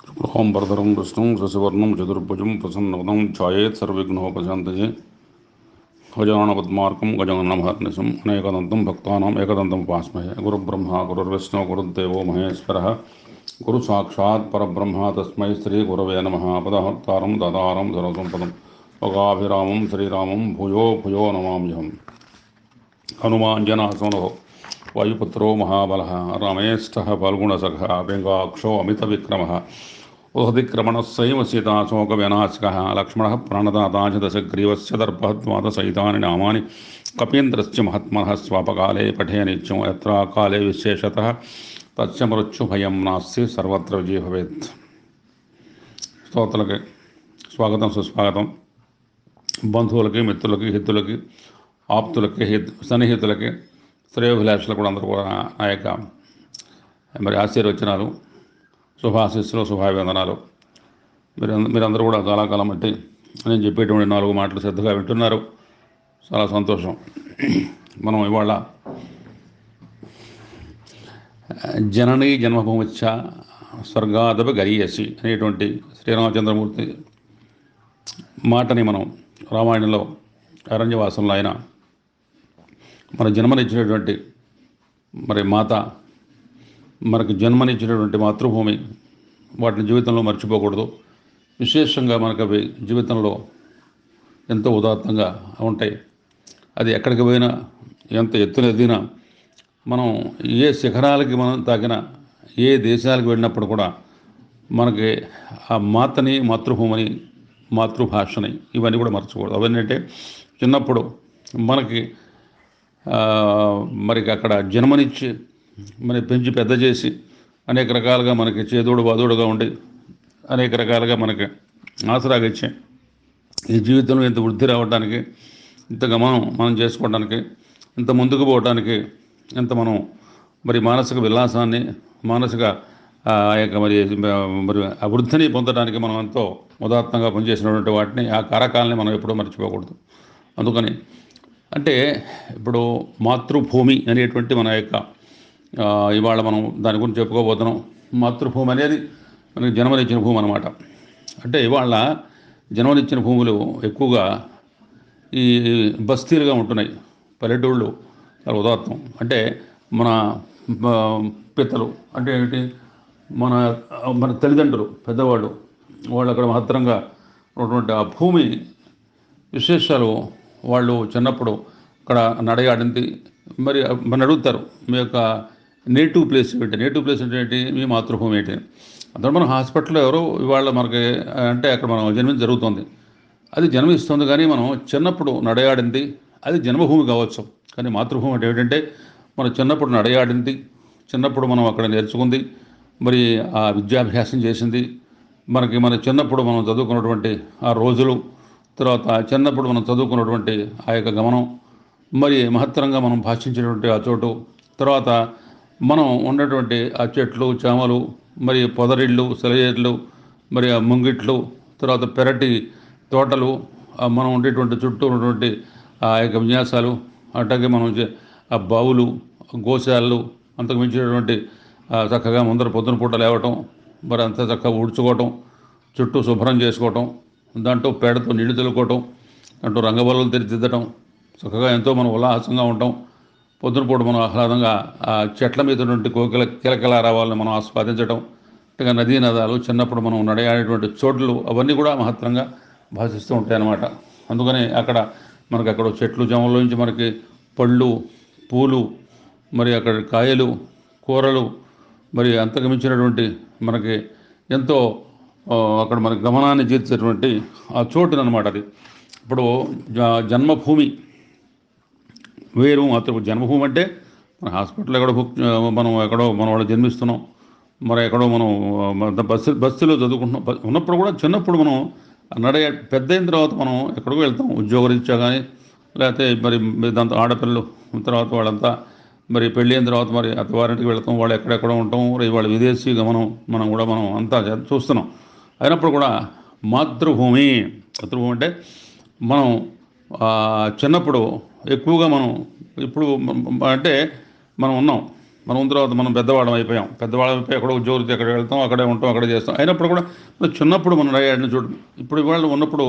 शुक्लां वरदरं विष्णुं शशिवर्णं चतुर्भुजं प्रसन्नवदनं ध्यायेत् सर्वविघ्नोपशान्तये गजाननपद्मार्कं गजाननमहर्निशम् अनेकदन्तं भक्तानाम् एकदन्तम् उपास्महे गुरुब्रह्मा गुरुर्विष्णुः गुरुर्देवो महेश्वरः गुरुसाक्षात् परब्रह्म तस्मै श्रीगुरवे नमः पदहर्तारं ददारं सर्वसम्पदं योगाभिरामं श्रीरामं भूयो भूयो नमाम्यहम् हनुमाञ्जनासूनो वायुपुत्रो महाबलः रमेष्ठः फाल्गुणसखः व्यङ्गाक्षो अमितविक्रमः उहदिक्रमणस्सैव सीताशोकविनाशकः लक्ष्मणः प्रणदाता च दशग्रीवस्य दर्पहत्वादसहितानि नामानि कपीन्द्रस्य महात्मनः स्वापकाले पठे नित्यं यत्र काले विशेषतः तस्य मृत्युभयं नास्ति सर्वत्र विजयो भवेत्। స్తోత్రులకి స్వాగతం సుస్వాగతం. బంధువులకి మిత్రులకి హితులకి ఆప్తులకి సన్నిహితులకి శ్రేయోభిలాషులకు కూడా అందరూ కూడా నా యొక్క మరి ఆశీర్వచనాలు శుభాశీస్సులు శుభాభివందనాలు. మీరందరూ కూడా చాలా కాలం బట్టి నేను చెప్పేటువంటి 4 మాటలు శ్రద్ధగా వింటున్నారు. చాలా సంతోషం. మనం ఇవాళ జననీ జన్మభూమిచ్చ స్వర్గాదపి గరీయసి అనేటువంటి శ్రీరామచంద్రమూర్తి మాటని మనం రామాయణంలో అరణ్యవాసంలో ఆయన మన జన్మనిచ్చినటువంటి మరి మాత, మనకు జన్మనిచ్చినటువంటి మాతృభూమి, వాటిని జీవితంలో మర్చిపోకూడదు. విశేషంగా మనకు అవి జీవితంలో ఎంతో ఉదాత్తంగా ఉంటాయి. అది ఎక్కడికి పోయినా, ఎంత ఎత్తున ఎదిగినా, మనం ఏ శిఖరాలకి మనం తాకినా, ఏ దేశాలకు వెళ్ళినప్పుడు కూడా మనకి ఆ మాతని, మాతృభూమిని, మాతృభాషని ఇవన్నీ కూడా మర్చిపోకూడదు. అవన్నీ అంటే చిన్నప్పుడు మనకి మరి అక్కడ జన్మనిచ్చి మరి పెంచి పెద్ద చేసి అనేక రకాలుగా మనకి చేదోడు వాదోడుగా ఉండి అనేక రకాలుగా మనకి ఆసరాగా ఇచ్చే ఈ జీవితంలో ఇంత వృద్ధి రావడానికి, ఇంత గమనం మనం చేసుకోవడానికి, ఇంత ముందుకు పోవడానికి, ఇంత మనం మరి మానసిక విలాసాన్ని, మానసిక ఆ యొక్క మరి అభివృద్ధిని పొందడానికి మనం ఎంతో ఉదాత్తంగా పనిచేసినటువంటి వాటిని, ఆ కారకాలని మనం ఎప్పుడూ మర్చిపోకూడదు. అందుకని అంటే ఇప్పుడు మాతృభూమి అనేటువంటి మన యొక్క ఇవాళ మనం దాని గురించి చెప్పుకోబోతున్నాం. మాతృభూమి అనేది మనకి జన్మనిచ్చిన భూమి అన్నమాట. అంటే ఇవాళ జన్మనిచ్చిన భూములు ఎక్కువగా ఈ బస్తీలుగా ఉంటున్నాయి. పల్లెటూళ్ళు చాలా ఉదాత్తం. అంటే మన పితలు అంటే ఏంటి, మన మన తల్లిదండ్రులు, పెద్దవాళ్ళు, వాళ్ళు అక్కడ మహత్తరంగా ఉన్నటువంటి ఆ భూమి విశేషాలు వాళ్ళు చిన్నప్పుడు అక్కడ నడయాడింది. మరి మన అడుగుతారు, మీ యొక్క నేటివ్ ప్లేస్ ఏంటి, నేటివ్ ప్లేస్ అంటే ఏంటి, మీ మాతృభూమి ఏంటి. అందులో మనం హాస్పిటల్లో ఎవరో ఇవాళ మనకి అంటే అక్కడ మనం జన్మించి జరుగుతుంది, అది జన్మిస్తుంది. కానీ మనం చిన్నప్పుడు నడయాడింది అది జన్మభూమి కావచ్చు. కానీ మాతృభూమి అంటే ఏమిటంటే మనం చిన్నప్పుడు నడయాడింది, చిన్నప్పుడు మనం అక్కడ నేర్చుకుంది, మరి ఆ విద్యాభ్యాసం చేసింది, మన చిన్నప్పుడు మనం చదువుకున్నటువంటి ఆ రోజులు, తర్వాత చిన్నప్పుడు మనం చదువుకున్నటువంటి ఆ యొక్క గమనం, మరి మహత్తరంగా మనం భాషించినటువంటి ఆ చోటు, తర్వాత మనం ఉన్నటువంటి ఆ చెట్లు చేమలు, మరి పొదరిళ్ళు, సెలయేళ్ళు, మరి ఆ ముంగిట్లు, తర్వాత పెరటి తోటలు, మనం ఉండేటువంటి చుట్టూ ఉన్నటువంటి ఆ యొక్క విన్యాసాలు, అట్లాగే మనం ఆ బావులు, గోశాలలు, అంతకు మించినటువంటి చక్కగా ముందర పొద్దున పూట లేవటం, మరి అంతా చక్కగా ఊడ్చుకోవటం, చుట్టూ శుభ్రం చేసుకోవటం, దాంట్లో పేడతో నీళ్లు చల్లుకోవటం, దాంట్లో రంగబల్లలు తెరిదిద్దటం, చక్కగా ఎంతో మనం ఉల్లాసంగా ఉంటాం. పొద్దున పూట మనం ఆహ్లాదంగా ఆ చెట్ల మీద ఉన్నటువంటి కోకిల కిలకిల రావాలని మనం ఆస్వాదించడం, అంటే నదీ నదాలు, చిన్నప్పుడు మనం నడయాడేటువంటి చోట్లు, అవన్నీ కూడా మహత్తరంగా భాషిస్తూ ఉంటాయి అన్నమాట. అందుకని అక్కడ చెట్లు జమల్లోంచి మనకి పళ్ళు, పూలు, మరి అక్కడ కాయలు, కూరలు, మరి అంతకుమించినటువంటి మనకి ఎంతో అక్కడ మనకి గమనాన్ని తీర్చేటువంటి ఆ చోటును అనమాట. అది ఇప్పుడు జన్మభూమి వేరు. జన్మభూమి అంటే మన హాస్పిటల్ మనం ఎక్కడో మన వాళ్ళు జన్మిస్తున్నాం, మరి ఎక్కడో మనం బస్సులో చదువుకుంటున్నాం. ఉన్నప్పుడు కూడా చిన్నప్పుడు మనం పెద్ద అయిన తర్వాత మనం ఎక్కడికో వెళ్తాం, ఉద్యోగరీత్యా కానీ, లేకపోతే మరి దాంతో ఆడపిల్లలు తర్వాత వాళ్ళంతా మరి పెళ్ళి అయిన తర్వాత మరి అత్తవారింటికి వెళ్తాం, వాళ్ళు ఎక్కడెక్కడో ఉంటాం, వాళ్ళ విదేశీ గమనం మనం అంతా చూస్తున్నాం. అయినప్పుడు కూడా మాతృభూమి అంటే మనం చిన్నప్పుడు ఎక్కువగా మనం ఇప్పుడు అంటే మనం ఉన్నాం మనం తర్వాత మనం పెద్దవాళ్ళం అయిపోయాం. పెద్దవాళ్ళం అయిపోయి ఎక్కడో ఉద్యోగులతో ఎక్కడ వెళ్తాం, అక్కడే ఉంటాం, అక్కడే చేస్తాం. అయినప్పుడు కూడా చిన్నప్పుడు మనం నడియాడిని చూడు. ఇప్పుడు ఇవాళ ఉన్నప్పుడు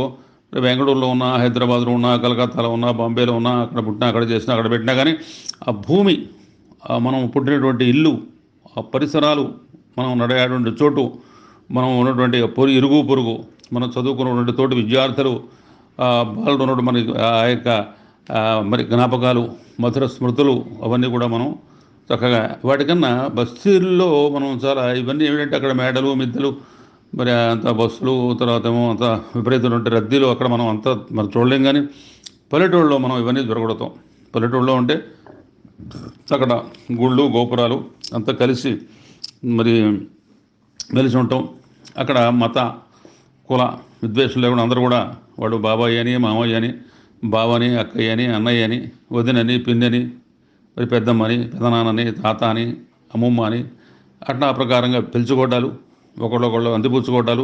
బెంగళూరులో ఉన్నా, హైదరాబాద్లో ఉన్నా, కలకత్తాలో ఉన్నా, బాంబేలో ఉన్నా, అక్కడ పుట్టినా, అక్కడ చేసినా, అక్కడ పెట్టినా కానీ ఆ భూమి, మనం పుట్టినటువంటి ఇల్లు, ఆ పరిసరాలు, మనం నడియాడే చోటు, మనం ఉన్నటువంటి ఇరుగు పొరుగు, మనం చదువుకున్నటువంటి తోటి విద్యార్థులు, బాలుడు ఉన్నటువంటి మనకి ఆ యొక్క మరి జ్ఞాపకాలు, మధుర స్మృతులు, అవన్నీ కూడా మనం చక్కగా వాటికన్నా బస్తీల్లో మనం చాలా ఇవన్నీ ఏమిటంటే అక్కడ మేడలు మిద్దెలు, మరి అంత బస్సులు, తర్వాత ఏమో అంత విపరీతమైన రద్దీలు, అక్కడ మనం అంత మనం చూడలేం. కానీ పల్లెటూళ్ళలో మనం ఇవన్నీ దొరకడతాం. పల్లెటూళ్ళలో ఉంటే అక్కడ గుళ్ళు గోపురాలు అంతా కలిసి మరి మెలిసి ఉంటాం. అక్కడ మత కుల విద్వేషాలు లేకుండా అందరూ కూడా వాడు బాబాయ్ అని, మామయ్య అని, బావని, అక్కయ్య అని, అన్నయ్య అని, వదినని, పిన్నని, మరి పెద్దమ్మని, పెదనాన్నని, తాత అని, అమ్మమ్మ అని, అట్లా ఆ ప్రకారంగా పిలుచుకోవటాలు, ఒకళ్ళొకళ్ళు అందిపుచ్చుకోవటాలు,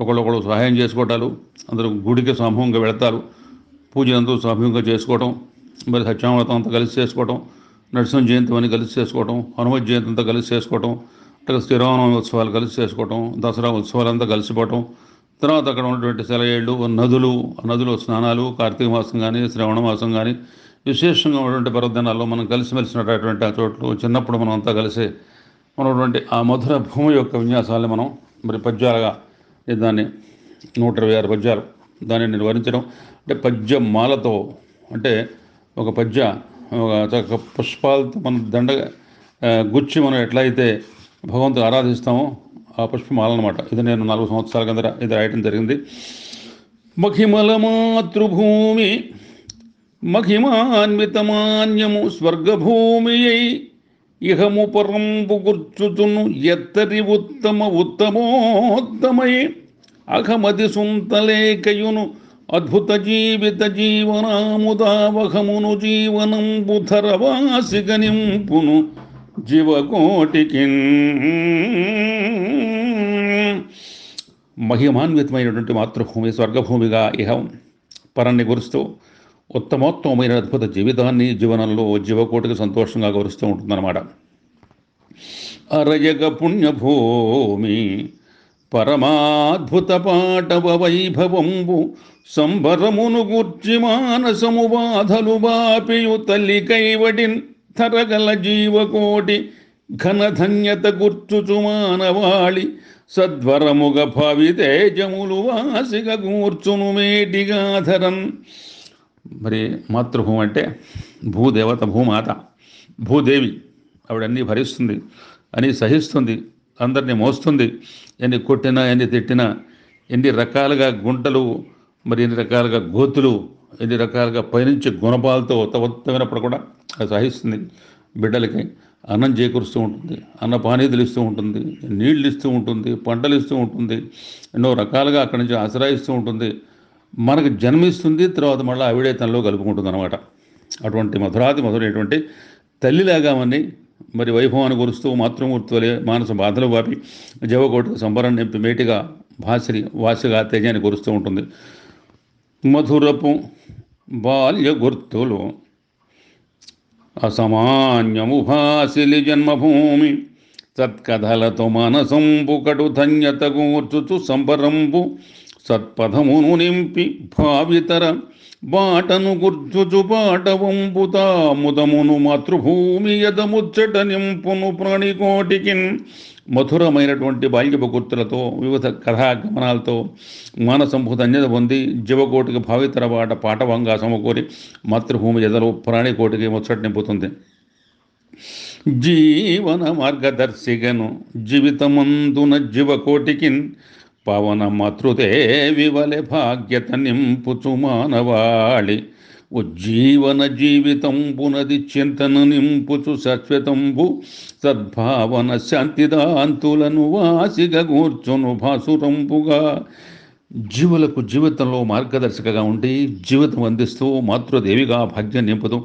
ఒకళ్ళొకళ్ళు సహాయం చేసుకోవటాలు, అందరూ గుడికి సమూహంగా వెళతారు, పూజలంతా సమూహంగా చేసుకోవటం, మరి సత్యామృతం అంతా కలిసి చేసుకోవటం, నరసింహ జయంతి అని కలిసి చేసుకోవటం, హనుమత్ జయంతి అంతా కలిసి చేసుకోవటం, అట్లా శ్రీరామనవమి ఉత్సవాలు కలిసి చేసుకోవటం, దసరా ఉత్సవాలంతా కలిసిపోవటం, తర్వాత అక్కడ ఉన్నటువంటి సెలయేళ్ళు, నదులు స్నానాలు, కార్తీక మాసం కానీ, శ్రావణ మాసం కానీ, విశేషంగా ఉన్నటువంటి పర్వదినాల్లో మనం కలిసిమెలిసినటువంటి ఆ చోట్లు, చిన్నప్పుడు మనం అంతా కలిసి ఉన్నటువంటి ఆ మధుర భూమి యొక్క విన్యాసాలని మనం మరి పద్యాలుగా దాన్ని 126 పద్యాలు దాన్ని నిర్వహించడం. అంటే పద్యమాలతో, అంటే ఒక పద్య ఒక పుష్పాలతో మనం గుచ్చి మనం ఎట్లయితే భగవంతుని ఆరాధిస్తామో ఆ పుష్పమాల అన్నమాట. ఇది నేను 4 సంవత్సరాల కింద ఇది రాయటం జరిగింది. మహిమల మాతృభూమి మహిమాన్వితమాన్యము స్వర్గభూమి అయి ఇహము పరంబు గుర్చుచును ఎత్తరి ఉత్తమోత్తమై అహమది సుంతలేకయును అద్భుత జీవిత జీవనాముదావహమును జీవనంబు ధరవాసిగ నింపును జీవకోటికి. మహిమాన్వితమైనటువంటి మాతృభూమి స్వర్గభూమిగా ఇహం పరాన్ని గురుస్తూ ఉత్తమోత్తమైన అద్భుత జీవితాన్ని జీవనంలో జీవకోటికి సంతోషంగా గౌరుస్తూ ఉంటుందన్నమాట. అరయగ పుణ్యభూమి పరమాద్భుత పాటవ వైభవంబు సంబరమును గూర్చి మానసము బాధలు బాపియు తల్లి కైవడిన్ తరగల జీవకోటి ఘనధన్యత గుర్చుచు మానవాళి సద్వరముగ భావితేజములు వాసిగ గూర్చును మేటిగాధరన్. మరి మాతృభూమి అంటే భూదేవత, భూమాత, భూదేవి. ఆవిడన్నీ భరిస్తుంది, అని సహిస్తుంది, అందరినీ మోస్తుంది. ఎన్ని కొట్టినా, ఎన్ని తిట్టినా, ఎన్ని రకాలుగా గుంటలు, మరి ఎన్ని రకాలుగా గోతులు, ఎన్ని రకాలుగా పైనుంచి గుణపాలతో ఉత్తమైనప్పుడు కూడా అది సహిస్తుంది. బిడ్డలకి అన్నం చేకూరుస్తూ ఉంటుంది, అన్నపానీతులు ఇస్తూ ఉంటుంది, నీళ్ళు ఇస్తూ ఉంటుంది, పంటలు ఇస్తూ ఉంటుంది, ఎన్నో రకాలుగా అక్కడి నుంచి ఆశ్రయిస్తూ ఉంటుంది. మనకు జన్మిస్తుంది, తర్వాత మళ్ళీ ఆవిడే తనలో కలుపుకుంటుంది అనమాట. అటువంటి మధురైనటువంటి తల్లిలాగా మన్ని మరి వైభవాన్ని గురుస్తూ మాతృమూర్తి వలె మానస బాధలు వాపి జవకోటికి సంబరం నింపి మేటిగా వాసిగా తేజాన్ని కురుస్తూ ఉంటుంది. మధురపు బాల్య గుర్తులు అసమాన్యము భాసిలి జన్మభూమి సత్కథలతో మనసంబు కటు ధన్యత కూర్చుచు సంబరంబు సత్పథమును నింపి భావితర బాటను గుర్చుచు పాటవంబుతాముదమును మాతృభూమి యదముచ్చట నింపును ప్రాణికోటికి. మధురమైనటువంటి బాల్యపు గుర్తులతో, వివిధ కథాగమనాలతో మానసంభు ధన్యత పొంది జీవకోటికి భావితర పాటవంగా సమకూరి మాతృభూమి ఎదలో ప్రాణికోటికి ముచ్చట నింపుతుంది. జీవన మార్గదర్శిగను జీవితమందున జీవకోటికి పవన మాతృదేవి వలె భాగ్యత నింపుచు మానవాళి ఉజ్జీవన జీవితంబునది చింతన నింపుచు శాశ్వతంబు సద్భావన శాంతిదాంతులను వాసిగా కూర్చును భాసురంబుగా. జీవులకు జీవితంలో మార్గదర్శకగా ఉండి జీవితం అందిస్తూ మాతృదేవిగా భాగ్యం నింపుతూ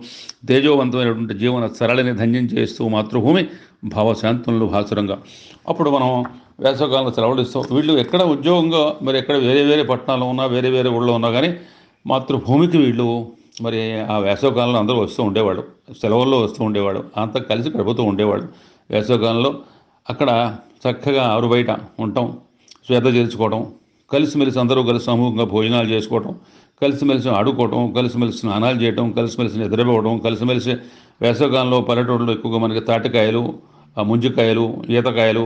తేజోవంతమైనటువంటి జీవన సరళిని ధన్యం చేస్తూ మాతృభూమి భావశాంతులను భాసురంగా. అప్పుడు మనం వేసవకాలంలో సెలవులు ఇస్తాం. వీళ్ళు ఎక్కడ ఉద్యోగంగా మరి ఎక్కడ వేరే వేరే పట్టణాల్లో ఉన్నా, వేరే వేరే ఊళ్ళో ఉన్నా కానీ మాతృభూమికి వీళ్ళు మరి ఆ వేసవకాలంలో అందరూ వస్తూ ఉండేవాడు, సెలవుల్లో వస్తూ ఉండేవాడు, అంతా కలిసి గడుపుతూ ఉండేవాడు. వేసవకాలంలో అక్కడ చక్కగా ఆరు బయట ఉంటాం, శ్వేత చేర్చుకోవడం, కలిసిమెలిసి అందరూ కలిసి సమూహంగా భోజనాలు చేసుకోవడం, కలిసిమెలిసి ఆడుకోవటం, కలిసిమెలిసి స్నానాలు చేయటం, కలిసిమెలిసి నిద్రపోవడం, కలిసిమెలిసి వేసవకాలంలో పల్లెటూళ్ళలో ఎక్కువగా మనకి తాటికాయలు, ముంజికాయలు, ఈతకాయలు,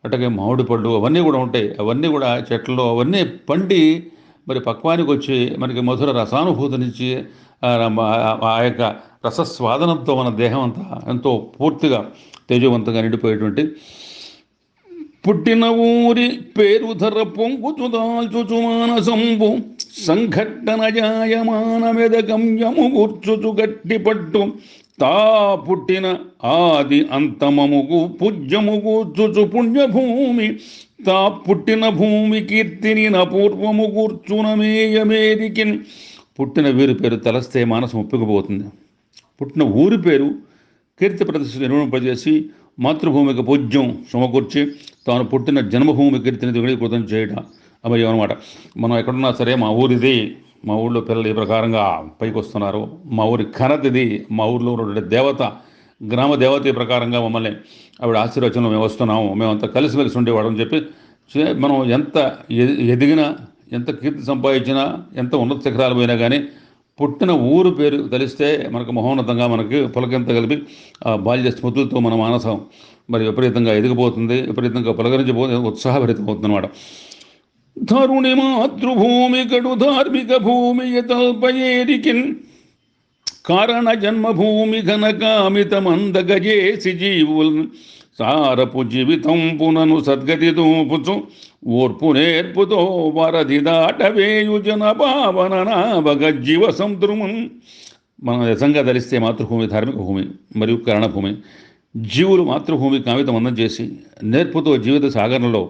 అట్లాగే మామిడి పళ్ళు అవన్నీ కూడా ఉంటాయి. అవన్నీ కూడా చెట్లలో అవన్నీ పండి మరి పక్వానికి వచ్చి మనకి మధుర రసానుభూతినిచ్చి ఆ యొక్క రసస్వాదనంతో మన దేహం అంతా ఎంతో పూర్తిగా తేజవంతంగా నిండిపోయేటువంటి పుట్టిన ఊరి పేరుధర పొంగుచు దాల్చుచు మానసంబు సంఘట్టన జాయమాన మెదగమ్యము కూర్చుచు గట్టి పట్టు తా పుట్టిన ఆది అంతమముగు పూజ్యము కూర్చుచు పుణ్యభూమి తా పుట్టిన భూమి కీర్తిని పూర్వము కూర్చునమేయమేదికిన్. పుట్టిన వీరి పేరు తలస్తే మానసం ఒప్పుకుపోతుంది. పుట్టిన ఊరి పేరు కీర్తి ప్రతిష్టలు నిర్వహింపజేసి మాతృభూమికి పూజ్యం సమకూర్చి తాను పుట్టిన జన్మభూమి కీర్తిని దిగుడీకృతం చేయడం అమయ్యం అనమాట. మనం ఎక్కడున్నా సరే మా ఊరిది, మా ఊళ్ళో పిల్లలు ఈ ప్రకారంగా పైకి వస్తున్నారు, మా ఊరి ఘనతది, మా ఊరిలో ఉన్నటువంటి దేవత, గ్రామ దేవత ఈ ప్రకారంగా మమ్మల్ని ఆవిడ ఆశీర్వచనం మేము వస్తున్నాము, మేమంతా కలిసిమెలిసి ఉండేవాడని చెప్పి మనం ఎంత ఎదిగినా, ఎంత కీర్తి సంపాదించినా, ఎంత ఉన్నత శిఖరాలు పోయినా కానీ పుట్టిన ఊరు పేరు తెలిస్తే మనకు మహోన్నతంగా మనకి పులకింత కలిపి ఆ బాల్య స్మృతులతో మన మానసం మరి విపరీతంగా ఎదిగిపోతుంది, విపరీతంగా పులకరించిపోతుంది, ఉత్సాహభరితమవుతుంది అనమాట. ధరుణి మాతృభూమి కడు ధార్మిక భూమి తల్పయేరికిన్ కారణ జన్మభూమి ఘనకామితమందగజేసి జీవుల్ సారపు జీవితం పునను సద్గతి దూపుచు ఓర్పు నేర్పుతో వరది దాటవేయు జన భావన నావగ జీవ సంద్రుమున్. మనం నిజంగా ధరిస్తే మాతృభూమి ధార్మిక భూమి మరియు కరణభూమి. జీవులు మాతృభూమి కామితం అందం చేసి నేర్పుతో జీవిత సాగరంలో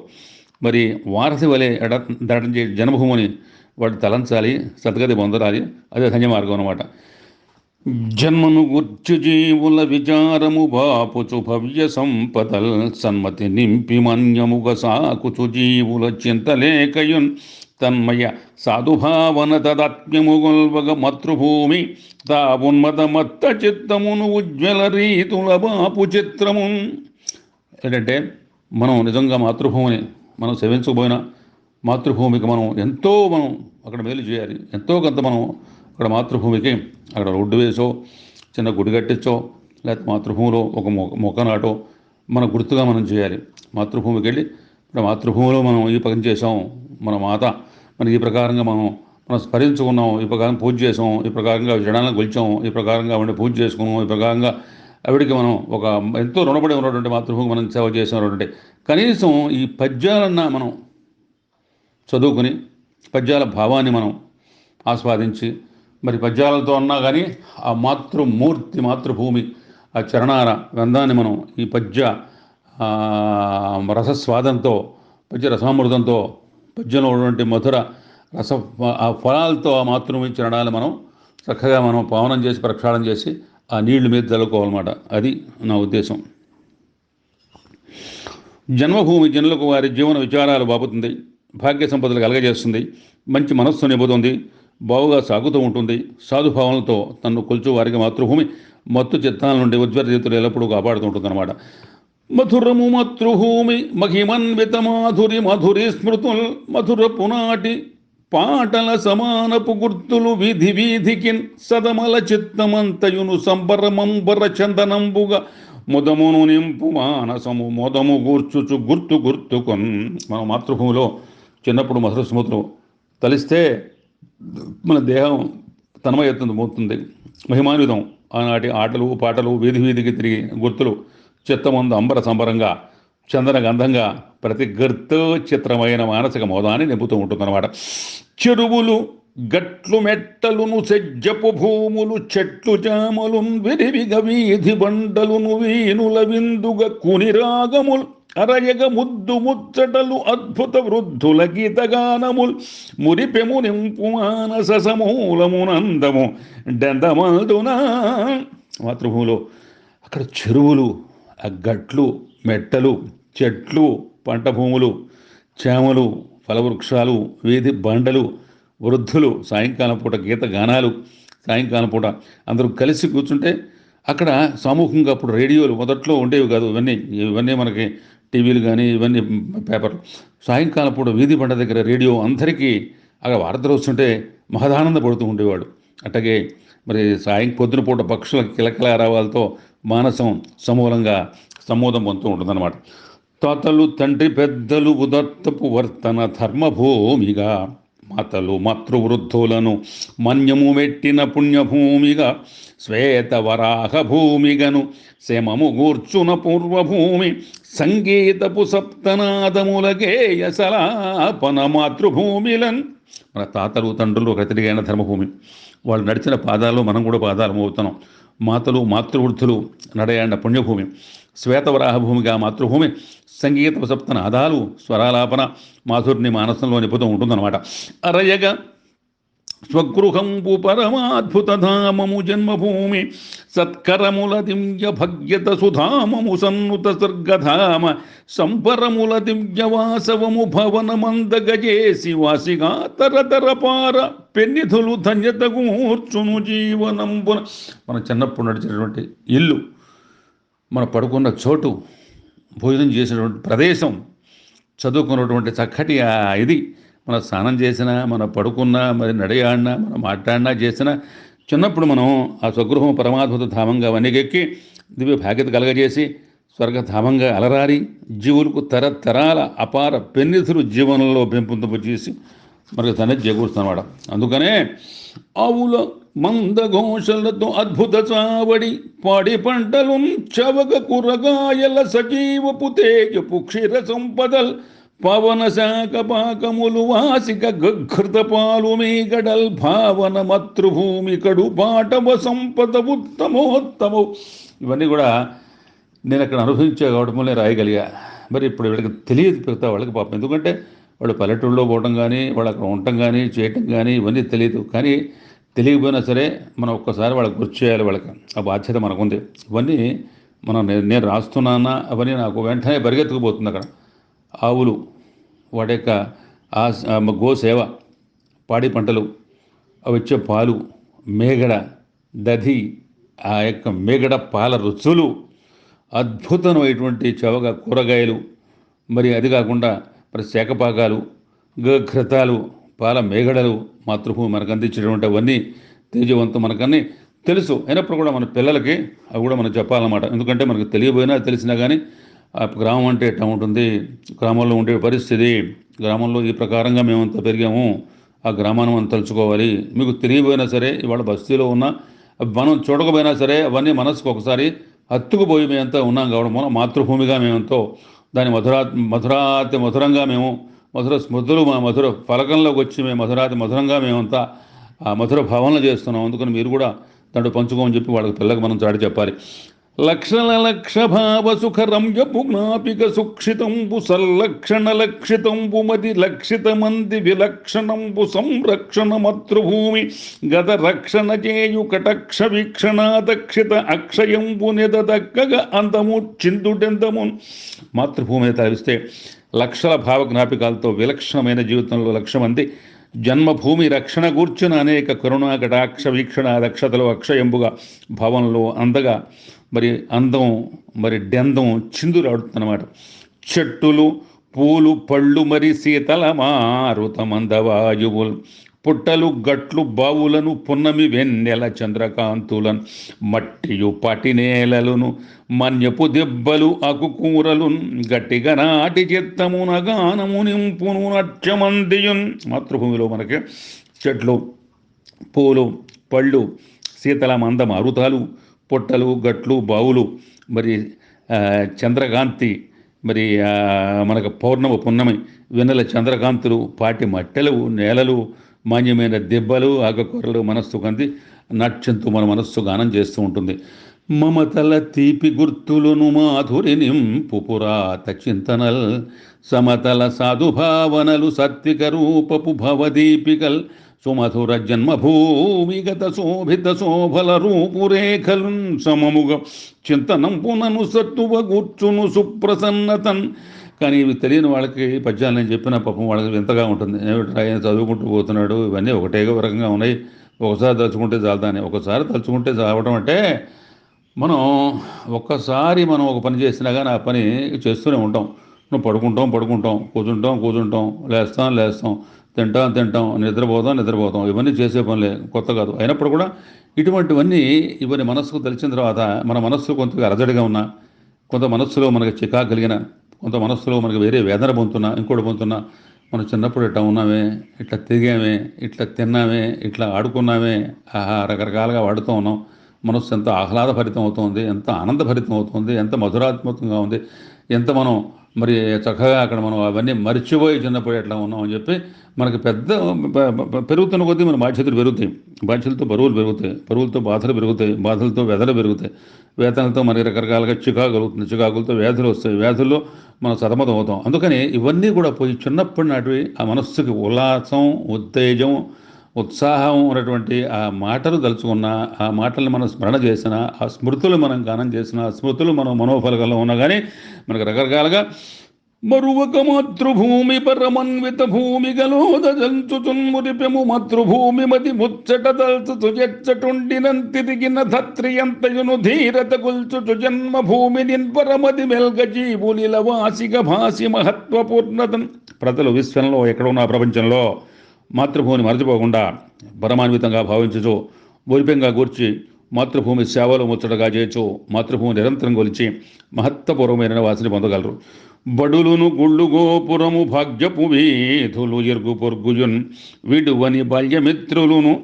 మరి వారసి వలె దాటించే జన్మభూమిని వాడు తలంచాలి, సద్గతి పొందరాలి. అదే ధన్య మార్గం అన్నమాట. జన్మను గుర్చు జీవుల విచారము బాపుచు భవ్య సంపదల్ సన్మతి నింపి మన్యముగ సాకుచు జీవుల చింతలేకయున్ తన్మయ సాధుభావన తదాత్మ్యము గొల్వగ మాతృభూమి తా ఉన్మత మత్త చిత్తమును ఉజ్వల రీతుల బాపు చిత్రమున్. ఏంటంటే మనం నిజంగా మాతృభూమిని మనం సేవించకపోయినా మాతృభూమికి మనం అక్కడ మేలు చేయాలి. ఎంతో కొంత మనం అక్కడ మాతృభూమికి అక్కడ రోడ్డు వేసో, చిన్న గుడి కట్టించో, లేకపోతే మాతృభూమిలో ఒక మొక్క నాటో మన గుర్తుగా మనం చేయాలి. మాతృభూమికి వెళ్ళి మాతృభూమిలో మనం ఈ పని చేసాం, మన మాత మనకి ఈ ప్రకారంగా మనం స్మరించుకున్నాం, ఈ ప్రకారం పూజ చేసాం, ఈ ప్రకారంగా జనాలను కొలిచాం, ఈ ప్రకారంగా ఆవిడ పూజ చేసుకున్నాం, ఈ ప్రకారంగా ఆవిడికి మనం ఒక ఎంతో రుణపడి ఉన్నటువంటి మాతృభూమి మనం సేవ చేసినటువంటి కనీసం ఈ పద్యాలన్నా మనం చదువుకుని పద్యాల భావాన్ని మనం ఆస్వాదించి మరి పద్యాలతో అన్నా కానీ ఆ మాతృమూర్తి మాతృభూమి ఆ చరణాల గంధాన్ని మనం ఈ పద్య రసస్వాదంతో, పద్య రసామృతంతో, పద్యంలో ఉన్నటువంటి మధుర రస ఆ ఫలాలతో ఆ మాతృభూమి చరణాలు మనం చక్కగా మనం పావనం చేసి ప్రక్షాళన చేసి ఆ నీళ్లు మీద చల్లుకోవాలన్నమాట. అది నా ఉద్దేశం. జన్మభూమి జనులకు వారి జీవన విచారాలు బాపుతుంది, భాగ్య సంపదలు కలగజేస్తుంది, మంచి మనస్సు నింపుతుంది, బావుగా సాగుతూ ఉంటుంది. సాధుభావనలతో తన్ను కొలుచు వారికి మాతృభూమి మత్తు చిత్తాల నుండి ఉజ్వల రీతులు ఎల్లప్పుడూ కాపాడుతూ ఉంటుందన్నమాట. మధురము మాతృభూమి మహిమన్విత మధురి స్మృతుల్ మధుర పునాటి పాటల సమానపు గుర్తులు వీధి వీధికి సదమల చిత్తమంతయును సంబరమంబర చందనంబుగా ముదమును నింపు మానసము మోదము గూర్చుచు గుర్తుకొన్. మన మాతృభూమిలో చిన్నప్పుడు మధుర స్మృతులు తలిస్తే మన దేహం తన్మయత్వం మోతుంది, మహిమాన్వితం. ఆనాటి ఆటలు పాటలు వీధి వీధికి తిరిగి గుర్తులు చిత్తమందు అంబర సంబరంగా చందన గంధంగా ప్రతి గుర్తు చిత్రమైన మానసిక మోదాన్ని నింపుతూ ఉంటుందన్నమాట. చెరువులు గట్లు మెట్టలును సెజ్జపు భూములు చెట్లు జాములు విరివిగ వీధి బండలును వీనుల విందుగ కునిరాగములు అరయగ ముద్దు ముచ్చటలు అద్భుత వృద్ధుల గీతగానముల్ మురిపెము నింపు మానస సమూలమునందము డందమల్దునా. మాతృభూమిలో అక్కడ చెరువులు, ఆ గట్లు, మెట్టలు, చెట్లు, పంట భూములు, చేమలు, ఫలవృక్షాలు, వీధి బండలు, వృద్ధులు, సాయంకాలం పూట గీత గానాలు, సాయంకాలం పూట అందరూ కలిసి కూర్చుంటే అక్కడ సామూహికంగా అప్పుడు రేడియోలు మొదట్లో ఉండేవి కాదు, ఇవన్నీ మనకి టీవీలు కానీ ఇవన్నీ పేపర్లు. సాయంకాలం పూట వీధి పంట దగ్గర రేడియో అందరికీ అక్కడ వార్తలు వస్తుంటే మహదానందపడుతూ ఉండేవాడు. అట్లాగే మరి పొద్దున పూట పక్షుల కిలకిలారావాలతో మానసం సమూలంగా సమోదం పొందుతూ ఉంటుందన్నమాట. తాతలు తండ్రి పెద్దలు ఉదత్తపు వర్తన ధర్మభూమిగా, మాతలు మాతృవృద్ధులను మన్యము మెట్టిన పుణ్యభూమిగా, శ్వేత వరాహ భూమిగను శమము గూర్చున పూర్వభూమి, సంగీతపు సప్తనాదములగేయ సలాపన మాతృభూమిలన్. మన తాతలు తండ్రులు ఒక తిరిగైన ధర్మభూమి, వాళ్ళు నడిచిన పాదాల్లో మనం కూడా పాదాలు మోగుతున్నాం. మాతలు మాతృవృద్ధులు నడయాడిన పుణ్యభూమి, శ్వేతవరాహ భూమిగా మాతృభూమి, సంగీత సప్తనాదాలు స్వరాలాపన మాధుర్ని మానసంలో నిపుతం ఉంటుందన్నమాట. అరయగ స్వగృహంపు పరమాద్భుతధామము జన్మభూమి, సత్కరముల దివ్య భగ్యత సుధామము సన్నుత స్వర్గధామ, సంపరముల దివ్యవాసవము భవనమందగజేసి వాసిగా తరతరపార పెన్నిధులు ధన్యత కూర్చును జీవనంబున. మన చిన్నప్పుడు నడిచినటువంటి ఇల్లు, మన పడుకున్న చోటు, భోజనం చేసినటువంటి ప్రదేశం, చదువుకున్నటువంటి చక్కటి ఇది మన స్నానం చేసినా, మన పడుకున్నా, మరి నడయాడినా, మనం మాట్లాడినా చేసినా, చిన్నప్పుడు మనం ఆ స్వగృహం పరమాద్భుత ధామంగా వనిగెక్కి దివ్య భాగ్యత కలగజేసి స్వర్గధామంగా అలరారి జీవులకు తరతరాల అపార పెన్నిధులు జీవనంలో పెంపొందింపజేసి మనకు తనే చేకూరుస్తున్నమాట. అందుకనే ఆవుల మందఘోషలతో అద్భుత చావడి, పాడి పంటలు చవక కూరగాయల సజీవపు తేజపు క్షీర సంపదల్, పవన శాఖ పాకములు వాసిక గఘృత పాలు మీగడల్, భావన మాతృభూమి కడు పాటవ సంపద ఉత్తమోత్తమవు. ఇవన్నీ కూడా నేను అక్కడ అనుభవించే కావడం వల్లే రాయగలిగా. మరి ఇప్పుడు వీళ్ళకి తెలియదు, పెడతా వాళ్ళకి పాపం. ఎందుకంటే వాళ్ళు పల్లెటూళ్ళలో పోవడం కానీ, వాళ్ళు అక్కడ ఉండటం కానీ చేయటం కానీ ఇవన్నీ తెలియదు. కానీ తెలియకపోయినా సరే మనం ఒక్కసారి వాళ్ళకి గుర్తు చేయాలి, వాళ్ళకి ఆ బాధ్యత మనకుంది. ఇవన్నీ నేను రాస్తున్నానా అవన్నీ నాకు వెంటనే పరిగెత్తుకుపోతుంది. అక్కడ ఆవులు, వాటి యొక్క గోసేవ, పాడి పంటలు, అవి వచ్చే పాలు, మేగడ దధి, ఆ యొక్క మేగడ పాల రుచులు, అద్భుతమైనటువంటి చవక కూరగాయలు, మరి అది కాకుండా మరి శాఖపాకాలు, గఘృతాలు, పాల మేగడలు మాతృభూమి మనకు అందించేటువంటి అవన్నీ తేజవంతం మనకన్నీ తెలుసు. అయినప్పుడు కూడా మన పిల్లలకి అవి కూడా మనం చెప్పాలన్నమాట. ఎందుకంటే మనకు తెలియబోయినా తెలిసినా కానీ ఆ గ్రామం అంటే ఎట్లా ఉంటుంది, గ్రామంలో ఉండే పరిస్థితి, గ్రామంలో ఈ ప్రకారంగా మేమంతా పెరిగాము, ఆ గ్రామాన్ని మనం తలుచుకోవాలి. మీకు తెలియబోయినా సరే, ఇవాళ బస్తీలో ఉన్న మనం చూడకపోయినా సరే అవన్నీ మనసుకు ఒకసారి హత్తుకుపోయి మేమంతా ఉన్నాం కావడం వల్ల మాతృభూమిగా మేమంతో దాని మధురాతి మధురంగా మేము మధుర స్మృతులు మా మధుర ఫలకంలోకి వచ్చి మేము మధురంగా మేమంతా ఆ మధుర భావనలు చేస్తున్నాం. అందుకని మీరు కూడా దాంట్లో పంచుకోమని చెప్పి వాళ్ళకి పిల్లలకు మనం చాటి చెప్పాలి. లక్షల లక్ష భావ సుఖ రమ్యపు జ్ఞాపిక సుక్షితంబు సల్లక్షణ లక్షితంబు మది లక్షిత మంది విలక్షణంబు సంరక్షణ మాతృభూమి గత రక్షణ చేయు కటక్ష వీక్షణాదక్షిత అక్షయంబు నిదదక్కగా అందము చిందుడెందము. మాతృభూమిని తలవిస్తే లక్షల భావ జ్ఞాపికాలతో విలక్షణమైన జీవితంలో లక్ష్యమంది జన్మభూమి రక్షణ కూర్చున్న అనేక కరుణా కటాక్ష వీక్షణ దక్షతలు అక్షయంబుగా భావంలో అందగా మరి అందం మరి డెందం చిందురాడుతుందన్నమాట. చెట్టులు పూలు పళ్ళు మరి శీతల మారుతమందవాయువులు, పుట్టలు గట్లు బావులను పున్నమి వెన్నెల చంద్రకాంతులను, మట్టియు పటినేలలను మన్యపు దెబ్బలు ఆకుకూరలు, గట్టిగా నాటి చిత్తమున గానము నింపును నత్యమందియున్. మాతృభూమిలో మనకి చెట్లు, పూలు, పళ్ళు, శీతల మంద మారుతాలు, పుట్టలు గట్లు బావులు, మరి చంద్రకాంతి, మరి మనకు పౌర్ణమ పున్నమి వెన్నెల చంద్రకాంతులు, పాటి మట్టెలు నేలలు, మాన్యమైన దెబ్బలు ఆకుకూరలు మనస్సు కంది నాట్యంతో మన మనస్సు గానం చేస్తూ ఉంటుంది. మమతల తీపి గుర్తులను మాధురి నింపు పురాత చింతనల్, సమతల సాధుభావనలు సత్విక రూపపు భవదీపికల్, సుమధుర జన్మభూమిగత శోభిత శోభల రూపురేఖలు సమముగ చింతనంపునను సత్తువ కూర్చును సుప్రసన్నతన్. కానీ ఇవి తెలియని వాళ్ళకి పద్యాలు నేను చెప్పిన పాపం వాళ్ళకి వింతగా ఉంటుంది. ఆయన చదువుకుంటూ పోతున్నాడు, ఇవన్నీ ఒకటే రకంగా ఉన్నాయి, ఒకసారి తలుచుకుంటే చాలదాని. ఒకసారి తలుచుకుంటే చావడం అంటే మనం ఒక్కసారి మనం ఒక పని చేసినా కానీ ఆ పని చేస్తూనే ఉంటాం. నువ్వు పడుకుంటాం, కూర్చుంటాం, లేస్తాం, తింటాం, నిద్రపోతాం. ఇవన్నీ చేసే పనులే, కొత్త కాదు. అయినప్పుడు కూడా ఇవన్నీ మనసుకు తెలిసిన తర్వాత మన మనస్సు కొంత అలజడిగా ఉన్నా, కొంత మనస్సులో మనకి చికాకు కలిగిన, కొంత మనస్సులో మనకి వేరే వేదన పొందుతున్నా, ఇంకోటి పొందుతున్నా, మనం చిన్నప్పుడు ఇట్లా ఉన్నామే, ఇట్లా తిరిగామే, ఇట్లా తిన్నామే, ఇట్లా ఆడుకున్నామే, రకరకాలుగా వాడుతూ ఉన్నాం. మనస్సు ఎంత ఆహ్లాదభరితం అవుతుంది, ఎంత ఆనందభరితం అవుతుంది, ఎంత మధురాత్మకంగా ఉంది, ఎంత మనం మరి చక్కగా అక్కడ మనం అవన్నీ మర్చిపోయి చిన్నప్పుడు ఎట్లా ఉన్నాం అని చెప్పి మనకి పెరుగుతున్న కొద్దీ మన బాధ్యతలు పెరుగుతాయి. బాధ్యతలతో బరువులు పెరుగుతాయి, బరువులతో బాధలు పెరుగుతాయి, బాధలతో వ్యధలు పెరుగుతాయి, వేతనలతో మనకి రకరకాలుగా చికాకు కలుగుతుంది, చికాకులతో వ్యాధులు వస్తాయి, వ్యాధుల్లో మనం సతమతం అవుతాం. అందుకని ఇవన్నీ కూడా పోయి చిన్నప్పటి నాటివి ఆ మనస్సుకి ఉల్లాసం, ఉత్తేజం, ఉత్సాహం ఉన్నటువంటి ఆ మాటలు తలుచుకున్న, ఆ మాటల్ని మనం స్మరణ చేసిన, ఆ స్మృతులు మనం గానం చేసిన, ఆ స్మృతులు మనం మనోఫలకంలో ఉన్నా కానీ మనకు రకరకాలుగా మరువక మాతృభూమి పరమన్విత భూమి గలోద జంచుచున్మురిపెము మాతృభూమి మది ముచ్చట తల్చుచు ఎచ్చటుండినంతి దిగిన ధత్రియంతయును ధీరత కొల్చుచు జన్మభూమి నిన్పరమది మెల్గ జీవునిల వాసిక భాసి మహత్వపూర్ణతన్. ప్రజలు విశ్వంలో ఎక్కడున్న ప్రపంచంలో మాతృభూమిని మరచిపోకుండా పరమాన్వితంగా భావించచు ఒరిపెంగా కూర్చి మాతృభూమి సేవలో ముచ్చటగా చేయొచ్చు, మాతృభూమి నిరంతరం కొలిచి మహత్వపూర్వమైన వాసిని పొందగలరు. బడులును గుళ్ళు గోపురము భాగ్యపు వీధులు ఎర్గు పొర్గుజున్ విడువని బాల్యమిత్రులును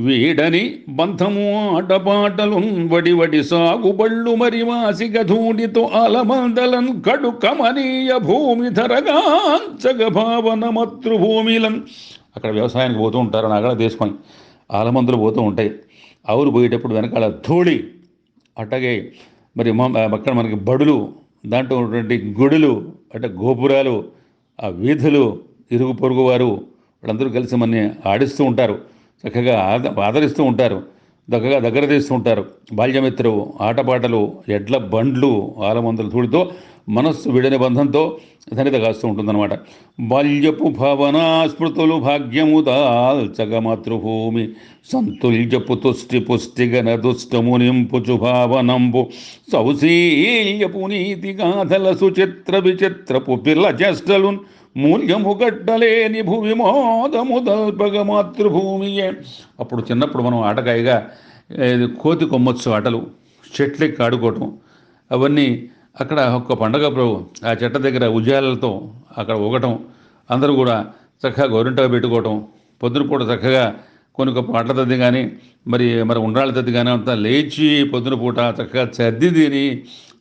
వీడని బంధము ఆటపాటలు వడి సాగు బళ్ళు మరి వాసిగ ధూడితో అలమందలన్ కడు కమనీయ భూమి ధరగాంచగ భావన మాతృభూమిలన్. అక్కడ వ్యవసాయానికి పోతూ ఉంటారు, నగల తీసుకొని ఆలమందులు పోతూ ఉంటాయి. ఆవులు పోయేటప్పుడు వెనకాల ధూళి, అట్టగే మరి అక్కడ మనకి బడులు, దాంట్లో ఉన్నటువంటి గుడులు, అంటే గోపురాలు, ఆ వీధులు, ఇరుగు పొరుగు వారు వాళ్ళందరూ కలిసి మనని ఆడిస్తూ ఉంటారు, చక్కగా ఆదరిస్తూ ఉంటారు, దగ్గర తీస్తూ ఉంటారు. బాల్యమిత్రువు, ఆటపాటలు, ఎడ్ల బండ్లు, ఆలమందుల ధూళితో మనస్సు విడని బంధంతో ధనిత కాస్తూ ఉంటుందన్నమాట. బాల్యపు భావనా స్మృతులు భాగ్యము దాల్చగ మాతృభూమి సంతుల్యపు తుష్టి పుష్టిగన దుష్టము నింపుచు భావనంబు సౌశీల్యపు నీతి గాథల సుచిత్ర విచిత్రపు పిల్ల చేష్టలు మూల్యము గడ్డలేని భూమి మోదము దల్పగ మాతృభూమియే. అప్పుడు చిన్నప్పుడు మనం ఆటకాయగా కోతి కొమ్మొచ్చు ఆటలు, చెట్లెక్కి ఆడుకోవటం, అవన్నీ అక్కడ ఒక్క పండగ ఆ చెట్ల దగ్గర ఉద్యాలతో అక్కడ ఊగటం, అందరూ కూడా చక్కగా గోరింటగా పెట్టుకోవటం, పొద్దున పూట చక్కగా కొన్ని పాటల తద్ది కానీ మరి ఉండ్రాళ్ళ తద్ది కానీ అంతా లేచి పొద్దున పూట చక్కగా సర్ది తిని,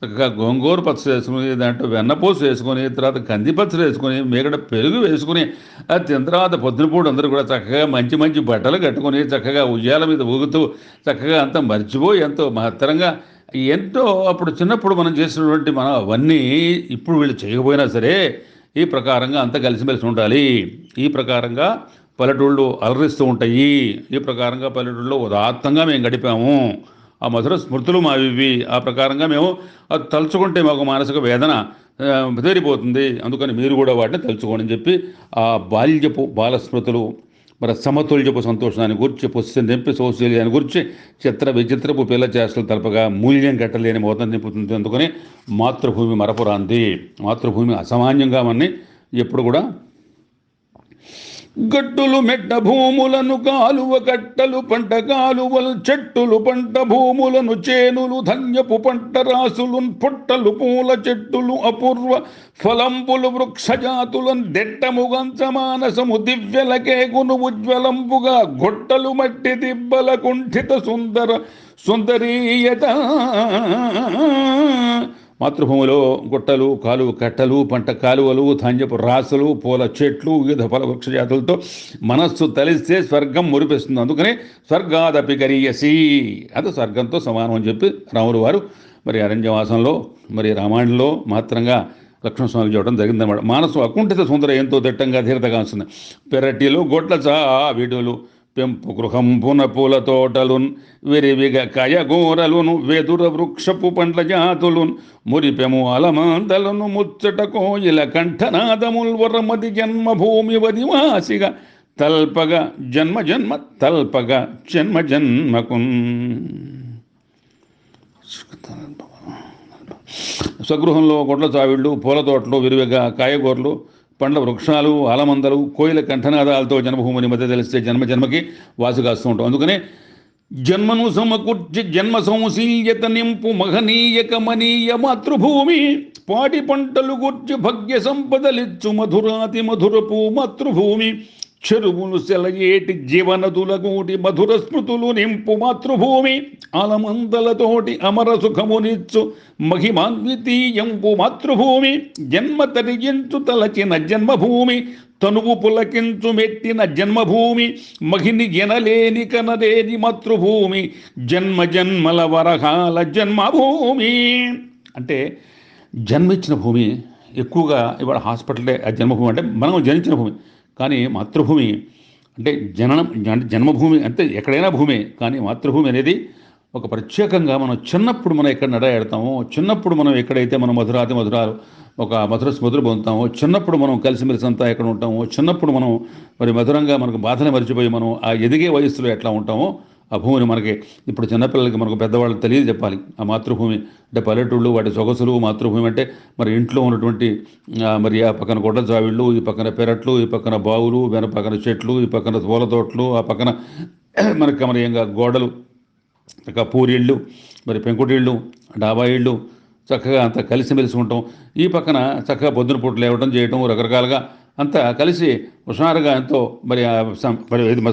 చక్కగా గోంగూర పచ్చడి వేసుకుని, దాంట్లో వెన్నపూస వేసుకొని, తర్వాత కంది పచ్చడి వేసుకొని, మేగడ పెరుగు వేసుకుని, అది తిన్న తర్వాత పొద్దున పూట అందరూ కూడా చక్కగా మంచి మంచి బట్టలు కట్టుకొని చక్కగా ఉయ్యాల మీద ఊగుతూ చక్కగా అంతా మర్చిపోయి ఎంతో మహత్తరంగా ఎంతో అప్పుడు చిన్నప్పుడు మనం చేసినటువంటి అవన్నీ ఇప్పుడు వీళ్ళు చేయకపోయినా సరే ఈ ప్రకారంగా అంతా కలిసిమెలిసి ఉండాలి. ఈ ప్రకారంగా పల్లెటూళ్ళు అలరిస్తూ ఉంటాయి. ఈ ప్రకారంగా పల్లెటూళ్ళలో ఉదాత్తంగా మేము గడిపాము. ఆ మధుర స్మృతులు మావి. ఆ ప్రకారంగా మేము అది తలుచుకుంటే మాకు మానసిక వేదన బెదిరిపోతుంది. అందుకని మీరు కూడా వాటిని తలుచుకోండి అని చెప్పి ఆ బాల్యపు బాలస్మృతులు, సమతుల్యపు సంతోషాన్ని గురించి, పుస్తకం నింపి సౌశల్యాన్ని గురించి, చిత్ర విచిత్రపు పిల్ల చేష్టలు తలపగా మూల్యం కట్టలేని మోతం నింపుతుంది. అందుకని మాతృభూమి మరపురాంది. మాతృభూమి అసామాన్యంగా మనని ఎప్పుడు కూడా గట్టులు మెట్ట భూములను కాలువ కట్టలు పంట కాలువలు చెట్టులు పంట భూములను చేనులు ధన్యపు పంట రాసులు పుట్టలు పూల చెట్టులు అపూర్వ ఫలంబులు వృక్షజాతులను దెట్టముగంచ మానసము దివ్యలకేగును ఉజ్వలంబుగా గొట్టలు మట్టి దిబ్బల కుంఠిత సుందరీయత. మాతృభూమిలో గుట్టలు, కట్టలు, పంట కాలువలు, ధాన్యపు రాసులు, పూల చెట్లు, వివిధ ఫల వృక్ష జాతులతో మనస్సు తలిస్తే స్వర్గం మురిపిస్తుంది. అందుకనే స్వర్గాదపి గరీయసి, అది స్వర్గంతో సమానం అని చెప్పి రాములు వారు అరణ్యవాసంలో రామాయణంలో మాత్రంగా లక్ష్మణస్వామికి చెప్పడం జరిగిందన్నమాట. మనసు అకుంఠిత సుందర ఎంతో దిట్టంగా ధీరతగా వస్తుంది. పెరటిలో గొడ్ల చావిడులు పెంపు గృహంపున పూల తోటలున్ విరివిగ కయగూరలును వెదుర వృక్షపు పండ్ల జాతులున్ మురిపెము అలమందలను ముచ్చట కోయిల కంఠనాదముల్ వరమది జన్మభూమి వదివాసిగా తల్పగా జన్మ తల్పగా జన్మకున్. స్వగృహంలో గొడ్ల చావిళ్ళు, పూల తోటలు, విరివిగా కాయగూరలు, పండ్ల వృక్షాలు, ఆలమందలు, కోయిల కంఠనాదాలతో జన్మభూమిని మధ్య తెలిస్తే జన్మ జన్మకి వాసు కాస్తూ ఉంటాం. అందుకనే జన్మను సమకూర్చి జన్మ సంశీల్యత నింపు మహనీయ కమనీయ మాతృభూమి, పాటి పంటలు గుర్చి భగ్య సంపదలిచ్చు మధురాతి మధురపు మాతృభూమి, చెరువులు సెలయేటి జీవనదులగూటి మధుర స్మృతులు నింపు మాతృభూమి, ఆలమందలతోటి అమర సుఖమునిచ్చు మహిమాన్వితీయంపు మాతృభూమి, జన్మ తరిగించు తలచిన జన్మభూమి, తనువు పులకించు మెట్టిన జన్మభూమి, మహిని ఎనలేని కనలేని మాతృభూమి, జన్మ జన్మల వరహాల జన్మభూమి. అంటే జన్మించిన భూమి ఎక్కువగా ఇవాళ హాస్పిటలే ఆ జన్మభూమి, అంటే మనం జనించిన భూమి. కానీ మాతృభూమి అంటే జననం, అంటే జన్మభూమి అంటే ఎక్కడైనా భూమే, కానీ మాతృభూమి అనేది ఒక ప్రత్యేకంగా మనం చిన్నప్పుడు మనం ఎక్కడ నడయాడతామో, చిన్నప్పుడు మనం ఎక్కడైతే మనం మధురాతి మధురాలు ఒక మధుర స్మృతులు పొందుతామో, చిన్నప్పుడు మనం కలిసిమెలిసి అంతా ఎక్కడ ఉంటామో, చిన్నప్పుడు మనం మరి మధురంగా మనకు బాధలు మర్చిపోయి మనం ఆ ఎదిగే వయస్సులో ఎట్లా ఉంటామో ఆ భూమిని మనకి ఇప్పుడు చిన్నపిల్లలకి మనకు పెద్దవాళ్ళు తెలియదు చెప్పాలి. ఆ మాతృభూమి అంటే పల్లెటూళ్ళు వాటి సొగసులు, మాతృభూమి అంటే మరి ఇంట్లో ఉన్నటువంటి మరి ఆ పక్కన గొడ్డ జావిళ్ళు, ఈ పక్కన పెరట్లు, ఈ పక్కన బావులు, వెన పక్కన చెట్లు, ఈ పక్కన పూల తోటలు, ఆ పక్కన మనకి కమనీయంగా గోడలు, ఇక పూరిళ్ళు, మరి పెంకుటిళ్ళు, డాబా ఇళ్ళు, చక్కగా అంతా కలిసిమెలిసి ఉంటాం. ఈ పక్కన చక్కగా పొద్దున పూట లేవటం చేయటం రకరకాలుగా అంతా కలిసి హుషారుగా ఎంతో మరి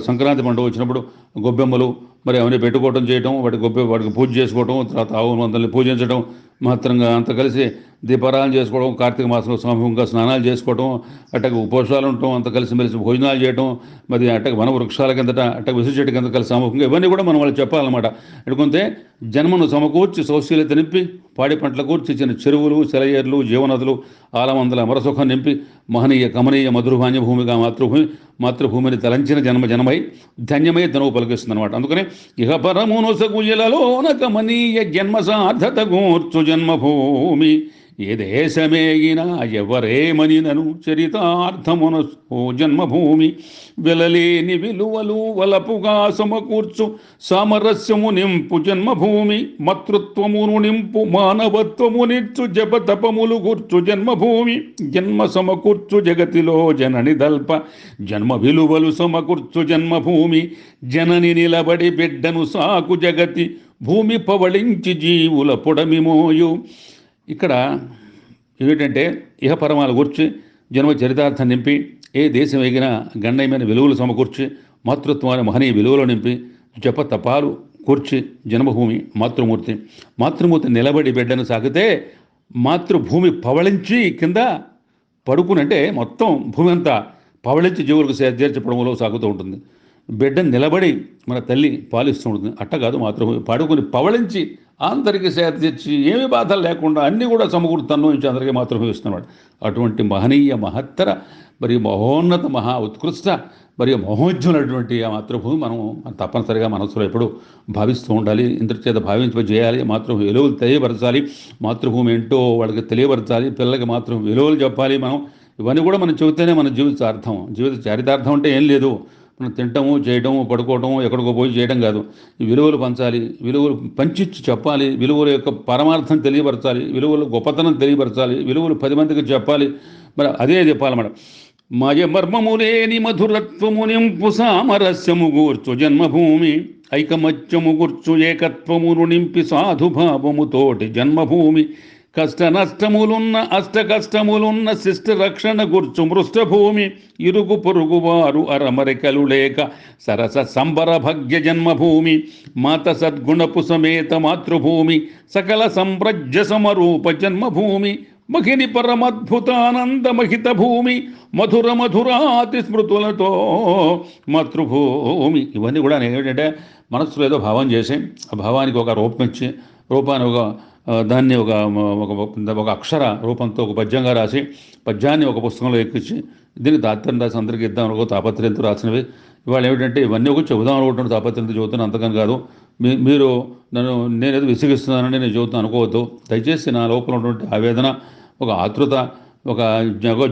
సంక్రాంతి పండుగ వచ్చినప్పుడు గొబ్బెమ్మలు మరి అవన్నీ పెట్టుకోవడం చేయటం, వాటికి పూజ చేసుకోవటం, తర్వాత ఆవు మందల్ని పూజించడం, మాత్రంగా అంతా కలిసి దీపారాధన చేసుకోవడం, కార్తీక మాసంలో సామూహికంగా స్నానాలు చేసుకోవడం, అట్టగా ఉపవాసాలు ఉండటం, అంత కలిసిమెలిసి భోజనాలు చేయడం, మరి అట్టగా వన వృక్షాల కిందట అట్టగా విసురు చెట్టు కింద కలిసి సామూహికంగా ఇవన్నీ కూడా మనం వాళ్ళు చెప్పాలన్నమాట. ఎందుకంటే జన్మను సమకూర్చి సౌశీల్యత నింపి పాడి పంటల కూర్చి చిన్న చెరువులు, సెలయేర్లు, జీవనదులు, ఆలమందల అమరసుఖం నింపి మహనీయ కమనీయ మధురభాన్య భూమిగా మాతృభూమిని తలంచిన జన్మ జనమై ధన్యమై ధనువు పలికిస్తుంది అనమాట. అందుకనే ఇహ పరమునొసగుయలలోన కమనీయ జన్మ సార్థత గూర్చు జన్మభూమి, ఏ దేశమేగినా ఎవరేమనినను చరితార్థమున ఓ జన్మభూమి, వెలలేని విలువలు వలపుగా సమకూర్చు సామరస్యము నింపు జన్మభూమి, మాతృత్వమును నింపు మానవత్వము నిచ్చు జపతపములు కూర్చు జన్మభూమి, జన్మ సమకూర్చు జగతిలో జనని దల్ప జన్మ విలువలు సమకూర్చు జన్మభూమి, జనని నిలబడి బిడ్డను సాకు జగతి భూమి పవళించి జీవుల పొడమిమోయు. ఇక్కడ ఏమిటంటే ఇహపరమాల కూర్చి జన్మ చరితార్థం నింపి ఏ దేశం ఎగినా గండయమైన విలువలు సమకూర్చి మాతృత్వాన్ని మహనీయ విలువలు నింపి జప తపాలు కూర్చి జన్మభూమి మాతృమూర్తి నిలబడి బిడ్డను సాగితే మాతృభూమి పవళించి కింద పడుకునంటే మొత్తం భూమి అంతా పవళించి జీవులకు చేర్చపడంలో సాగుతూ ఉంటుంది. బిడ్డను నిలబడి మన తల్లి పాలిస్తూ ఉంటుంది. అట్ట కాదు, మాతృభూమి పడుకుని పవళించి అందరికీ సేద తెచ్చి ఏమి బాధలు లేకుండా అన్నీ కూడా సమకూర్తను నుంచి అందరికీ మాతృభూమి ఇస్తున్నాడు. అటువంటి మహనీయ మహత్తర మరియు మహోన్నత మహా ఉత్కృష్ట మరియు మహోజ్వలటువంటి ఆ మాతృభూమి మనం తప్పనిసరిగా మనసులో ఎప్పుడు భావిస్తూ ఉండాలి. ఇంద్ర చేత భావించేయాలి. మాతృభూమి విలువలు తెలియపరచాలి. మాతృభూమి ఏంటో వాళ్ళకి తెలియపరచాలి. పిల్లలకి మాతృభూమి విలువలు చెప్పాలి. మనం ఇవన్నీ కూడా మనం చెబితేనే మన జీవితార్థం. చారితార్థం అంటే ఏం లేదు, మనం తింటము, చేయటము, పడుకోవటము, ఎక్కడికో పోయి చేయడం కాదు. ఈ విలువలు పంచాలి, విలువలు పంచిచ్చి చెప్పాలి, విలువల యొక్క పరమార్థం తెలియపరచాలి, విలువల గొప్పతనం తెలియపరచాలి, విలువలు 10 మందికి చెప్పాలి. మరి అదే చెప్పాలి మేడం. మాయ మర్మము లేని మధురత్వము నింపు సామరస్యము గూర్చు జన్మభూమి, ఐకమత్యము గుర్చు ఏకత్వమును నింపి సాధుభావముతోటి జన్మభూమి, కష్ట నష్టములున్న అష్ట కష్టములున్న శిష్ట రక్షణ గుర్చు మృష్టభూమి, ఇరుగు పొరుగు వారు అరమరికలు లేక సరస సంబర భగ్య జన్మభూమి, మాత సద్గుణపు సమేత మాతృభూమి, సకల సంప్రజ్య సమరూప జన్మభూమి, మహిని పరమద్భుతానంద మహిత భూమి, మధుర మధురాతి స్మృతులతో మాతృభూమి. ఇవన్నీ కూడా ఏంటంటే మనస్సులో ఏదో భావం చేసి ఆ భావానికి ఒక రూపం ఇచ్చి, రూపాన్ని దాన్ని ఒక అక్షర రూపంతో ఒక పద్యంగా రాసి, పద్యాన్ని ఒక పుస్తకంలో ఎక్కించి దీనికి తాత్పర్యం రాసి అందరికీ ఇద్దాం అనుకో తాపత్రయంతో రాసినవి. ఇవాళ ఏమిటంటే ఇవన్నీ ఒక చెబుదాం అనుకుంటున్న తాపత్రయంతో చదువుతాను, అంతకని కాదు. మీరు నేనేదో విసిగిస్తున్నానని నేను చదువుతాను అనుకోవద్దు. దయచేసి నా లోపల ఉన్నటువంటి ఆవేదన, ఒక ఆతృత, ఒక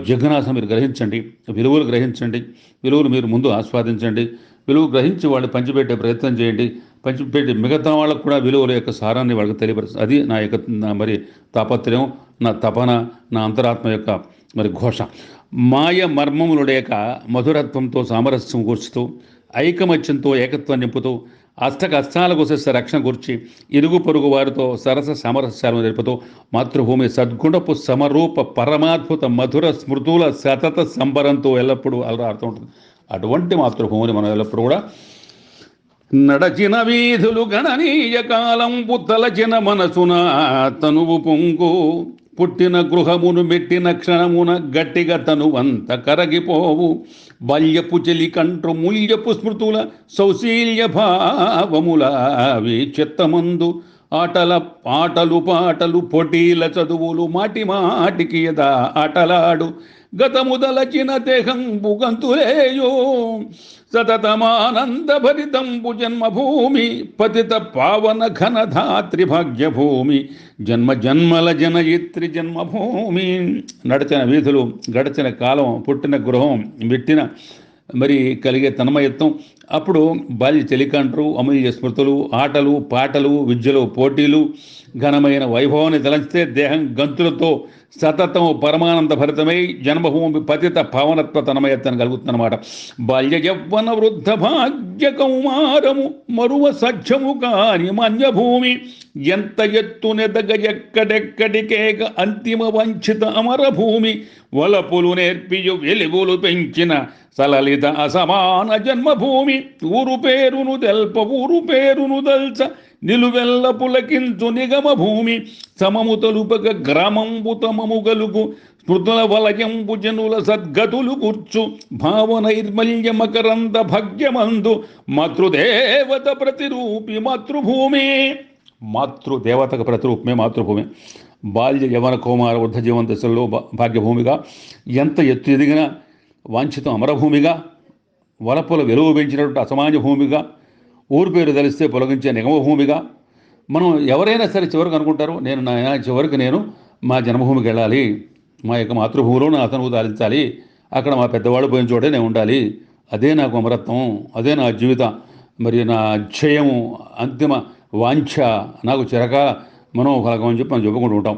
జిజ్ఞాస మీరు గ్రహించండి. విలువలు గ్రహించండి. విలువలు మీరు ముందు ఆస్వాదించండి. విలువ గ్రహించి వాళ్ళు పంచిపెట్టే ప్రయత్నం చేయండి. పంచిపెట్టి మిగతా వాళ్ళకు కూడా విలువల యొక్క సారాన్ని వాళ్ళకి తెలియపరుస్తుంది. అది నా మరి తాపత్రయం, నా తపన, నా అంతరాత్మ యొక్క మరి ఘోష. మాయ మర్మములుడేక మధురత్వంతో సామరస్యం కూర్చుతూ, ఐకమత్యంతో ఏకత్వం నింపుతూ, అష్టకష్టాలకు రక్షణ కూర్చి, ఇరుగు పొరుగు వారితో సరస సామరస్యాలను నిలుపుతూ, మాతృభూమి సద్గుణపు సమరూప పరమాద్భుత మధుర స్మృతుల సతత సంబరంతో ఎల్లప్పుడూ అలరాడుతూ ఉంటుంది. అటువంటి మాతృభూమిని మనం ఎల్లప్పుడూ కూడా నడచిన వీధులు గణనీయ కాలంబు తలచిన మనసున తనువు పొంగు, పుట్టిన గృహమును మెట్టిన క్షణమున గట్టిగా తనువంత కరగిపోవు, బాల్యపు చెలి కంట్రు మూల్యపు స్మృతుల సౌశీల్య భావముల చిత్తమందు ఆటలు పాటలు పోటీల చదువులు మాటి మాటికి యదా ఆటలాడు, గతముదలచిన దేహంబు గంతులేయో సతతమానందభరితంబు జన్మభూమి, పతిత పావన ఘనధాత్రి భాగ్యభూమి, జన్మల జనయిత్రి జన్మభూమి. నడిచిన వీధులు, గడిచిన కాలం, పుట్టిన గృహం, మెట్టిన మరి కలిగే తన్మయత్వం, అప్పుడు బాల్య చెలికంట్రు, అమూల్య స్మృతులు, ఆటలు పాటలు, విద్యలో పోటీలు, ఘనమైన వైభవాన్ని తలంచితే దేహం గంతులతో సతతం పరమానంద భరితమై జన్మభూమి పతిత పావనత్వ తన్మయత్వం కలుగుతుందన్నమాట. బాల్య యవ్వన వృద్ధ భాగ్య కౌమారము మరువ సఖ్యము కాని మన్యభూమి, ఎంత ఎత్తునెదగ ఎక్కడెక్కడికేక అంతిమ వంచిత అమరభూమి, వలపులు నేర్పియు వెలుగులు పెంచిన సలలిత అసమాన జన్మభూమి, ఊరు పేరును తెల్ప ఊరు పేరును దల్చ నిలువెల్ల పులకించు నిగమ భూమి, సమము తలుపక గ్రామంబు తమము గలుగు స్మృతుల వలయంబు జనుల సద్గతులు కూర్చు, భావనైర్మల్య మకరంద భాగ్యమందు మాతృదేవత ప్రతిరూపి మాతృభూమి. మాతృదేవతకు ప్రతిరూపమే మాతృభూమి. బాల్య యవన కౌమార వృద్ధ జీవన దశల్లో భాగ్యభూమిగా, ఎంత ఎత్తు ఎదిగిన వాంఛితం అమరభూమిగా, వలపుల వెలుగు పెంచినటువంటి అసమాన్య భూమిగా, ఊరు పేరు తెలిస్తే పొలగించే నిగమ భూమిగా, మనం ఎవరైనా సరే చివరికి అనుకుంటారు, చివరికి నేను మా జన్మభూమికి వెళ్ళాలి, మా యొక్క మాతృభూమిలో నా అతను దాలించాలి, అక్కడ మా పెద్దవాళ్ళు పోయిన చోటే నేను ఉండాలి, అదే నాకు అమరత్వం, అదే నా జీవిత మరి నా అధ్యయము, అంతిమ వాంఛ, నాకు చిరకాల మనోఫలకం అని చెప్పి మనం చెప్పుకుంటూ ఉంటాం.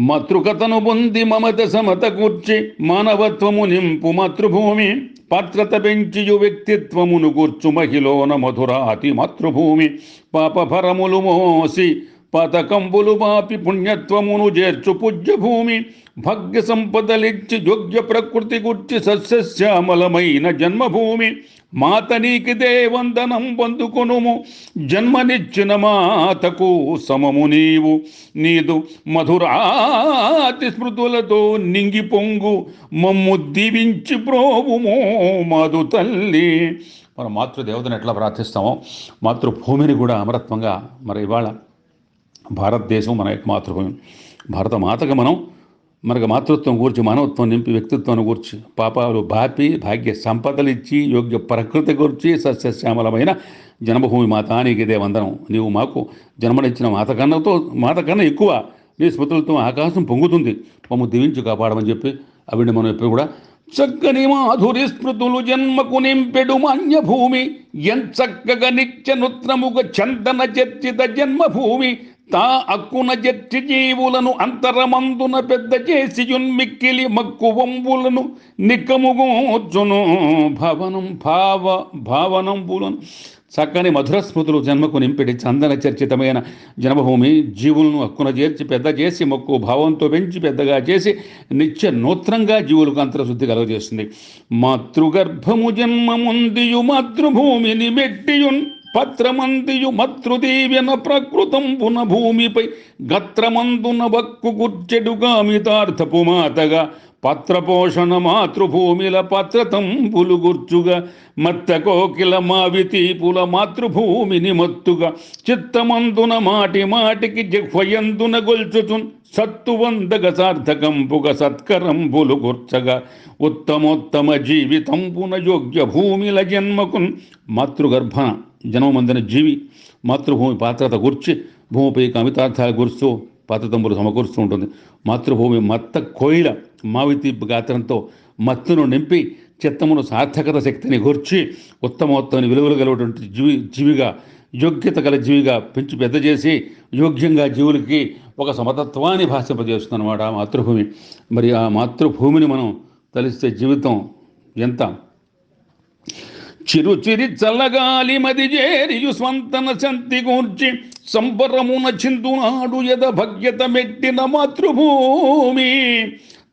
మాతృకథను పొంది మమత సమత కూర్చి మానవత్వము నింపు మాతృభూమి, పాత్రత పెంచియు వ్యక్తిత్వమును కూర్చు మహిళన మధురాతి మాతృభూమి, పాపభరములు మోసి పాతకంబులు మాపి పుణ్యత్వమును చేర్చు పూజ్యభూమి, భాగ్య సంపదలిచ్చి యోగ్య ప్రకృతి గుర్చి సస్యశ్యామలమైన జన్మభూమి, మాత నీకిదే వందనం పొందుకొనుము, జన్మనిచ్చిన మాతకు సమము నీవు, నీదు మధురాతి స్మృతులతో నింగి పొంగు మమ్ము దీవించి ప్రోవుమో మాదు తల్లి. మన మాతృదేవతను ఎట్లా ప్రార్థిస్తామో మాతృభూమిని కూడా అమరత్వంగా మరి ఇవాళ భారతదేశం మన యొక్క మాతృభూమి. భారత మాతకు మనకు మాతృత్వం కూర్చి మానవత్వం నింపి వ్యక్తిత్వాన్ని కూర్చి పాపాలు బాపి భాగ్య సంపదలిచ్చి యోగ్య ప్రకృతి కూర్చి సస్యశ్యామలమైన జన్మభూమి మాత నీకు ఇదే వందనం. నీవు మాకు జన్మనిచ్చిన మాత కన్నా ఎక్కువ నీ స్మృతులతో ఆకాశం పొంగుతుంది, మమ్ము దీవించి కాపాడమని చెప్పి అవిండి మనం ఎప్పుడు కూడా చక్కని మాధురి స్మృతులు జన్మకు నింపెడు మాన్యభూమి, ఎంచక్కగా నిత్య నూత్నముగా చందన చర్చిత జన్మభూమి, తా అక్కున జట్టి జీవులను అంతరమందున పెద్ద చేసి యున్మిక్కిలి మక్కు వంబులను నిక్కముగోచును భావనంబులను. చక్కని మధుర స్మృతులు జన్మకు నింపిడి చందన చర్చితమైన జన్మభూమి, జీవులను హక్కున చేర్చి పెద్ద చేసి మొక్కు భావంతో పెంచి పెద్దగా చేసి నిత్య నూత్నంగా జీవులకు అంతరశుద్ధి కలుగజేస్తుంది. మాతృగర్భము జన్మముందియు మాతృభూమిని మెట్టియున్ పత్రమందియు మతృదీవ్యన ప్రకృతంబున భూమిపై గత్రమందున వక్కు గుర్చెడుగామితార్థపు మాతగా, పత్రపోషణ మాతృభూమిల పత్రతంబులు గుర్చుగా, మత్త కోకిల మావితీపుల మాతృభూమిని మత్తుగా, చిత్తమందున మాటికి జిహ్వయందున గొల్చుచున్ సత్తువందగ సార్థకంపుగ సత్కరంబులు గుర్చగా, ఉత్తమోత్తమ జీవితంపున యోగ్య భూమిల జన్మకున్. మాతృగర్భన జన్మమందిన జీవి మాతృభూమి పాత్రత కూర్చి భూమిపైకి అమితార్థాలు గురుస్తూ పాత్రతంబులు సమకూరుస్తూ ఉంటుంది. మాతృభూమి మత్త కోయిల మావితీపు గాత్రంతో మత్తును నింపి చిత్తమును సార్థకత శక్తిని గూర్చి ఉత్తమోత్తమని విలువలు కలిగినటువంటి జీవిగా యోగ్యత గల జీవిగా పెంచి పెద్ద చేసి యోగ్యంగా జీవులకి ఒక సమతత్వాన్ని భాషింపజేస్తుందన్నమాట ఆ మాతృభూమి. మరి ఆ మాతృభూమిని మనం తలిస్తే జీవితం ఎంత చిరుచిరి చల్లగాలి మది చేరియు స్వంతన శంతి కూర్చి సంబరమున చిందునాడు యద భగ్యత మెట్టిన మాతృభూమి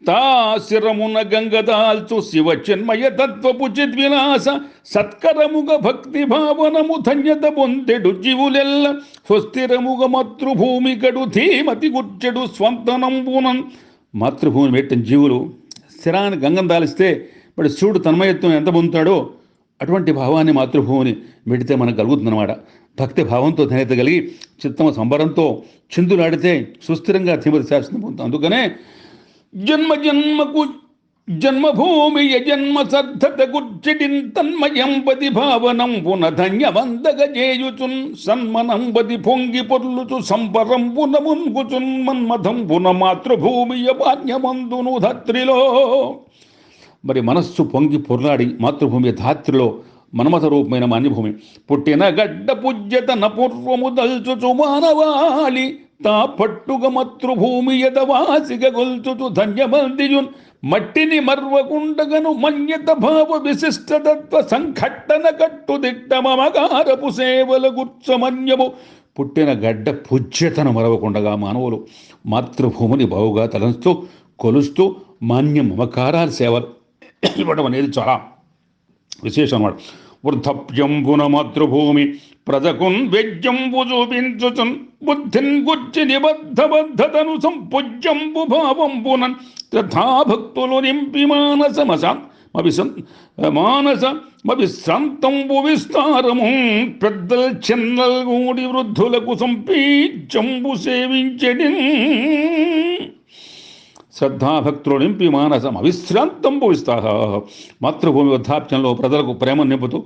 తా శిరమున గంగదాల్చు శివ చిన్మయ తత్వపు చిద్విలాస సత్కరముగ భక్తి భావనము ధన్యత పొందెడు జీవులెల్ల స్వస్థిరముగ మాతృభూమి కడు ధీమతి గుర్చెడు స్వంతనంబునం. మాతృభూమిని పెట్టిన జీవులు శిరాన్ని గంగం దాలిస్తే మరి శివుడు తన్మయత్వం ఎంత పొందుతాడో అటువంటి భావాన్ని మాతృభూమిని మెడితే మనకు కలుగుతుందన్నమాట. భక్తి భావంతో ధన్యత కలిగి చిత్తమ సంబరంతో చిందులాడితే సుస్థిరంగా ధీమతి శాసనం పొందుతాం. అందుకనే జన్మ జన్మకు జన్మభూమి యజన్మ సద్ధత గుర్చిడిన్ తన్మయంబది భావనంబున ధన్యవందగ చేయుచున్ సన్మనంబది పొంగి పొర్లుచు సంబరంబున మున్గుచున్ మన్మథంబున మాతృభూమియ బాణ్యమందును ధత్రిలో. మరి మనస్సు పొంగి పొర్లాడి మాతృభూమి ధాత్రిలో మన్మథ రూపమైన మాన్యభూమి పుట్టిన గడ్డ పూజ్యతన పూర్వము దల్చుచు మానవాళి తా పట్టుగ మాతృభూమి యదవాసిగ గొల్చుచు ధన్యమందియున్ మట్టిని మర్వకుండగను మన్యత భావ విశిష్టతత్వ సంఘట్టన కట్టుదిట్ట మమకారపు సేవల గుర్చమన్యము. పుట్టిన గడ్డ పూజ్యతను మరవకుండగా మానవులు మాతృభూమిని బావుగా తలంస్తూ కొలుస్తూ మాన్యం మమకారాల సేవలు ఇవ్వడం అనేది చాలా విశేషం అన్నమాట. వృద్ధప్యంబున మాతృభూమి ప్రజకున్ వెజ్జంబు చూపించుచున్ బుద్ధిన్ గుర్చి నిబద్ధబద్ధతను సంపూజ్యంబు భావంబునన్ యథాభక్తులు నింపి మానసమవిశ్రాంతంబు విస్తారము పెద్దల చిన్నల్ గూడి వృద్ధులకు సంపీజ్యంబు సేవించెడి. శ్రద్ధాభక్తులు నింపి మానసం అవిశ్రాంతంబు విస్తాహ. మాతృభూమి వృద్ధాప్యంలో ప్రజలకు ప్రేమ నింపుతూ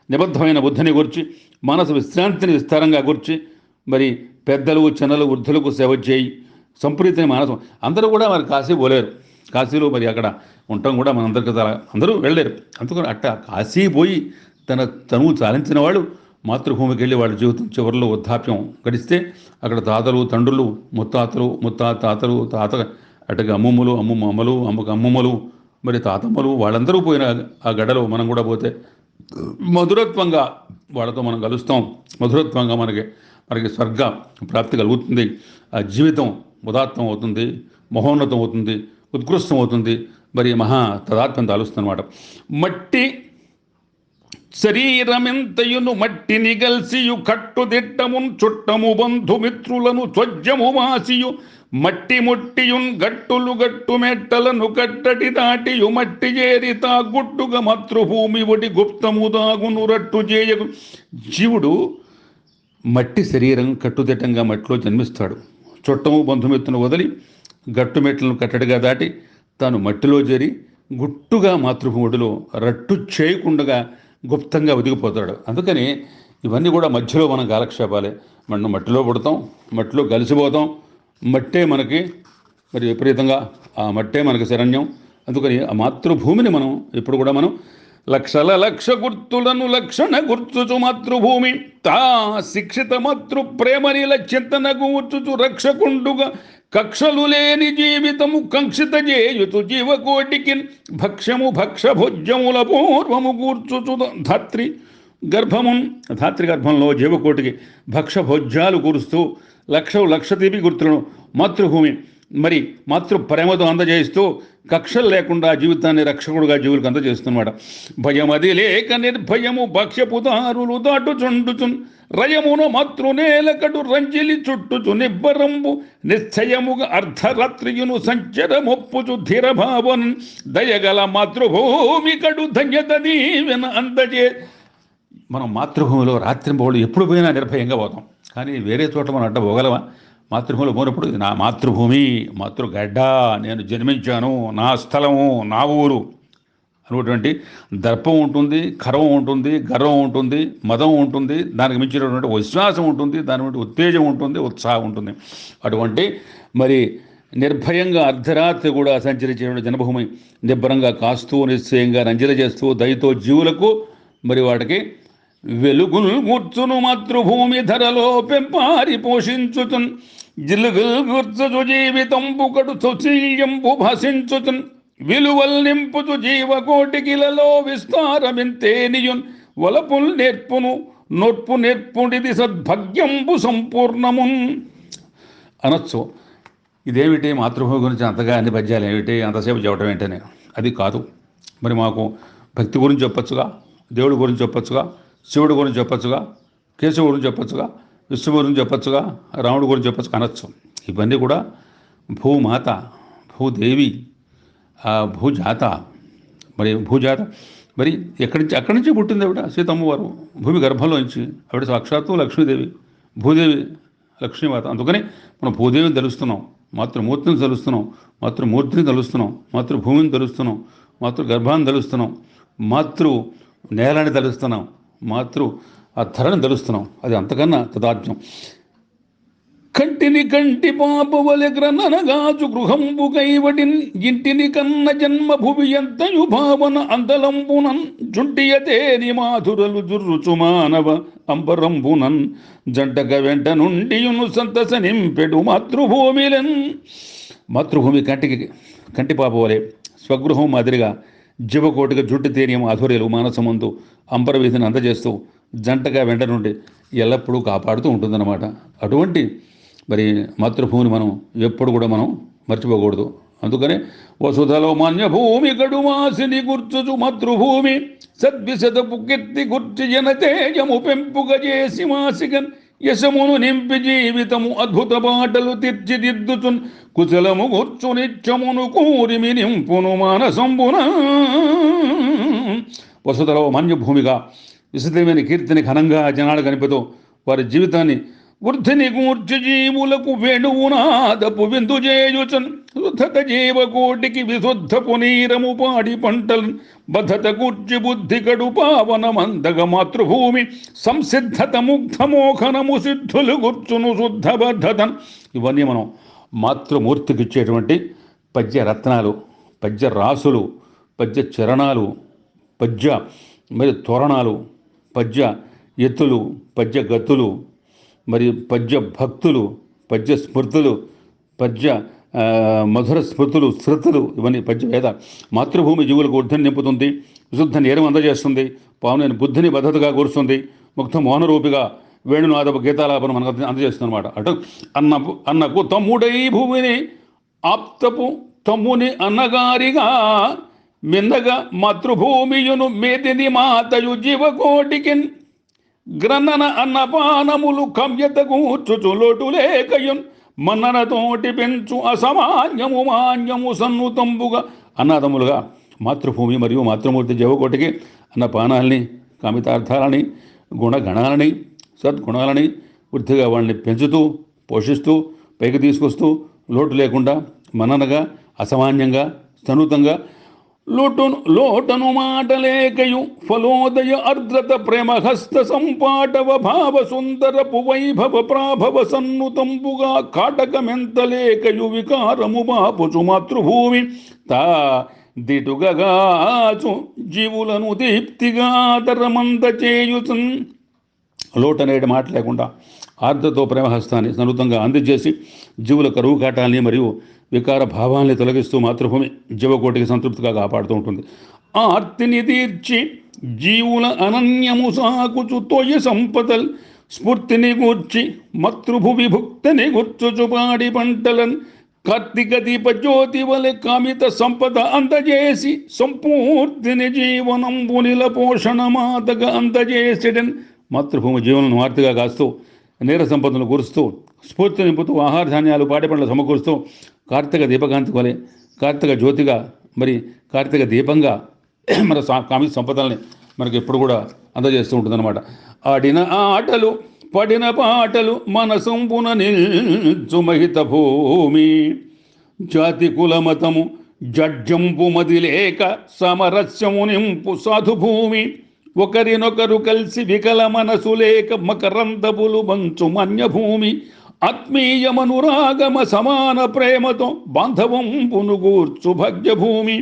నిబద్ధమైన బుద్ధిని గుర్చి మానస విశ్రాంతిని విస్తారంగా గుర్చి మరి పెద్దలు చిన్నలు వృద్ధులకు సేవ చేయి సంప్రీతిని మానసం. అందరూ కూడా మరి కాశీ పోలేరు, కాశీలో మరి అక్కడ ఉండటం కూడా మనందరికీ అందరూ వెళ్ళలేరు. అందుకని అట్ట కాశీ పోయి తన తనువు చాలించిన వాడు మాతృభూమికి వెళ్ళి వాళ్ళ జీవితం చివరిలో వృద్ధాప్యం గడిస్తే అక్కడ తాతలు తండ్రులు ముత్తాతలు తాతలు అటుగా అమ్మమ్మలు అమ్మమ్మలు మరి తాతమ్మలు వాళ్ళందరూ పోయిన ఆ గడలో మనం కూడా పోతే మధురత్వంగా వాళ్ళతో మనం కలుస్తాం. మధురత్వంగా మనకి స్వర్గ ప్రాప్తి కలుగుతుంది. ఆ జీవితం ఉదాత్తం అవుతుంది, మహోన్నతం అవుతుంది, ఉత్కృష్టం అవుతుంది. మరి మహా తదాత్మ్యం తాలుస్తుంది అన్నమాట. మట్టి శరీరమెంతయును మట్టిని గల్సియు కట్టుదిట్టమున్ చుట్టము బంధుమిత్రులను త్వజ్యము వాసియు మట్టి ముట్టియున్ గట్టులు గట్టు మెట్టలను కట్టటి దాటియు మట్టి చేరి తా గుట్టుగా మాతృభూమి ఒడి గుప్తము దాగును రట్టు చేయకు. జీవుడు మట్టి శరీరం కట్టుదిట్టంగా మట్టిలో జన్మిస్తాడు. చుట్టము బంధుమిత్రును వదిలి గట్టు మెట్లను కట్టడిగా దాటి తాను మట్టిలో చేరి గుట్టుగా మాతృభూమిలో రట్టు చేయకుండా గుప్తంగా ఒదిగిపోతాడు. అందుకని ఇవన్నీ కూడా మధ్యలో మనం కాలక్షేపాలే. మనం మట్టిలో పుడతాం, మట్టిలో కలిసిపోతాం, మట్టే మనకి మరి విపరీతంగా ఆ మట్టే మనకి శరణ్యం. అందుకని ఆ మాతృభూమిని మనం ఇప్పుడు కూడా మనం లక్ష గుర్తులను లక్షణ గుర్చుచు మాతృభూమి తా శిక్షిత మాతృ ప్రేమనిల చింతన కూర్చుచు రక్షకుండుగా కక్షలు లేని జీవితము కంక్షిత చేయుచు జీవకోటికి భక్ష్యము భోజ్యముల పూర్వము కూర్చుచు ధాత్రి గర్భంలో జీవకోటికి భోజ్యాలు కూరుస్తూ లక్ష తీపి గుర్తులను మాతృభూమి మరి మాతృ ప్రేమతో అందజేస్తూ కక్షలు లేకుండా జీవితాన్ని రక్షకుడుగా జీవులకు అందజేస్తున్నమాట. భయమది లేక నిర్భయము భక్ష్యపుదారులు దాటుచుండుచున్ రయమును మాతృనేలకడు రంజిలి చుట్టుచు నిబ్బరంబు నిశ్చయముగా అర్ధరాత్రియును సంచరమొప్పుచు ధీరభావన్ దయగల మాతృభూమి కడు ధన్యత దీవెన అందజే. మనం మాతృభూమిలో రాత్రింబోళ్ళు ఎప్పుడు పోయినా నిర్భయంగా పోతాం. కానీ వేరే చోట మనం అడ్డ పోగలమా? మాతృభూమిలో పోయినప్పుడు ఇది నా మాతృభూమి, మాతృగడ్డ, నేను జన్మించాను, నా స్థలము, నా ఊరు అనేటువంటి దర్పం ఉంటుంది, ఖర్వం ఉంటుంది, గర్వం ఉంటుంది, మదం ఉంటుంది, దానికి మించినటువంటి విశ్వాసం ఉంటుంది, దాని ఉత్తేజం ఉంటుంది, ఉత్సాహం ఉంటుంది. అటువంటి మరి నిర్భయంగా అర్ధరాత్రి కూడా సంచరించేటువంటి జనభూమి నిబ్బరంగా కాస్తూ నిశ్చయంగా రంజన చేస్తూ దయతో జీవులకు మరి వాటికి వెలుగులు గుర్చును మాతృభూమి ధరలో పెంపారి పోషించుచున్ జిలుగులు గుర్చుచు జీవితంబు కడుచు చీయంబు భాషించుచున్ విలువల్ నింపుచు జీవకోటికిలలో విస్తారమింతేనియున్ వలపుల్ నేర్పును నొట్పు నేర్పుడిది సద్భాగ్యంబు సంపూర్ణమున్ అనొచ్చు. ఇదేమిటి మాతృభూమి గురించి అంతగా అన్ని పద్యాలు ఏమిటి, అంతసేపు చెప్పడం ఏంటనే? అది కాదు. మరి మాకు భక్తి గురించి చెప్పచ్చుగా, దేవుడి గురించి చెప్పచ్చుగా, శివుడి గురించి చెప్పచ్చుగా, కేశవుడి గురించి చెప్పచ్చుగా, విష్ణువు గురించి చెప్పచ్చుగా, రాముడి గురించి చెప్పచ్చు అనొచ్చు. ఇవన్నీ కూడా భూమాత, భూదేవి, భూజాత. మరి అక్కడి నుంచి పుట్టింది ఆవిడ, సీతమ్మ వారు భూమి గర్భంలో నుంచి. ఆవిడ సాక్షాత్తు లక్ష్మీదేవి, భూదేవి లక్ష్మీమాత. అందుకని మనం భూదేవిని తెలుస్తున్నాం, మాతృమూర్తిని తెలుస్తున్నాం, మాతృమూర్తిని తెలుస్తున్నాం, మాతృభూమిని తెలుస్తున్నాం, మాతృగర్భాన్ని తెలుస్తున్నాం, మాతృ నేలని తెలుస్తున్నాం, ఆ ధరని తెలుస్తున్నాం. అది అంతకన్నా తదాత్మ్యం. కంటిని కంటి పాపవలె గ్రననగాచు గృహంబు కైవడిన్ ఇంటిని కన్న జన్మ భువి ఎంతయు భావన అందలంబునన్ జుంటియతేని మాధురలు జుర్రుచు మానవ అంబరంబునన్ జంటగ వెంట నుండియును సంతస నింపెడు మాతృభూమిలన్. మాతృభూమి కంటి పాపవలే స్వగృహం మాదిరిగా జీవకోటిగా జుట్టు తేని మాధుర్యలు మానసమందు అంబరవీధిని అందజేస్తూ జంటగా వెంట నుండి ఎల్లప్పుడూ కాపాడుతూ ఉంటుందన్నమాట. అటువంటి మరి మాతృభూమిని మనం ఎప్పుడు కూడా మనం మర్చిపోకూడదు. అందుకనే వసుధలో మాన్యభూమి గడుమాసిని గుర్చుచు మాతృభూమి సద్విశతపు కీర్తి గుర్చి జనతేజము పెంపుగ చేసి మాసిగన్ యశమును నింపి జీవితము అద్భుత పాటలు తీర్చిదిద్దుచున్ కుశలము గుర్చు నిత్యమును కూరిమి నింపును మానసంబున. వసుధలో మాన్యభూమిగా విశదమైన కీర్తిని ఘనంగా జనాలు కనిపితో వారి జీవితాన్ని వృద్ధిని గూర్చి జీవులకు వేణువునాదపు విందు చేయుచన్ శుద్ధత జీవకోటికి విశుద్ధపు నీరము పాడి పంటలు బద్ధత కూర్చి బుద్ధి కడు పావనమందగ మాతృభూమి సంసిద్ధత ముగ్ధమోఖనము సిద్ధులు గుర్చును శుద్ధ బద్ధతన్. ఇవన్నీ మనం మాతృమూర్తికి ఇచ్చేటువంటి పద్య రత్నాలు, పద్య రాసులు, పద్య చరణాలు, పద్య మరి తోరణాలు, పద్య ఎత్తులు, పద్య గత్తులు, మరి పద్య భక్తులు, పద్య స్మృతులు, పద్య మధుర స్మృతులు, శృతులు. ఇవన్నీ పద్యవేద. మాతృభూమి జీవులకు ఊర్ధని నింపుతుంది, విశుద్ధ నేరం అందజేస్తుంది, పావునైన బుద్ధిని బద్ధతగా కూరుస్తుంది, ముక్త మౌనరూపిగా వేణునాదపు గీతాలాపను మనకు అందజేస్తుంది అనమాట. అటు అన్నకు తమ్ముడై భూమిని ఆప్తపు తమ్ముని అన్నగారిగా మిన్నగా మాతృభూమియును మేదిని మాతయు జీవకోటికిన్ గ్రన్నన అన్నపానములు కవ్యత కూర్చుచు లోటు లేకయున్ మన్ననతోటి పెంచు అసమాన్యము మాన్యము సన్నుతంబుగా. అన్నదమ్ములుగా మాతృభూమి మరియు మాతృమూర్తి జీవకోటికి అన్నపానాల్ని, కామితార్థాలని, గుణగణాలని, సద్గుణాలని వృద్ధిగా వాళ్ళని పెంచుతూ పోషిస్తూ పైకి తీసుకొస్తూ లోటు లేకుండా మననగా అసామాన్యంగా స్తనూతంగా లోటను మాటలేకయు ఫలోదయ అర్ద్రత ప్రేమహస్త సంపాటవ భావ సుందరపు వైభవ ప్రాభవ సన్నుతంబుగా కాటకమెంతలేకయు వికారము బాపుచు మాతృభూమి తా దిటుగాచు జీవులను దీప్తిగా తరమంత చేయుచున్. లోటనేటి మాట లేకుండా ఆర్ద్రతో ప్రేమహస్తాన్ని సన్నుతంగా అందజేసి జీవుల కరువు కాటాలని మరియు వికార భావాల్ని తొలగిస్తూ మాతృభూమి జీవకోటికి సంతృప్తిగా కాపాడుతూ ఉంటుంది. ఆర్తిని తీర్చి జీవుల అనన్యము సాకుచు తొయ సంపదల్ స్ఫూర్తిని గూర్చి మాతృభువి భుక్తిని గుర్చుచు పాడి పంటలన్ కార్తీక దీప జ్యోతి వలె కామిత సంపద అందజేసి సంపూర్తిని జీవనంబు నిల పోషణ మాతగా అందజేసిడన్. మాతృభూమి జీవనం ఆర్తిగా కాస్తూ నేర సంపదను కూరుస్తూ స్ఫూర్తి నింపుతూ ఆహార ధాన్యాలు పాడి పండ్లు సమకూరుస్తూ కార్తీక దీపకాంతి వలె కార్తీక జ్యోతిగా మరి కార్తీక దీపంగా మన కామిక సంపదల్ని మనకి ఎప్పుడు కూడా అందజేస్తూ ఉంటుందన్నమాట. ఆడిన ఆటలు పడిన పాటలు మనసంపున నిల్చు మహిత భూమి జాతి కులమతము జడ్జంపు మదిలేక సమరస్యము నింపు సాధుభూమి ఒకరినొకరు కలిసి వికల మనసు లేక మకరందపులు మంచు మన్యభూమి ఆత్మీయమనురాగమ సమాన ప్రేమతో బాంధవంపును గూర్చు భాగ్యభూమి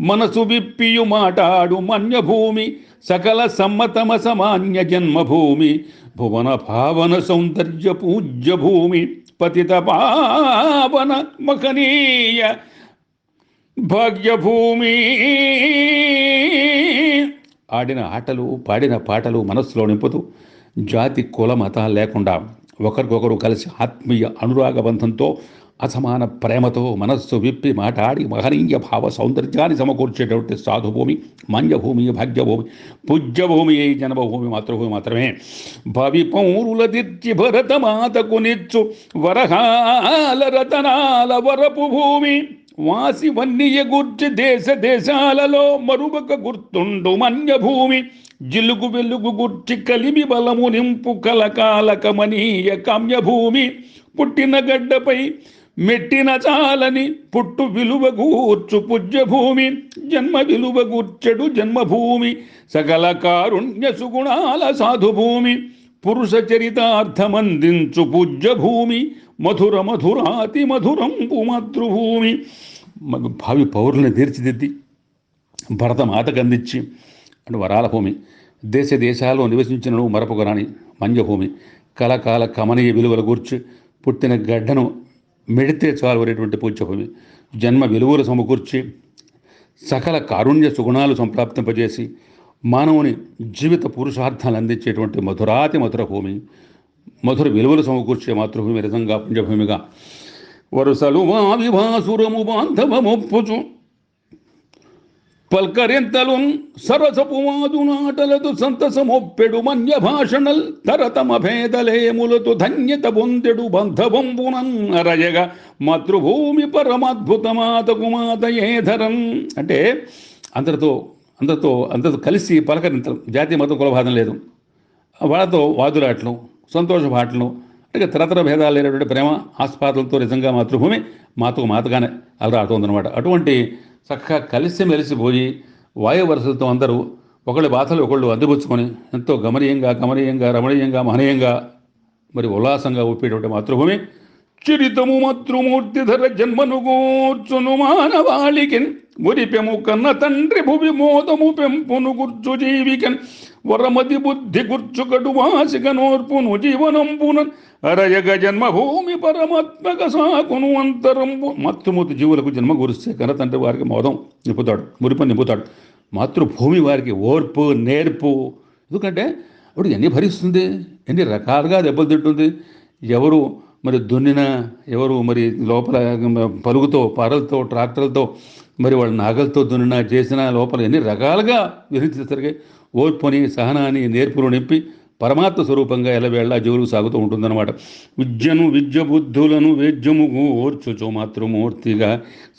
మనసు విప్పియు మాటాడు మన్యభూమి సకల సమ్మతమ సమాన్య జన్మభూమి భువన భావన సౌందర్య పూజ్య భూమి పతిత పావన మహనీయ భాగ్యభూమి. ఆడిన ఆటలు పాడిన పాటలు మనస్సులో నింపుతూ జాతి కుల మతాలు లేకుండా ఒకరికొకరు కలిసి ఆత్మీయ అనురాగ బంధంతో అసమాన ప్రేమతో మనస్సు విప్పి మాట్లాడి మహనీయ భావ సౌందర్యాన్ని సమకూర్చేటువంటి సాధుభూమి, మాన్యభూమి, భాగ్యభూమి, పూజ్యభూమి, జన్మభూమి, మాతృభూమి మాత్రమే. భవి పౌరుల తీర్చి భరతమాతకు నిచ్చు వరహాల రతనాల వరపు భూమి. వాసి వన్నియ గుర్చి దేశ దేశాలలో మరువక గుర్తుండు మన్యభూమి. జిలుగు వెలుగు గుర్చి కలిమి బలము నింపు కలకాల కమనీయ కామ్యభూమి. పుట్టిన గడ్డపై మెట్టిన చాలని పుట్టు విలువ గూర్చు పూజ్యభూమి. జన్మ విలువ గూర్చెడు జన్మభూమి. సకల కారుణ్య సుగుణాల సాధుభూమి. పురుష చరితార్థమందించు పూజ్యభూమి. మధుర మధురాతి మధురంపు మాతృభూమి. భావి పౌరుల్ని తీర్చిదిద్ది భరతమాతకు అందించి అంటే వరాల భూమి. దేశ దేశాల్లో నివసించిన మరపుగరాని మన్యభూమి. కలకాల కమనీయ విలువల గూర్చి పుట్టిన గడ్డను మెడితే చాలు అనేటువంటి పూజ్యభూమి. జన్మ విలువలు సమకూర్చి సకల కారుణ్య సుగుణాలు సంప్రాప్తింపజేసి మానవుని జీవిత పురుషార్థాలు అందించేటువంటి మధురాతి మధుర భూమి. మధుర విలువలు సమకూర్చే మాతృభూమి నిజంగా పుణ్యభూమిగా. వరుసలు వావి భాసురము బాంధవమొప్పుచు పల్కరింతలు సరసపు వాదునాటలతో సంతసమొప్పెడు మన్య భాషణల్ తరతమ భేదలేములతో ధన్యత పొందెడు బంధవంబునన్ అరయగ మాతృభూమి పరమాద్భుతమాతకు మాతయేధరం. అంటే అందరితో కలిసి పలకరింతలు. జాతి మతం కులభాదం లేదు. వాళ్ళతో వాదులాటలు, సంతోష పాటలు, అంటే తరతర భేదాలు లేనటువంటి ప్రేమ ఆస్పాదలతో నిజంగా మాతృభూమి మాతకు మాతగానే అలరాడుతుందన్నమాట. అటువంటి చక్కగా కలిసి మెలిసిపోయి వాయు వరుసలతో అందరూ ఒకళ్ళ బాధలు ఒకళ్ళు అందిపుచ్చుకొని ఎంతో గమనీయంగా రమణీయంగా మహనీయంగా మరి ఉల్లాసంగా ఊపేటువంటి మాతృభూమి. చిరితము మాతృమూర్తిధర జన్మను గూర్చును మానవాళికిన్ మురిపెము కన్న తండ్రి భువి మోదము పెంపును గుర్చు జీవికన్ వరమతి బుద్ధి గుర్చుకడు వాసిక నోర్పును జీవనంబునన్ అరయగ జన్మభూమి పరమాత్మక సాకును అంతరంబు. మాతృమూర్తి జీవులకు జన్మ గురిస్తే కన్న తండ్రి వారికి మోదం నింపుతాడు, మురిపని నింపుతాడు. మాతృభూమి వారికి ఓర్పు నేర్పు. ఎందుకంటే అప్పుడు ఎన్ని భరిస్తుంది, ఎన్ని రకాలుగా దెబ్బలు తింటుంది. ఎవరు మరి దున్నినా, ఎవరు మరి లోపల పలుగుతో పారలతో ట్రాక్టర్లతో మరి వాళ్ళ నాగలతో దున్నినా చేసినా లోపల ఎన్ని రకాలుగా విధించేసరికి ఓర్పుని సహనాన్ని నేర్పును నింపి పరమాత్మ స్వరూపంగా ఎలవేళ్ళ జీవులు సాగుతూ ఉంటుందన్నమాట. విద్య బుద్ధులను వేద్యము ఓర్చుచు మాతృమూర్తిగా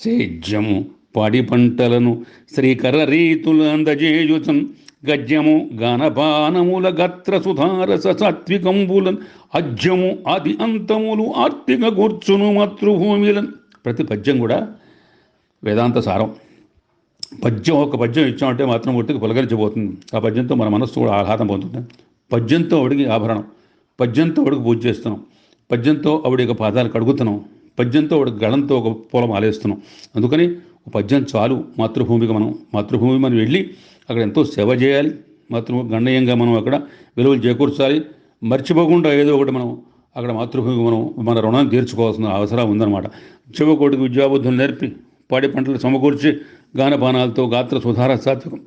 సేద్యము పాడి పంటలను శ్రీకర రీతులు అందజేయుచన్ గద్యము గానపానముల గత్ర సుధారస సాత్వికంబులను అజ్యము ఆది అంతములు ఆర్తిక కూర్చును మాతృభూమిలను. ప్రతి పద్యం కూడా వేదాంత సారం. ఒక పద్యం ఇచ్చామంటే మాతృమూర్తికి పులకరించబోతుంది. ఆ పద్యంతో మన మనస్సు కూడా ఆహ్లాదం పొందుతుంది. పద్యంతో ఆవిడికి ఆభరణం, పద్యంతో ఆవిడికి పూజ చేస్తున్నాం, పద్యంతో ఆవిడ యొక్క పాదాలు కడుగుతున్నాం, పద్యంతో ఆవిడ గళంతో ఒక పూలం ఆలేస్తున్నాం. అందుకని ఒక పద్యం చాలు మాతృభూమికి. మాతృభూమి మనం వెళ్ళి అక్కడ ఎంతో సేవ చేయాలి. గణనీయంగా మనం అక్కడ విలువలు చేకూర్చాలి. మర్చిపోకుండా ఏదో ఒకటి మనం అక్కడ మాతృభూమికి మన రుణాన్ని తీర్చుకోవాల్సిన అవసరం ఉందన్నమాట. చెవకోటికి విద్యాబుద్ధులు నేర్పి పాడి పంటలు సమకూర్చి గానపానాలతో గాత్ర సుధార సాత్వికం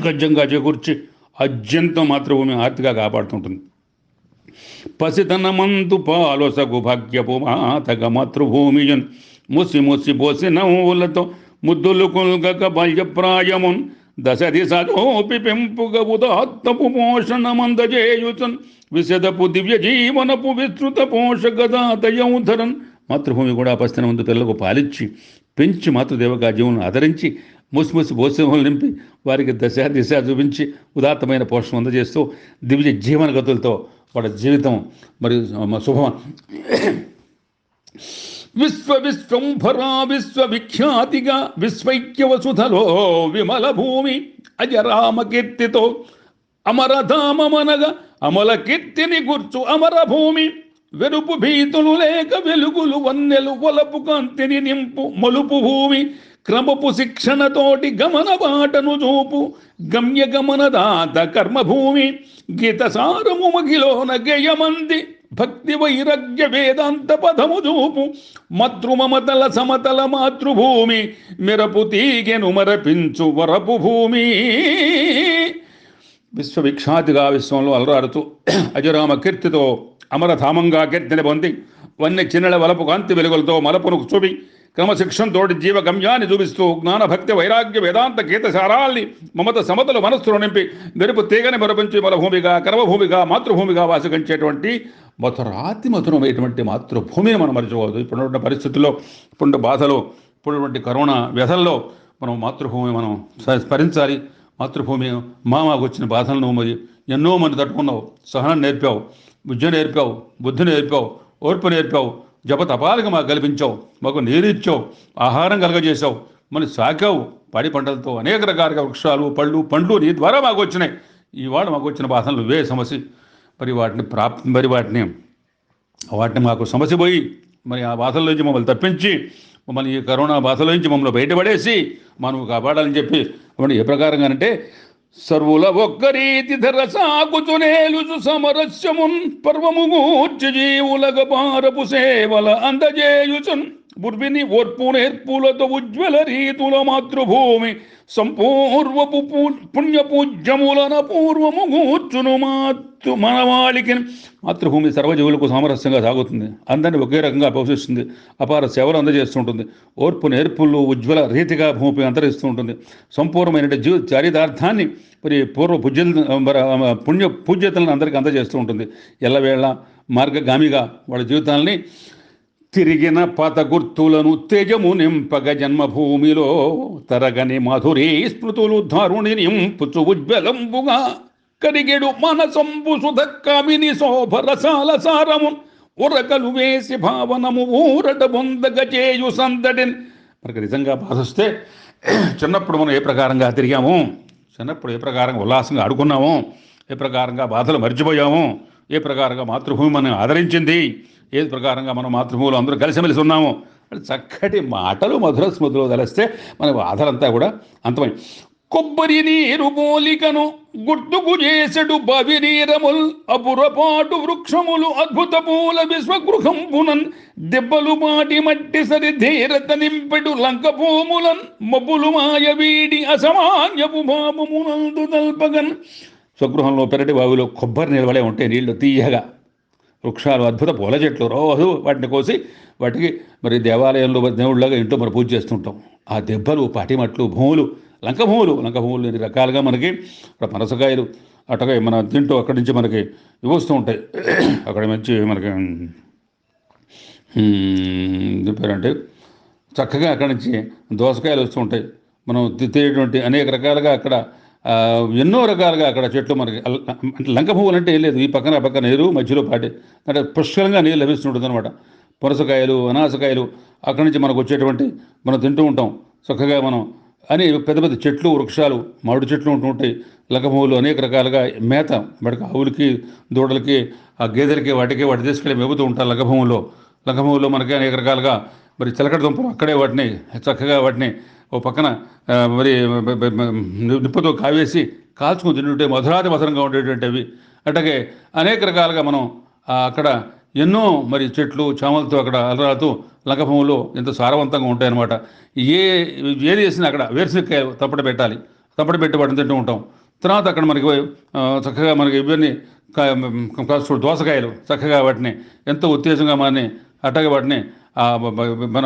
గజ్జంగా చేకూర్చి అత్యంతం మాతృభూమి ఆర్తిగా కాపాడుతుంటుంది. పసితనమంతు పాలొసగు భాగ్యపు మాతగ మాతృభూమియన్ ముసి పోసి నవ్వులతో ముద్దులు కొల్గక బాల్యప్రాయమున్ దశ దిశ జోపి పెంపుగ ఉదాత్తపు పోషణమందజేయుచన్ విశదపు దివ్య జీవనపు విస్తృత పోషకదాతయౌధరన్. మాతృభూమి కూడా పసితన ముందు పిల్లలకు పాలిచ్చి పెంచి మాతృదేవగా జీవులను ఆదరించి ముసి పోషణలు నింపి వారికి దిశ చూపించి ఉదాత్తమైన పోషణ అందజేస్తూ దివ్య జీవన గతులతో వాళ్ళ జీవితం మరియు శుభం. విశ్వంభరా విశ్వవిఖ్యాతిగా విశ్వైక్య వసుధలో విమల భూమి అజరామ కీర్తితో అమరధామనగా అమల కీర్తిని గుర్చు అమర భూమి. వెరుపు భీతులు లేక వెలుగులు వన్నెలు వలపు కాంతిని నింపు మలుపు భూమి. క్రమపు శిక్షణతోటి గమన బాటను చూపు గమ్య గమనదాత కర్మభూమి గీత సారము మగిలోన గేయమంది భక్తి వైరాగ్య వేదాంత పదము చూపు మతృమమతల సమతల మాతృభూమి మెరపు తీగెను మరపించు వరపు భూమి. విశ్వవిఖ్యాతిగా విశ్వంలో అలరాడుతూ అజరామ కీర్తితో అమరధామంగా కీర్తిని పొంది వన్య చిన్నెల వలపు కాంతి వెలుగులతో మలపును చూపి క్రమశిక్షణతో జీవ గమ్యాన్ని చూపిస్తూ జ్ఞాన భక్తి వైరాగ్య వేదాంత గీతసారాల్ని మమత సమతలు మనస్సులో నింపి మెరుపు తీగని మరపించి మలభూమిగా కర్మభూమిగా మాతృభూమిగా వాసుకించేటువంటి మధురాతి మధురమైనటువంటి మాతృభూమిని మనం మర్చిపోవద్దు. ఇప్పుడున్న పరిస్థితుల్లో, ఇప్పుడు బాధలో, ఇప్పుడున్నటువంటి కరోనా వ్యధల్లో మనం మాతృభూమి మనం స్మరించాలి. మాతృభూమి మాకు వచ్చిన బాధలను మరి ఎన్నో మంది తట్టుకున్నావు, సహనం నేర్పావు, విద్య నేర్పావు, బుద్ధి నేర్పావు, ఓర్పు నేర్పావు, జప తపాలకు మాకు కల్పించావు, మాకు నీరిచ్చావు, ఆహారం కలగజేశావు, మనం సాకావు. పాడి పంటలతో అనేక రకాలుగా వృక్షాలు పళ్ళు పండ్లు నీ ద్వారా మాకు వచ్చినాయి. ఇవాళ మాకు వచ్చిన బాధలు ఇవే సమస్య. మరి వాటిని మాకు సమస్య పోయి మరి ఆ బాధల నుంచి మమ్మల్ని తప్పించి మమ్మల్ని ఈ కరోనా బాధల నుంచి మమ్మల్ని బయటపడేసి మనం కాపాడాలని చెప్పి ఏ ప్రకారంగానంటే సర్వుల ఒక్కరీతి ధర సాగుచునేలుచు సమరస్యమున్ పర్వము గూర్చి జీవులగ పారపు సేవల అందజేయుచున్ బుర్విని ఓర్పు నేర్పులతో ఉజ్వల రీతుల మాతృభూమి సంపూర్వపు పుణ్యపూజ్యములన పూర్వము గూర్చును మనవాళికి. మాతృభూమి సర్వజీవులకు సామరస్యంగా సాగుతుంది, అందరినీ ఒకే రకంగా పోషిస్తుంది, అపార సేవలు అందజేస్తుంటుంది, ఓర్పు నేర్పులు ఉజ్వల రీతిగా భూమి అంతరిస్తూ ఉంటుంది, సంపూర్ణమైన చారితార్థాన్ని మరి పూర్వ పుణ్య పూజ్యతలను అందరికీ అందజేస్తూ ఉంటుంది. ఎల్లవేళ మార్గగామిగా వాళ్ళ జీవితాలని తిరిగిన పాత గుర్తులను తేజము నింపగ జన్మభూమిలో తరగని మాధురీ స్మృతులు దారుణి నింపుచు ఉజ్వలంబుగా కరిగెడు మనసంబు సుధక్కామిని శోభరసాల సారము ఉరకలు వేసి భావనము ఊరట బొందగ చేయు సందడిన్. మనకు నిజంగా బాధ వస్తే చిన్నప్పుడు మనం ఏ ప్రకారంగా తిరిగాము, చిన్నప్పుడు ఏ ప్రకారంగా ఉల్లాసంగా ఆడుకున్నాము, ఏ ప్రకారంగా బాధలు మర్చిపోయాము, ఏ ప్రకారంగా మాతృభూమి మనం ఆదరించింది, ఏ ప్రకారంగా మనం మాతృభూమిలో అందరూ కలిసిమెలిసి ఉన్నాము. చక్కటి మాటలు మధుర స్మృతిలో తెలిస్తే మన బాధలంతా కూడా అంతమై కొబ్బరి నీరు పోలికను గుర్తుకు చేసెడు బవి నీరముల్ అపురపాటు వృక్షములు అద్భుత పూల విశ్వగృహంపునన్ దెబ్బలు మాటి మట్టి సరి ధీరత నింపెడు లంక భూములన్ మబ్బులు మాయ వీడి అసమాన్యపు భావమునందు తల్పగన్. స్వగృహంలో పెరటి బావిలో కొబ్బరి నిలవలే ఉంటే నీళ్లు తీయగా, వృక్షాలు అద్భుత పూల చెట్లు, రోజు వాటిని కోసి వాటికి మరి దేవాలయంలో దేవుళ్ళగా ఇంట్లో మనం పూజ చేస్తుంటాం. ఆ దెబ్బలు పాటిమట్లు భూములు లంక భూములు ఎన్ని రకాలుగా మనకి పనసకాయలు అటగా మన తింటూ అక్కడి నుంచి మనకి ఇవి వస్తూ ఉంటాయి. అక్కడ మంచి మనకి చెప్పారంటే చక్కగా అక్కడి నుంచి దోసకాయలు వస్తూ ఉంటాయి. మనం తినేటువంటి అనేక రకాలుగా అక్కడ ఎన్నో రకాలుగా అక్కడ చెట్లు మనకి అంటే లంక పువ్వులు అంటే ఏం లేదు, ఈ పక్కన ఆ పక్కన నీరు మధ్యలో పాటి అంటే పుష్కలంగా నీళ్ళు లభిస్తుంటుంది అనమాట. పురసకాయలు అనాసకాయలు అక్కడి నుంచి మనకు వచ్చేటువంటి మనం తింటూ ఉంటాం చక్కగా మనం అని పెద్ద పెద్ద చెట్లు వృక్షాలు మామిడి చెట్లు ఉంటూ ఉంటాయి. లంక పువ్వులు అనేక రకాలుగా మేత వాటికి ఆవులకి దూడలకి ఆ గేదెలకి వాటి తీసుకెళ్ళి మేపుతూ ఉంటారు. లంక పువ్వులో మనకి అనేక రకాలుగా మరి చిలకడ దుంపలు అక్కడే వాటిని చక్కగా వాటిని ఓ పక్కన మరి నిప్పుతో కావేసి కాల్చుకుని తింటుంటే మధురాతి మధురంగా ఉండేటువంటి అవి. అట్లాగే అనేక రకాలుగా మనం అక్కడ ఎన్నో మరి చెట్లు చామలతో అక్కడ అలరాతూ లంకభూములు ఎంత సారవంతంగా ఉంటాయన్నమాట. ఏది వేసినా అక్కడ వేరుశనక్కాయలు తప్పట పెట్టాలి, తప్పట పెట్టి వాటిని తింటూ ఉంటాం. తర్వాత అక్కడ మనకి చక్కగా మనకి ఇవన్నీ దోసకాయలు చక్కగా వాటిని ఎంతో ఉత్తేజంగా మనని అట్టగా వాటిని మన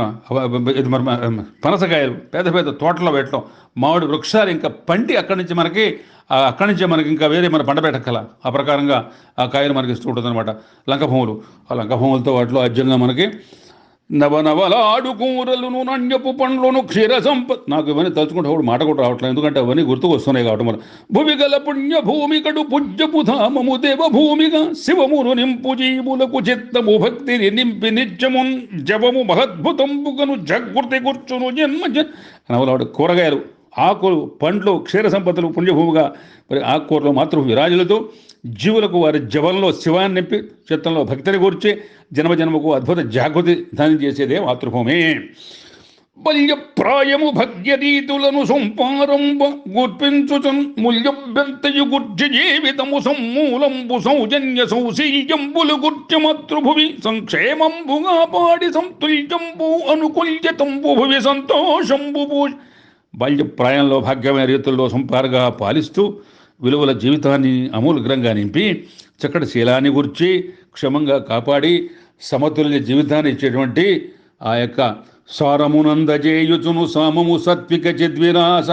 పనసకాయలు పెద్ద పెద్ద తోటలో పెట్టడం, మామిడి వృక్షాలు ఇంకా పండి అక్కడి నుంచి మనకి ఇంకా వేరే మన పంట పెట్టక్కల ఆ ప్రకారంగా ఆ కాయలు మనకి ఇస్తూ ఉంటుంది అనమాట లంక భూములు. ఆ లంక భూములతో వాటిలో అజ్యంగా మనకి నవనవలాడు కూరలను నన్యపు పండ్లను క్షీర సంపత్. నాకు ఇవన్నీ తలుచుకుంటే ఒకటి మాట కూడా రావట్లేదు, ఎందుకంటే అవన్నీ గుర్తుకు వస్తున్నాయి కాబట్టి. మన భూమిగల పుణ్య భూమికడు పూజ్యపు ధామము దేవభూమిగా శివమును నింపు జీవులకు చిత్తము భక్తిని నింపి నిత్యము జపము మహద్భుతంబుగను జగృతి కూర్చును జన్మ నవలాడు కూరగాయలు ఆకులు పండ్లు క్షీర సంపదలు పుణ్యభూమిగా మరి ఆకుకూరలు మాతృ విరాజులతో జీవులకు వారి జవంలో శివాన్ని నింపి చిత్తంలో భక్తిని కూర్చి జన్మజన్మకు అద్భుత జాగృతి దానం చేసేదే మాతృభూమి. బల్యప్రాయము భగ్యరీతులను సంపారంబ గుర్పించుచున్ మూల్యభ్యంతయు గుర్జి జీవితము సమ్మూలంబు సౌజన్య సౌశీల్యంబులు గుర్చి మాతృభువి సంక్షేమంబుగా పాడి సంతుల్యంబు అనుకూల్యతంబు భువి సంతోషంబు బాల్యప్రాయంలో భాగ్యమైన రీతుల్లో సంపారగా పాలిస్తూ విలువల జీవితాన్ని అమూలగ్రంగా నింపి చక్కటి శీలాన్ని గుర్చి క్షమంగా కాపాడి సమతుల్య జీవితాన్ని ఇచ్చేటువంటి ఆ యొక్క సారమునందజేయుచును సామము సత్విక చిద్విరాస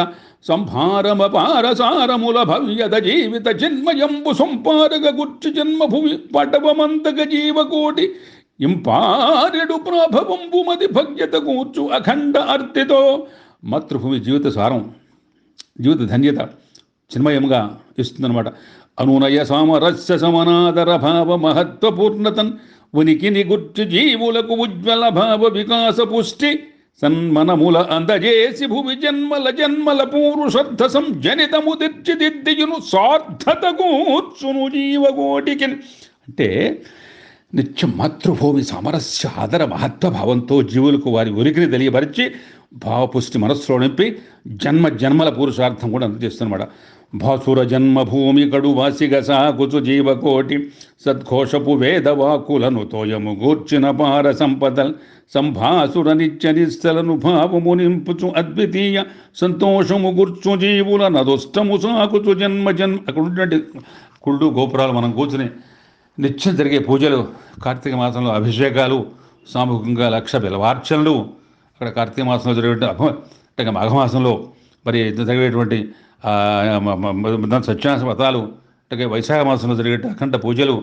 సంభారమపారసారముల భవ్యత జీవిత చిన్మయంబు సంపారగ గుర్చి జన్మభువి పటవమంతక జీవకోటి ఇంపారెడు ప్రభవంబు మది భగ్యత కూర్చు అఖండ అర్తితో మాతృభూమి జీవిత సారం జీవిత ధన్యత చిన్మయముగా ఇస్తుందన్నమాట. అనునయ సామరస్య సమనాదర భావ మహత్వపూర్ణతన్ ఉనికిని గుర్చి జీవులకు ఉజ్వల భావ వికాస పుష్టి సన్మనముల అందజేసి భువి జన్మల జన్మల పూరుషర్థ సంజనితము తీర్చిదిద్దియును సార్థత కూర్చును జీవకోటికి. అంటే నిత్యం మాతృభూమి సామరస్య ఆదర మహత్వ భావంతో జీవులకు వారి ఉనికిని తెలియపరిచి భావపుష్టి మనస్సులో నింపి జన్మ జన్మల పురుషార్థం కూడా అందజేస్తున్నమాట. భాసుర జన్మభూమి కడు వాసిగ సాగుచు జీవకోటి సద్ఘోషపు వేదవాకులను తోయము గూర్చిన పార సంపదల్ సంభాసుర నిత్య నిశ్చలను భావము నింపుచు అద్వితీయ సంతోషము గుర్చు జీవుల నదుష్టము సాగుచు జన్మ జన్మ. అక్కడ ఉన్నటువంటి కుళ్ళు గోపురాలు మనం కూర్చుని నిత్యం జరిగే పూజలు, కార్తీక మాసంలో అభిషేకాలు, సామూహికంగా లక్ష బిలవార్చనలు, అక్కడ కార్తీక మాసంలో జరిగే మాఘమాసంలో మరి జరిగేటువంటి సత్యాస వ్రతాలు, అంటే వైశాఖ మాసంలో జరిగే అఖండ పూజలు,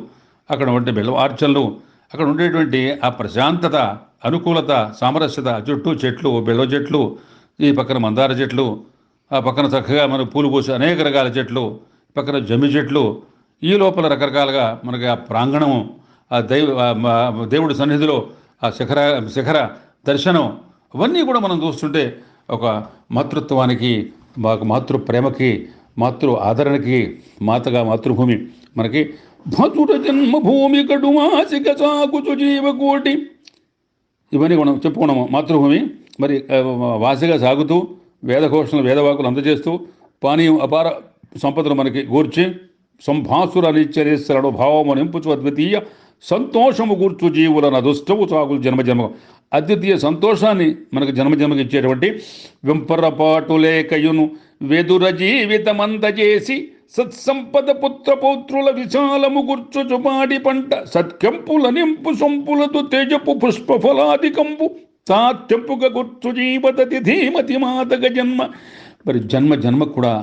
అక్కడ ఉండే బిల్వార్చనలు, అక్కడ ఉండేటువంటి ఆ ప్రశాంతత, అనుకూలత, సామరస్యత, చుట్టూ చెట్లు, బెల్వ చెట్లు, ఈ పక్కన మందార చెట్లు, ఆ పక్కన చక్కగా మనకు పూలు పూసి అనేక రకాల చెట్లు, పక్కన జమ్మి చెట్లు, ఈ లోపల రకరకాలుగా మనకి ఆ ప్రాంగణము, ఆ దేవుడి సన్నిధిలో ఆ శిఖర దర్శనం, అవన్నీ కూడా మనం చూస్తుంటే ఒక మాతృత్వానికి, మాతృ ప్రేమకి, మాతృ ఆదరణకి మాతగా మాతృభూమి మనకి భతుర జన్మభూమి కడు మాసిక సాగుచు జీవకోటి. ఇవన్నీ మనం చెప్పుకున్నాము. మాతృభూమి మరి వాసిగా సాగుతూ వేదఘోషణలు వేదవాకులు అందజేస్తూ పానీయం అపార సంపదలు మనకి గూర్చి సంభాసుర నిత్యరీశ్వరుడు భావము నింపుచు అద్వితీయ సంతోషము కూర్చు జీవులను అదుష్టము సాగులు జన్మజన్మ. అద్వితీయ సంతోషాన్ని మనకు జన్మజన్మకి ఇచ్చేటువంటి వెంపరపాటు లేకయును వెదుర జీవితమందజేసి సత్సంపద పుత్రపౌత్రుల విశాలము గుర్చుచు పాడి పంట సత్కెంపుల నింపు సొంపులతో తేజపు పుష్పఫలాదికంబు సాత్యంపుగా గుర్చు జీవతతి ధీమతి మాతగ జన్మ. మరి జన్మ కూడా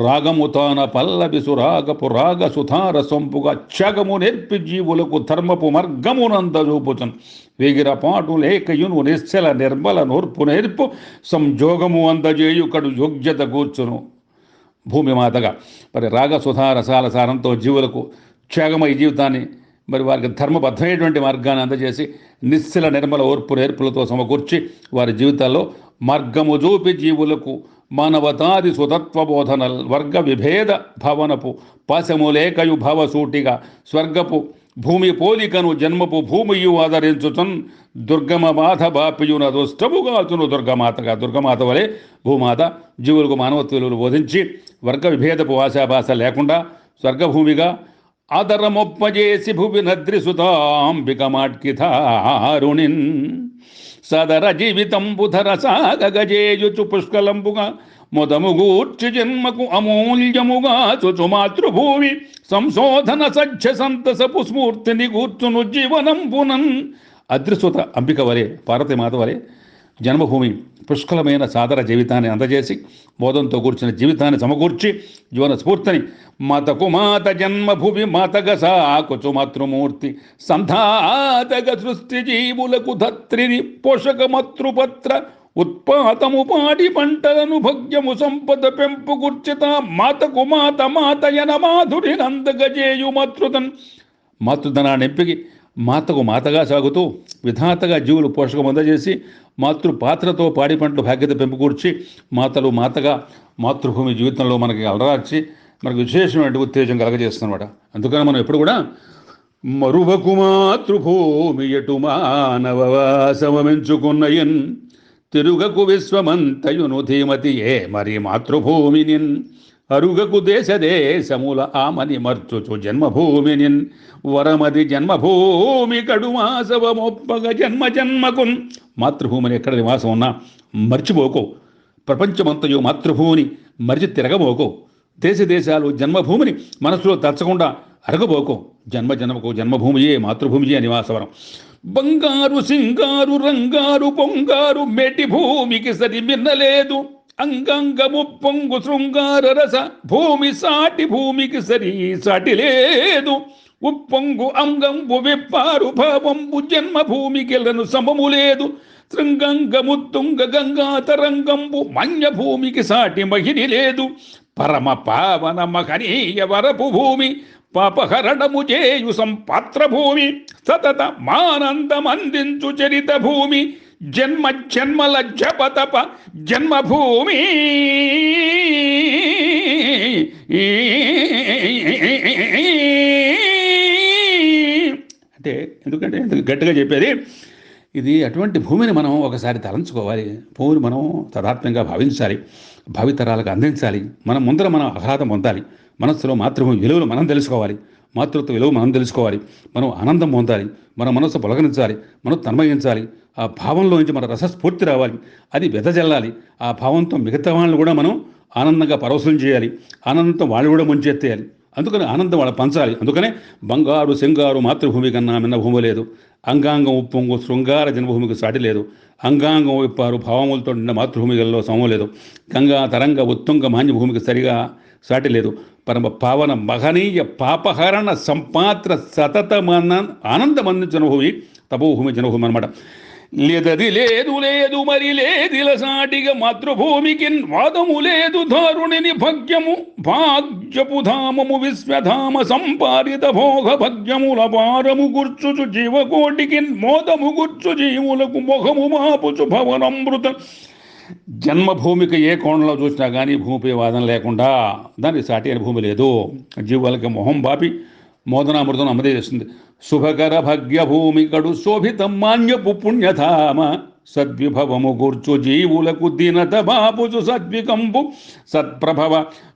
రాగము తాన పల్లవి సురాగపు రాగ సుధార సొంపుగా త్యాగము నేర్పి జీవులకు ధర్మపు మార్గమునందజూపుచున్ వేగిర పాటు లేకయును నిశ్చల నిర్మల నోర్పు నేర్పు సంజోగము అందజేయుకడు యోగ్యత కూర్చును భూమి మాతగా. మరి రాగ సుధా రసాల సారంతో జీవులకు త్యాగమై జీవితాన్ని మరి వారికి ధర్మబద్ధమైనటువంటి మార్గాన్ని అందజేసి నిశ్చల నిర్మల ఓర్పు నేర్పులతో సమకూర్చి వారి జీవితాల్లో మార్గము చూపి జీవులకు మానవతాది సుతత్వ బోధనల్ వర్గ విభేద భవనపు పాశము లేకయు భవసూటిగా స్వర్గపు భూమి పోలికను జన్మపు భూమియు ఆదరించుచున్ దుర్గమ బాధ బాపియున దుష్టముగాచును దుర్గమాతగా. దుర్గమాత వలె భూమాత జీవులకు మానవత్వ విలువలు బోధించి వర్గ విభేదపు ఆశాభాష లేకుండా స్వర్గభూమిగా ఆదరమొప్పజేసి భువి నద్రిసుతాంబిక మాట్కిధారుణిన్ సదర జీవితంబుధర సాగజేయుచు పుష్కలంబుగా మొదముగూర్చి జన్మకు అమూల్యముగా చుచు మాతృభూమి సంశోధన సజ్జ సంతసపు స్ఫూర్తిని కూర్చును జీవనంబునన్. అద్రిసుత అంబిక వలె పార్వతీమాత వలె జన్మభూమి పుష్కలమైన సాదర జీవితాన్ని అందజేసి బోధంతో కూర్చున్న జీవితాన్ని సమకూర్చి జీవన స్ఫూర్తిని మాతకు మాత జన్మభూమి మాతగ సాకుచు మాతృమూర్తి సంధాతగ సృష్టి జీవులకు ధత్రిని పోషక మాతృపత్ర ఉత్పాతము పాడి పంటలను భగ్యము సంపద పెంపు గుర్చిత మాతకు మాత మాతయన మాధురి నందగజేయు మాతృతన్. మాతృధనాన్ని ఎంపికి మాతకు మాతగా సాగుతూ విధాతగా జీవులు పోషకం అందజేసి మాతృపాత్రతో పాడి పంటలు భాగ్యత పెంపుకూర్చి మాతలు మాతగా మాతృభూమి జీవితంలో మనకి అలరార్చి మనకు విశేషమైన ఉత్తేజం కలగజేస్తుందన్నమాట. అందుకని మనం ఎప్పుడు కూడా మరువకు మాతృభూమి ఎటు మానవవాసమెంచుకున్నయన్ తిరుగకు విశ్వమంతయును ధీమతియే మరి మాతృభూమినిన్ అరుగకు దేశదేశముల ఆమని మర్చుచు జన్మభూమినిన్ వరమది జన్మభూమి కడుమాసవమొప్పగ జన్మకున్. మాతృభూమిని ఎక్కడ నివాసం ఉన్నా మర్చిపోకో. ప్రపంచమంతయు మాతృభూమిని మరిచి తిరగబోకో. దేశాలు జన్మభూమిని మనసులో తచ్చకుండా అరగబోకో. జన్మకు జన్మభూమియే మాతృభూమియే నివాసవరం. బంగారు సింగారు రంగారు పొంగారు మేటి భూమికి సరి మిన్నలేదు. అంగంగము పొంగు శృంగార రస భూమి సాటి భూమికి సరి సాటి లేదు. ఉప్పొంగు అంగంబు విప్పారు భావంబు జన్మభూమికెలను సమము లేదు. శృంగంగముత్తుంగ గంగా తరంగంబు మన్య భూమికి సాటి మహిని లేదు. పరమ పావన మహనీయ వరపు భూమి పాపహరణము చేయు సంపాత్ర భూమి సతత మానందమందించు చరిత భూమి జన్మల జపతప జన్మభూమి. ఎందుకంటే గట్టిగా చెప్పేది ఇది. అటువంటి భూమిని మనం ఒకసారి తలంచుకోవాలి. భూమిని మనం తదాత్మ్యంగా భావించాలి, భావితరాలకు అందించాలి. మనం ముందర మనం ఆహ్లాదం పొందాలి. మనస్సులో మాతృభూమి విలువలు మనం తెలుసుకోవాలి, మాతృత్వ విలువ మనం తెలుసుకోవాలి. మనం ఆనందం పొందాలి, మన మనస్సు పొలగనించాలి, మనం తన్మయించాలి. ఆ భావంలో నుంచి మన రసస్ఫూర్తి రావాలి, అది వెదజల్లాలి. ఆ భావంతో మిగతా వాళ్ళని కూడా మనం ఆనందంగా పరవశం చేయాలి, ఆనందంతో వాళ్ళు కూడా ముంచెత్తేయాలి. అందుకని ఆనందం వాళ్ళ పంచాలి. అందుకనే బంగారు సింగారు మాతృభూమి కన్నా మిన్న భూమి లేదు. అంగాంగం ఉప్పొంగు శృంగార జన్మభూమికి సాటి లేదు. అంగాంగం విప్పారు భావములతో నిన్న మాతృభూమిలో సమం లేదు. గంగా తరంగ ఉత్తుంగ మాన్యభూమికి సరిగా సాటి లేదు. పరమ పావన మహనీయ పాపహరణ సంపాత్ర సతతమన్న ఆనందమందించిన భూమి తపోభూమి జనభూమి అనమాట. లేదది లేదు లేదు మరి లేదిల సాటిగా మాతృభూమికి వాదము లేదు. ధారుణిని భాగ్యపు ధామము విశ్వధామ సంపాదిత భోగ భగ్యముల భారము గుర్చుచు జీవకోటికి మోదము గుర్చు జీవులకు మొహము మాపుచు భవనమృత. జన్మభూమికి ఏ కోణంలో చూసినా కానీ భూమిపై వాదన లేకుండా దానికి సాటి అయిన భూమి లేదు. జీవులకి మొహం బాపి మోదనామృతం అమదేస్తుంది. శుభకర భగ్యభూమి కడు శోభితం మాన్యపు పుణ్యధామ సద్విభవము గూర్చు జీవులకు దినత బాపుచు సద్వికంపు సత్ప్రభవ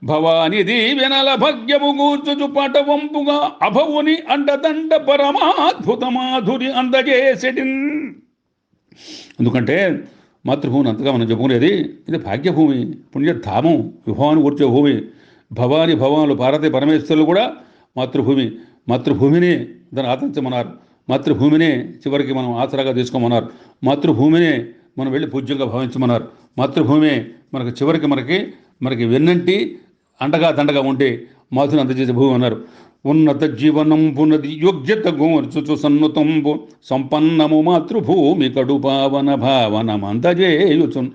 భవాని దీవెనల భగ్యము గూర్చుచు పటవంపుగా అభవుని అండదండ పరమాద్భుత మాధురి అందజేసెటిన్. ఎందుకంటే మాతృభూమిని అంతగా మనం చెప్పుకునేది ఇది భాగ్యభూమి, పుణ్యధామం, విభవాన్ని కూర్చే భూమి. భవాని భవానులు పార్వతీ పరమేశ్వరులు కూడా మాతృభూమిని దాన్ని ఆదరించమన్నారు. మాతృభూమినే చివరికి మనం ఆసరాగా తీసుకోమన్నారు. మాతృభూమినే మనం వెళ్ళి పూజ్యంగా భావించమన్నారు. మాతృభూమే మనకు చివరికి మనకి వెన్నంటి అండగా దండగా ఉంటే మాతృని అందజేసే భూమి అన్నారు. ఉన్నత జీవనం పునది యోగ్యత గోర్చుచు సన్నుతంబు సంపన్నము మాతృభూమి కడు పావన భావనం అందజేయుచున్.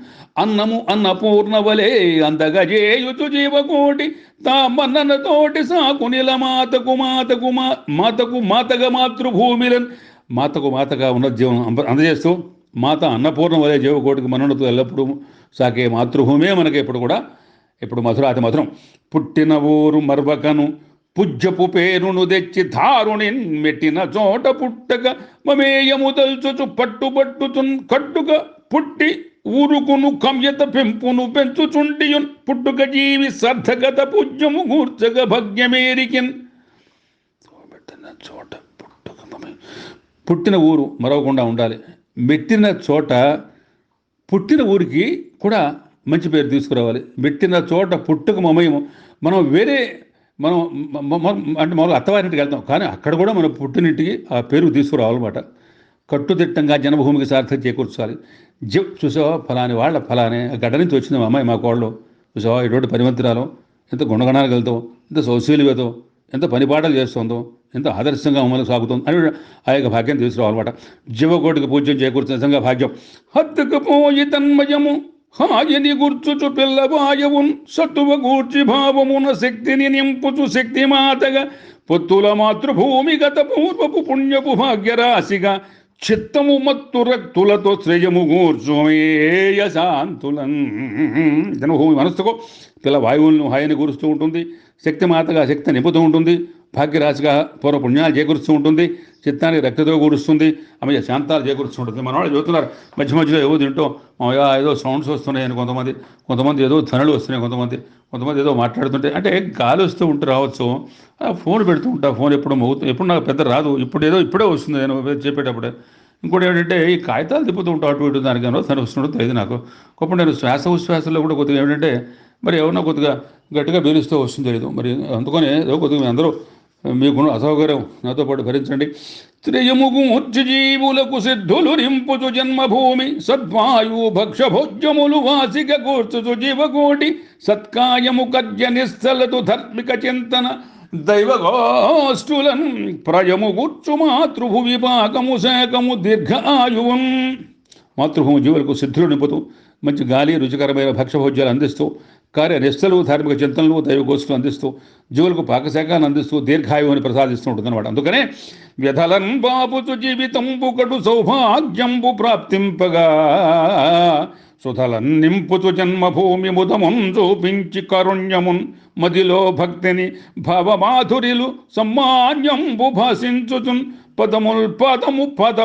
అన్నము అన్నపూర్ణవలే అందగజేయుచు జీవకోటి తామన్నతోటి సాకునిల మాతగా మాతృభూమిలను మాతగా ఉన్న జీవనం అందజేస్తూ మాత అన్నపూర్ణ వలే జీవకోటికి మన్ననతో ఎల్లప్పుడూ సాకే మాతృభూమే మనకి ఇప్పుడు మధురాతి మధురం. పుట్టిన ఊరు మర్వకను పుజ్జపు పేరును తెచ్చి ధారుణిన్ మెట్టిన చోట పుట్టక మమేయము దల్చుచు పట్టుబట్టుచున్ కట్టుక పుట్టి ఊరుకును కమ్యత పెంపును పెంచుచుంటియున్ పుట్టుక జీవి సర్థగత పూజ్యము గూర్చక భగ్యమేరికిన్. చోట పుట్టిన ఊరు మరవకుండా ఉండాలి. మెట్టిన చోట పుట్టిన ఊరికి కూడా మంచి పేరు తీసుకురావాలి. మెట్టిన చోట పుట్టుక మమయము. మనం అంటే మామూలుగా అత్తవారింటికి వెళ్తాం, కానీ అక్కడ కూడా మన పుట్టినింటికి ఆ పేరు తీసుకురావాలన్నమాట. కట్టుదిట్టంగా జన్మభూమికి సార్థక చేకూర్చాలి. చూసావా ఫలానే గడ్డ నుంచి వచ్చింది మా అమ్మాయి మా కోళ్ళు, చూసావా ఎటువంటి పనివంతురాలో, ఎంత గుణగణాలకు వెళ్తాం, ఎంత సౌశీల్యతో, ఎంత పనిపాటలు చేస్తుందో, ఎంత ఆదర్శంగా మమ్మల్ని సాగుతుంది అని ఆ యొక్క భాగ్యం తీసుకురావాలన్నమాట. జీవకోటికి పూజ్యం చేకూర్చిన నిజంగా భాగ్యం. హత్తుకు పోయి తన్మయము హాయని గుర్చుచు పిల్లవాయవున్ సత్తువ గూర్చి భావమున శక్తిని నింపుచు శక్తిమాతగా పొత్తుల మాతృభూమిగత పూర్వపు పుణ్యపు భాగ్యరాశిగా చిత్తము మత్తు రక్తులతో శ్రేయము గూర్చుమేయ శాంతులన్. జన్మభూమి మనస్సుకు పిల్ల వాయువులను హాయని కూరుస్తూ ఉంటుంది, శక్తిమాతగా శక్తి నింపుతూ ఉంటుంది, భాగ్యరాశిగా పూర్వ పుణ్యాలు చేకూరుస్తూ ఉంటుంది, చిత్తానికి రక్తతో కూరుస్తుంది, ఆమె శాంతాలు చేకూరుస్తుంటుంది. మన వాళ్ళు చెబుతున్నారు మధ్య మధ్యలో ఏవో తింటూ ఏదో సౌండ్స్ వస్తున్నాయని కొంతమంది ఏదో ధ్వనులు వస్తున్నాయి, కొంతమంది ఏదో మాట్లాడుతుంటే, అంటే గాలి వస్తూ ఉంటూ రావచ్చు. ఫోన్ పెడుతూ ఉంటా, ఫోన్ ఎప్పుడు నాకు పెద్ద రాదు, ఇప్పుడే వస్తుంది నేను చెప్పేటప్పుడే. ఇంకోటి ఏంటంటే ఈ కాగితాలు తిప్పుతూ ఉంటాం అటు ఇటు, దానికేమో తను వస్తుండో తెలియదు నాకు. గొప్ప నేను ఉచ్ఛ్వాసలో కూడా కొద్దిగా ఏంటంటే మరి ఏమన్నా కొద్దిగా గట్టిగా పీలుస్తూ వస్తుంది తెలియదు. మరి అందుకనే ఏదో కొద్దిగా మీ అందరూ మీకున్న అసౌకర్యం నాతో పాటు భరించండి. త్రియముగూర్చి జీవులకు సిద్ధులు నింపుచు జన్మభూమి, సద్వాయు భక్షభోజ్యములు వాసిక కూర్చుచు జీవకోటి, సత్కాయము కర్య నిస్థలతు ధార్మిక చింతన దైవగోష్ఠులను ప్రయము కూర్చు మాతృభువి పాకము శాకము దీర్ఘ ఆయువం. మాతృభూమి జీవులకు సిద్ధులు నింపుతూ మంచి గాలి రుచికరమైన భక్ష్యభోజ్యాలు అందిస్తూ, కార్య నిష్టలు ధార్మిక చింతనలు దైవగోష్ఠులు అందిస్తూ, జీవులకు పాకశాఖాన్ని అందిస్తూ దీర్ఘాయువుని ప్రసాదిస్తూ ఉంటుంది అనమాట. అందుకనే వ్యధలన్ బాపుచు జీవితంబు కటు సౌభాగ్యంబు ప్రాప్తింపగా, సుధలన్ నింపుచు జన్మభూమి ముదమున్ చూపించి కరుణ్యమున్, మదిలో భక్తిని భావమాధురిలు సమ్మాన్యంబు భాషించుచున్, పద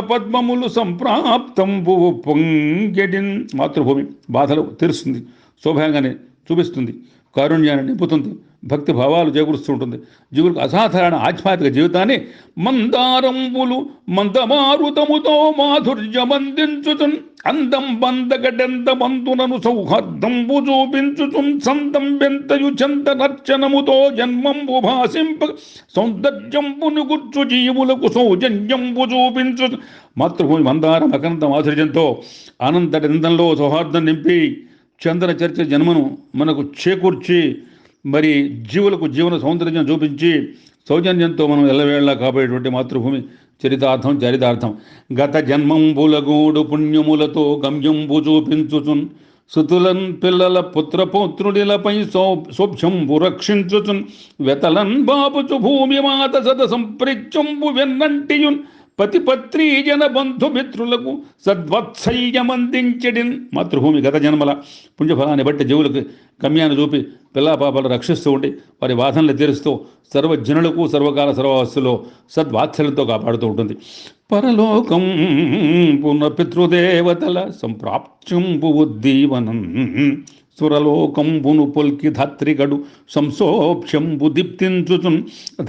పద్మములు సంప్రాప్తంబు పొంగెడిన్. మాతృభూమి బాధలు తెరుస్తుంది, సౌభాగ్యాన్ని చూపిస్తుంది, కారుణ్యాన్ని నింపుతుంది, భక్తి భావాలు చేకూరుస్తూ ఉంటుంది. జీవులకు అసాధారణ ఆధ్యాత్మిక జీవితాన్ని మందారంబులు మందమారుతముతో మాధుర్యమందించుచున్, అందం బందగడెంత బంతునను సౌహార్దంబు చూపించుచున్, సందం వెంతయు చందనర్చనముతో జన్మంబు భాషింప, సౌందర్యంబును గుర్చు జీవులకు సౌజన్యంబు చూపించు. మాతృభూమి మందార మకరంద మాధుర్యంతో ఆనందడందంలో సౌహార్దం నింపి, చందన చర్చ జన్మను మనకు చేకూర్చి, మరి జీవులకు జీవన సౌందర్యం చూపించి, సౌజన్యంతో మనం ఎల్లవేళలా కాబోయేటువంటి మాతృభూమి చరితార్థం. గత జన్మంబులగూడు పుణ్యములతో గమ్యంబు చూపించుచున్, సుతులన్ పిల్లల పుత్రపౌత్రుడిలపై సోభ్యంబు రక్షించుచున్, వెతలన్ బాపుచు భూమి మాత సద సంప్రిత్యంబు వెన్నంటియున్, పతిపత్రీ జన బంధుమిత్రులకు సద్వత్సల్యమందించడిన్. మాతృభూమి గత జన్మల పుణ్యఫలాన్ని బట్టి జీవులకు గమ్యాన్ని చూపి పిల్లాపాపాలు రక్షిస్తూ ఉండి వారి బాధనలు తీరుస్తూ సర్వజనులకు సర్వకాల సర్వవస్తులో సద్వాత్సల్యంతో కాపాడుతూ ఉంటుంది. పరలోకం పునః పితృదేవతల సంప్రాప్త్యంబు ఉద్దీవనం, సురలోకంబును పొల్కి ధాత్రిగడు సంసోప్యంబు దీప్తించుచున్,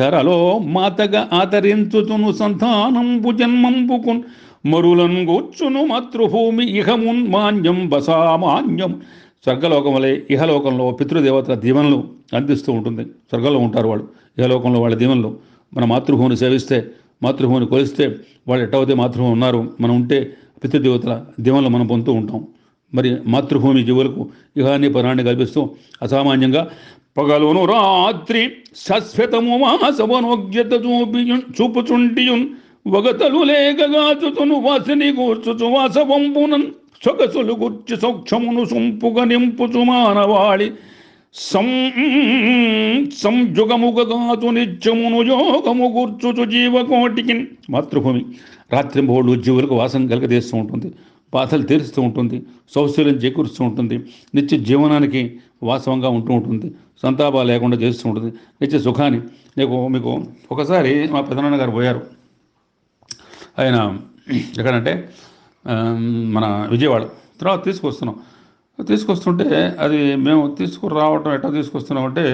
ధరలో మాతగా ఆదరించుచును సంతానంబు జన్మంబుకున్, మరులను గూర్చును మాతృభూమి ఇహమున్ మాన్యం బసామాన్యం. స్వర్గలోకం వలె ఇహలోకంలో పితృదేవతల దీవెనలు అందిస్తూ ఉంటుంది. స్వర్గంలో ఉంటారు వాళ్ళు, ఇహలోకంలో వాళ్ళ దీవెనలు. మన మాతృభూమిని సేవిస్తే, మాతృభూమిని కొలిస్తే వాళ్ళు ఎట్టవుతే మాతృభూమి ఉన్నారు, మనం ఉంటే పితృదేవతల దీవెనలు మనం పొందుతూ ఉంటాం. మరి మాతృభూమి జీవులకు ఇహాన్ని పరాన్ని కల్పిస్తూ అసామాన్యంగా పగలును రాత్రి శాశ్వతము మాసవనోగ్యత చూపుచుంటియున్, వగతలు లేకగాచుతును వాసిని కూర్చుచు వాసవంపునన్, సొగసులు గుర్చి సౌక్షమును సొంపుగా నింపుచు మానవాళి సంయుగముగాచు నిత్యమును యోగము కూర్చుచు జీవకోటికి. మాతృభూమి రాత్రింబోళ్ళు జీవులకు వాసం కలగజేస్తూ ఉంటుంది, బాధలు తీరుస్తూ ఉంటుంది, సౌశల్యం చేకూరుస్తూ ఉంటుంది, నిత్య జీవనానికి వాస్తవంగా ఉంటూ ఉంటుంది, సంతాపాలు లేకుండా చేస్తూ ఉంటుంది, నిత్య సుఖాన్ని. మీకు ఒకసారి మా పెదనాన్నగారు పోయారు. ఆయన ఎక్కడంటే మన విజయవాడ. తర్వాత తీసుకొస్తుంటే అది మేము తీసుకురావటం ఎట్లా తీసుకొస్తున్నామంటే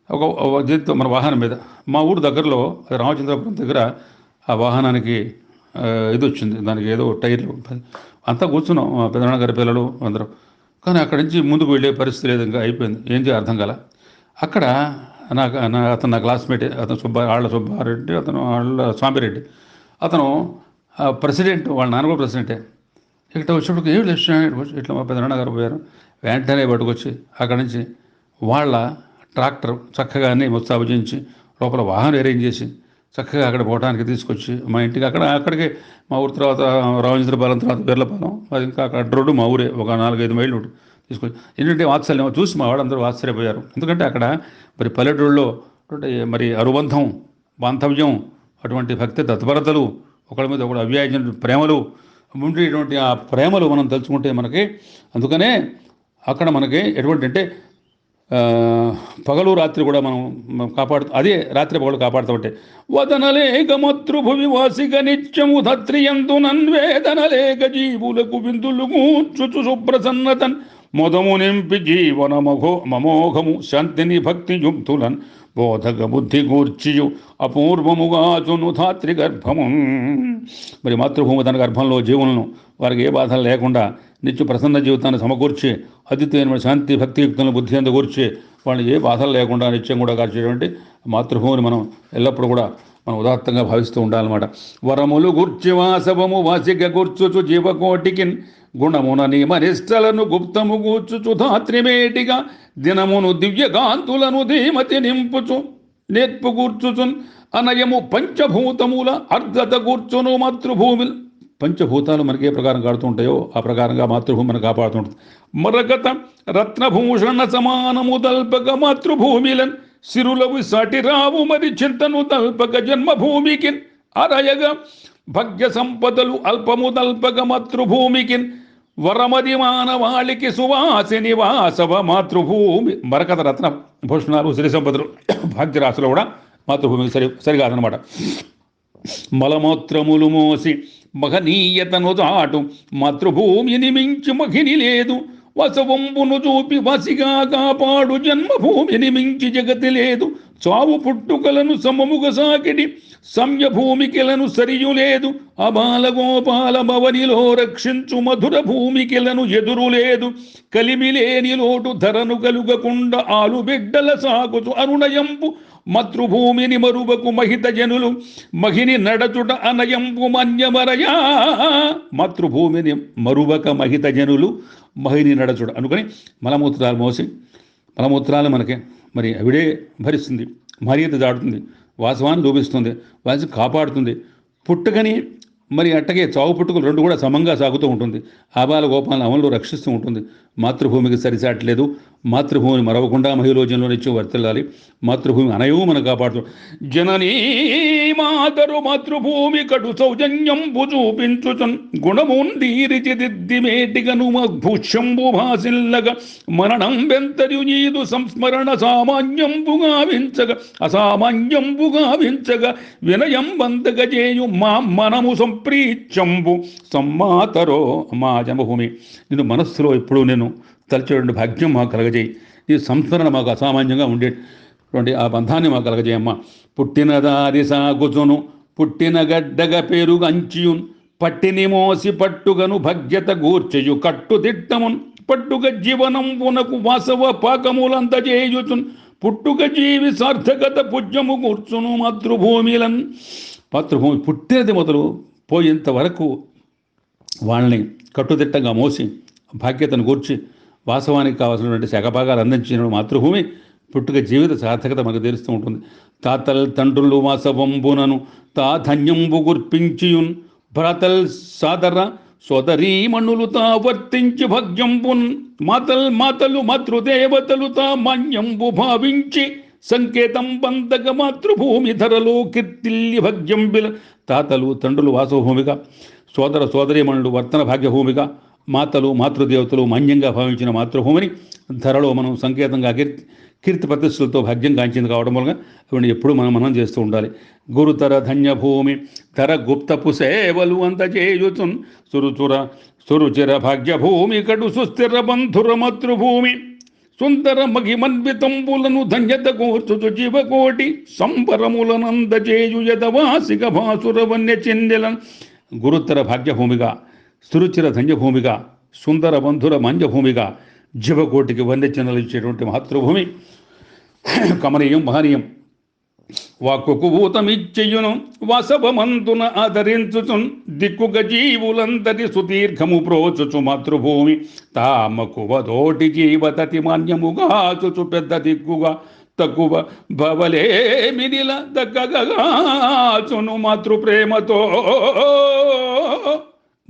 ఒక దీంతో మన వాహనం మీద, మా ఊరు దగ్గరలో రామచంద్రపురం దగ్గర ఆ వాహనానికి ఇది వచ్చింది, దానికి ఏదో టైర్లు అంతా కూర్చున్నాం మా పెదనాన్నగారి పిల్లలు అందరం. కానీ అక్కడి నుంచి ముందుకు వెళ్ళే పరిస్థితి లేదు, ఇంకా అయిపోయింది, ఏం చేయాలి అర్థం కాల. అక్కడ అతను నా క్లాస్మేటే, అతను ఆళ్ళ సుబ్బారెడ్డి, అతను ఆళ్ళ స్వామిరెడ్డి, అతను ప్రెసిడెంట్, వాళ్ళ నాన్న కూడా ప్రెసిడెంటే. ఇక్కడ వచ్చేటప్పుడు ఏమి లేదు, ఇట్లా మా పెదనాన్నగారు పోయారు. వెంటనే పట్టుకొచ్చి అక్కడి నుంచి వాళ్ళ ట్రాక్టర్ చక్కగా అన్నీ ముస్తాబు చేయించి లోపల వాహనం అరేంజ్ చేసి చక్కగా అక్కడ పోవడానికి తీసుకొచ్చి మా ఇంటికి అక్కడికి మా ఊరి తర్వాత రామచంద్రపాలెం తర్వాత బెర్లపాలెం, అది ఇంకా అక్కడ రోడ్డు మా ఊరే, ఒక 4-5 మైళ్ళు ఉంటుంది. తీసుకొచ్చి ఏంటంటే వాత్సల్యం చూసి మా వాళ్ళందరూ ఆశ్చర్యపోయారు. ఎందుకంటే అక్కడ మరి పల్లెటూళ్ళలో మరి అనుబంధం, బాంధవ్యం, అటువంటి భక్తి తత్పరతలు, ఒకళ్ళ మీద ఒకడు అవ్యాజ ప్రేమలు ఉండేటువంటి ఆ ప్రేమలు మనం తలుచుకుంటే మనకి, అందుకనే అక్కడ మనకి ఎటువంటి అంటే పగలు రాత్రి కూడా మనం అదే రాత్రి పగలు కాపాడుతూ వదనలేక మతృభువి వాసిక నిత్యము ధత్రియందు నన్వేదనలేక జీవులకు విందులు కూర్చుచు సుప్రసన్నతన్ మొదము నింపి జీవన మమోఘము శాంతిని భక్తి యుక్తులన్ బోధక బుద్ధి కూర్చియు అపూర్వముగాచును ధాత్రి గర్భము. మరి మాతృభూమి తన గర్భంలో జీవులను వారికి ఏ బాధలు లేకుండా నిత్య ప్రసన్న జీవితాన్ని సమకూర్చి అద్వితీయమైన శాంతి భక్తియుక్తులను బుద్ధి అందు కూర్చి వాళ్ళు ఏ బాధలు లేకుండా నిత్యం కూడా కాల్చేటువంటి మాతృభూమిని మనం ఎల్లప్పుడూ కూడా మనం ఉదాత్తంగా భావిస్తూ ఉండాలన్నమాట. వరములు గుర్చి వాసవము వాసిక కూర్చుచు జీవకోటికి గుణమున నియమనిష్టలను గుప్తము కూర్చుచు ధాత్రిమేటిగా దినమును దివ్యకాంతులను ధీమతి నింపుచు నేర్పు కూర్చుచున్ అనయము పంచభూతముల అర్ధత కూర్చును మాతృభూమి. పంచభూతాలు మనకి ఏ ప్రకారం కాడుతూ ఉంటాయో ఆ ప్రకారంగా మాతృభూమి మనకు కాపాడుతూ ఉంటుంది. మరగత రత్నభూషణ సమానము దల్పక మాతృభూమిలన్ సిరులవు సాటిరావు మరి చింతను దల్పక జన్మభూమికి అరయగా భగ్య సంపదలు అల్పము దల్పక మాతృభూమికి వరమది మానవాళికి సువాసిని వాసవ మాతృభూమి. మరకత రత్న భూషణాలు సిరి సంపదలు భాగ్యరాశులు కూడా మాతృభూమికి సరికాదనమాట. మలమూత్రములు మోసి మహనీయతను దాటు మాతృభూమిని మించి మహిని లేదు. వసవంబును చూపి వసిగా కాపాడు జన్మభూమిని మించి జగతి లేదు. చావు పుట్టుకలను సమముగ సాకిడి సంయభూమికిలను సరియు లేదు. అబాలగోపాల భవనిలో రక్షించు మధుర భూమికిలను ఎదురు లేదు. కలిమిలేని లోటు ధరను కలుగకుండా ఆలు బిడ్డల సాగుచు అరుణయంపు మాతృభూమిని మరువకు మహిత జనులు మహిని నడచుట అనయంపు మన్యమరయా. మాతృభూమిని మరువక మహిత జనులు మహిని నడచుట అనుకొని మలమూత్రాలు మోసి మలమూత్రాలు మనకి మరి అవిడే భరిస్తుంది, మర్యాద దాడుతుంది, వాసవాన్ని చూపిస్తుంది, వాసి కాపాడుతుంది. పుట్టుకని మరి అట్టగే చావు పుట్టుకలు రెండు కూడా సమంగా సాగుతూ ఉంటుంది. ఆబాల గోపాలను అమలు రక్షిస్తూ ఉంటుంది. మాతృభూమికి సరిసాట్లేదు. మాతృభూమిని మరవకుండా మహిళోజనంలో నిత్యం వర్తిల్లాలి. మాతృభూమి అనయము మనం కాపాడుతూ జననీ మాతరు మాతృభూమి కడు సౌజన్యంబు చూపించుచన్ గుణముందీరిచిదిద్దిమేటిగను భూష్యంబు భాసిల్లగా మరణం వెంతరియు నీదు సంస్మరణ సామాన్యంబుగా వించగా వినయం వంతగ చేయు మా మనము సంప్రీత్యంబు సమ్మాతరో మా జన్మభూమి. నేను మనస్సులో ఎప్పుడు నేను తలచేటువంటి భాగ్యం మాకు కలగజేయి. ఈ సంస్మరణ మాకు అసామాన్యంగా ఉండేటువంటి ఆ బంధాన్ని మాకు కలగజేయమ్మ. పుట్టిన దారి సాగుచును పుట్టిన గడ్డగ పేరుగ అంచియున్ పట్టిని మోసి పట్టుగను భగ్యత గూర్చెయు కట్టుదిట్టమున్ పట్టుగ జీవనంబునకు వాసవ పాకములంతజేయుచున్ పుట్టుక జీవి సార్థకత పూజ్యము కూర్చును మాతృభూమిలన్. మాతృభూమి పుట్టినది మొదలు పోయేంత వరకు వాళ్ళని కట్టుదిట్టంగా మోసి భాగ్యతను కూర్చి వాసవానికి కావాల్సినటువంటి శాఖభాగాలు అందించిన మాతృభూమి పుట్టుక జీవిత సార్థకత మనకు తెలుస్తూ ఉంటుంది. తాతల్ తండ్రులు వాసవంబునను తా ధన్యంబు గుర్పించియున్ భ్రాతల్ సాదర సోదరీమణులు తా వర్తించి భగ్యంబున్ మాతలు మాతృదేవతలు తా మాన్యంబు భావించి సంకేతం బంధక మాతృభూమి ధరలో కీర్తిల్లి భగ్యంబిల. తాతలు తండ్రులు వాసవభూమిగా, సోదర సోదరీమణులు వర్తన భాగ్యభూమిగా, మాతలు మాతృదేవతలు మాన్యంగా భావించిన మాతృభూమిని ధరలో మనం సంకేతంగా కీర్తి ప్రతిష్టలతో భాగ్యం కాంచింది కావడం వలన అవన్నీ ఎప్పుడు మనం చేస్తూ ఉండాలి. గురుతర ధన్యభూమి ధర గుప్తపు సేవలు అందజేయుచున్ సురుచిర భాగ్యభూమి కడు సుస్థిర బంధుర మాతృభూమి సుందర మహిమన్వితంబులను ధన్యత కూర్చుచు జీవకోటి సంబరములనందజేయు యదవాసిక భాసుర వన్య చెందెలన్. గురుతర భాగ్యభూమిగా, సురుచిర ధన్యభూమిగా, సుందర బంధుర మాన్యభూమిగా జీవకోటికి వన్యచనలు ఇచ్చేటువంటి మాతృభూమి కమనీయం, మహనీయం. వాక్కుకు భూతమిచ్చెయును వాసవమంతున ఆదరించుచున్ దిక్కుగ జీవులందరి సుదీర్ఘము ప్రోచుచు మాతృభూమి తామకువ తోటి జీవతతి మాన్యముగాచుచు పెద్ద దిక్కుగా తక్కువ భవలేమినిల దక్కగాచును మాతృప్రేమతో.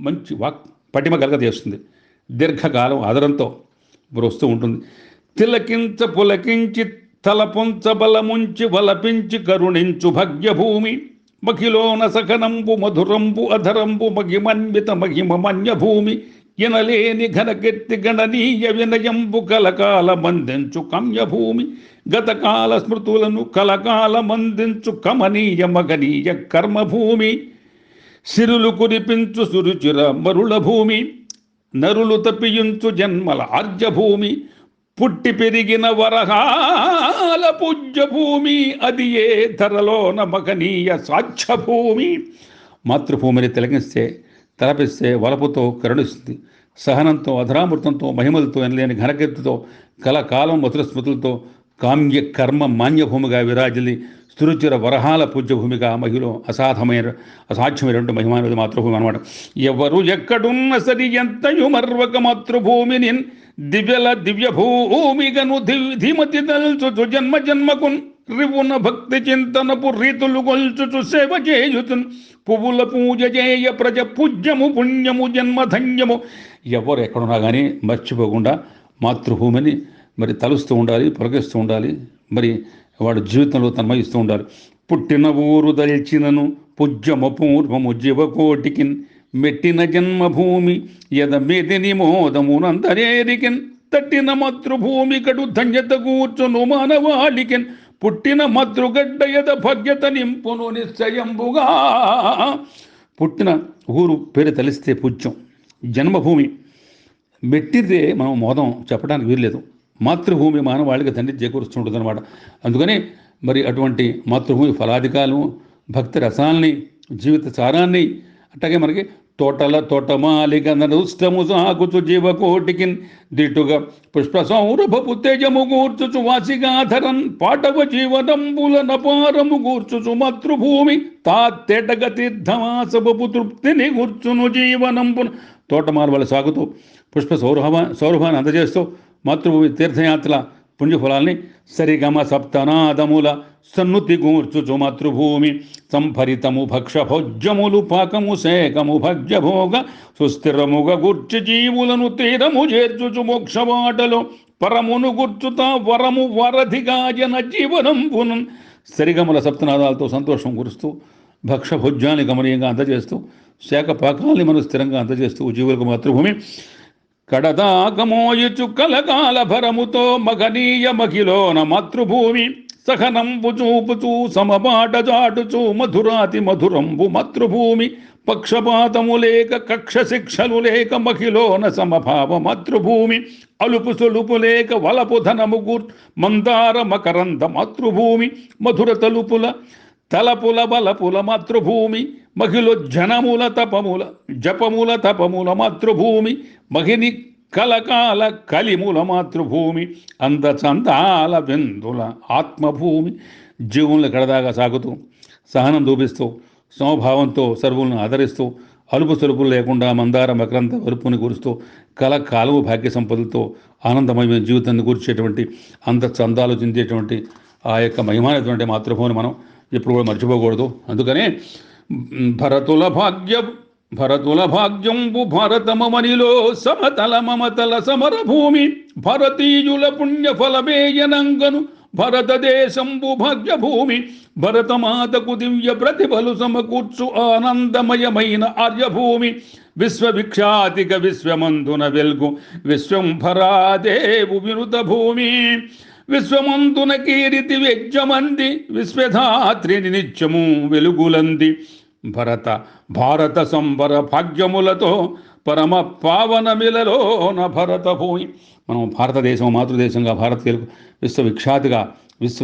మంచి వాక్ పటిమ కలగజేస్తుంది. దీర్ఘకాలం ఆదరంతో వస్తూ ఉంటుంది. తిలకించ పులకించి తలపుంచ బలముంచి వలపించి కరుణించు భగ్యభూమి మఖిలోన సకనంబు మధురంబు అధరంబు మహిమన్విత మహిమ మన్యభూమి ఎనలేని ఘనకీర్తి గణనీయ వినయంబు కలకాల మందించు కమ్యభూమి గతకాల స్మృతులను కలకాల మందించు కమనీయ మగనీయ కర్మభూమి సిరులు కురిపించు సురుచిర మరుల భూమి నరులు తప్పియుంచు జన్మల ఆర్జభూమి పుట్టి పెరిగిన వరహాల పూజ్యభూమి అది ఏ ధరలోన మగనీయ సాధ్యభూమి. మాతృభూమిని తిలకిస్తే తలపిస్తే వలపుతో కరుణిస్తుంది, సహనంతో అధరామృతంతో మహిమలతో ఎనలేని ఘనకీర్తితో కలకాలం మధుర స్మృతులతో కామ్య కర్మ మాన్యభూమిగా విరాజిల్లి స్తురుచిర వరహాల పూజ్యభూమిగా మహిళలో అసాధ్యమైనటువంటి మహిమానది మాతృభూమి అనమాట. ఎవరు ఎక్కడున్న సరి ఎంతయు మర్వక మాతృభూమిని దివ్యల దివ్యభూమిగను ధీమతి తల్చుచు జన్మ జన్మకున్ రివున భక్తి చింతనపు రీతులు గొల్చుచు సేవ చేయుచున్ పువ్వుల పూజ చేయ ప్రజ పూజ్యము పుణ్యము జన్మధన్యము. ఎవరు ఎక్కడున్నా కానీ మర్చిపోకుండా మాతృభూమిని మరి తలుస్తూ ఉండాలి, పొలకిస్తూ ఉండాలి, మరి వాడు జీవితంలో తన్మయిస్తూ ఉండాలి. పుట్టిన ఊరు దల్చినను పూజ్యము పూర్వము జీవకోటికిన్ మెట్టిన జన్మభూమి యద మెదిని మోదమునంతరేరికిన్ తట్టిన మాతృభూమి కడు ధన్యత కూర్చును మానవాళికిన్ పుట్టిన మాతృగడ్డ యద భగ్యత నింపును నిశ్చయంబుగా. పుట్టిన ఊరు పేరు తలిస్తే పూజ్యం, జన్మభూమి మెట్టితే మనం మోదం చెప్పడానికి వీల్లేదు. మాతృభూమి మానవాళికి తండ్రి చేకూరుస్తుంటుంది అనమాట. అందుకని మరి అటువంటి మాతృభూమి ఫలాధికాలను భక్తి రసాలని జీవిత సారాన్ని అట్లాగే మనకి తోటల తోటమాలిక నరుష్టము సాగుచు జీవకోటికి దిటుగా పుష్ప సౌరభపు తేజము గూర్చుచు వాసిగాధరన్ పాటవ జీవనంబుల నపారము గూర్చుచు మాతృభూమి తాత్తెటగ తీర్థమాసపు తృప్తిని గూర్చును జీవనంబున. తోటమాల వల్ల సాగుతూ పుష్ప సౌరభాన్ని అందజేస్తూ మాతృభూమి తీర్థయాత్రల పుణ్యఫలాల్ని సరిగమ సప్తనాదముల సన్నుతి గూర్చుచు మాతృభూమి సంభరితము భక్షభోజ్యములు పాకము సేకము భగ్యభోగ సుస్థిరముగా గూర్చి జీవులను తీరము చేర్చుచు మోక్షవాటలో పరమును గుర్చుతా వరము వరధిగాయన జీవనంబును. సరిగమల సప్తనాదాలతో సంతోషం కురుస్తూ భక్షభోజ్యాన్ని గమనీయంగా అందజేస్తూ శాఖ పాకాల్ని మనం స్థిరంగా అందజేస్తూ జీవులకు మాతృభూమి కడదాకమోయుచు కలకాల భరముతో మగనీయ మహిలోన మాతృభూమి సహనంబు చూపుచూ సమపాట చాటుచూ మధురాతి మధురంబు మాతృభూమి పక్షపాతము లేక కక్ష శిక్షలు లేక మహిలోన సమభావ మాతృభూమి అలుపు సొలుపు లేక వలపు ధనము మందార మకరంద మాతృభూమి మధుర తలుపుల తలపుల బలపుల మాతృభూమి మహిళ జనముల తపముల జపముల తపముల మాతృభూమి మహిని కలకాల కలిముల మాతృభూమి అందచందాల బిందుల ఆత్మభూమి. జీవులను కడదాగా సాగుతూ సహనం చూపిస్తూ సమభావంతో సర్వులను ఆదరిస్తూ అలుపు సొలుపులు లేకుండా మందార మకరంత వరుపుని కూరుస్తూ కలకాలము భాగ్య సంపదలతో ఆనందమయమైన జీవితాన్ని కూర్చేటువంటి చందాలు చెందేటువంటి ఆ యొక్క మహిమైనటువంటి మాతృభూమిని మనం ఎప్పుడు కూడా మర్చిపోకూడదు. అందుకనే భరతుల భాగ్యంబు భారతమనిలో సమతల మమతల సమరభూమి భారతీయుల పుణ్యఫలమేయనంగను భారతదేశంబు భాగ్యభూమి భరతమాతకు దివ్య ప్రతిభలు సమకూర్చు ఆనందమయమైన ఆర్యభూమి విశ్వవిఖ్యాతిక విశ్వమందున వెల్గు విశ్వంభరాదేవు వినుత భూమి విశ్వమంతున కీరితి వెజ్జమంది విశ్వధాత్రిని నిత్యము వెలుగులంది భారత సంబర భాగ్యములతో పరమ పావనమిలలోన భరత భూమి. మనం భారతదేశం మాతృదేశంగా భారతీయులకు విశ్వవిఖ్యాతిగా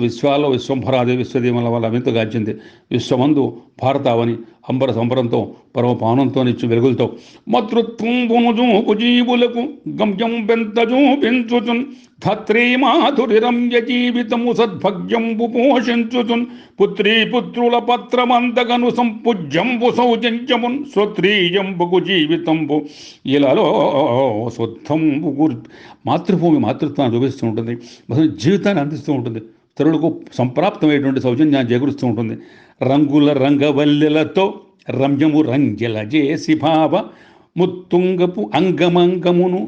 విశ్వాల్లో విశ్వంభరాదేవి విశ్వదేవుల వల్ల వింతగాచింది. విశ్వమందు భారతావని అంబర సంబరంతో పరమపానంతో నిత్యం వెలుగులతో మాతృత్వంబును చూపు జీవులకు గమ్యం పెంతజూ పెంచుచున్ ధత్రీ మాధురి రమ్య జీవితము సద్భగ్యంబు పోషించుచున్ పుత్రీ పుత్రుల పత్రమంతగను సంపూజ్యంబు సౌజన్యమున్ స్వత్రీయంబుకు జీవితంబు ఇలాలో శుద్ధంబు మాతృభూమి మాతృత్వాన్ని చూపిస్తూ ఉంటుంది, జీవితాన్ని అందిస్తూ ఉంటుంది, తరులకు సంప్రాప్తమైనటువంటి సౌజన్యాన్ని చేకూరుస్తూ ఉంటుంది. రంగుల రంగవల్లెలతో రమ్యము రంజల చేసి భావ ముత్తుంగపు అంగమంగమును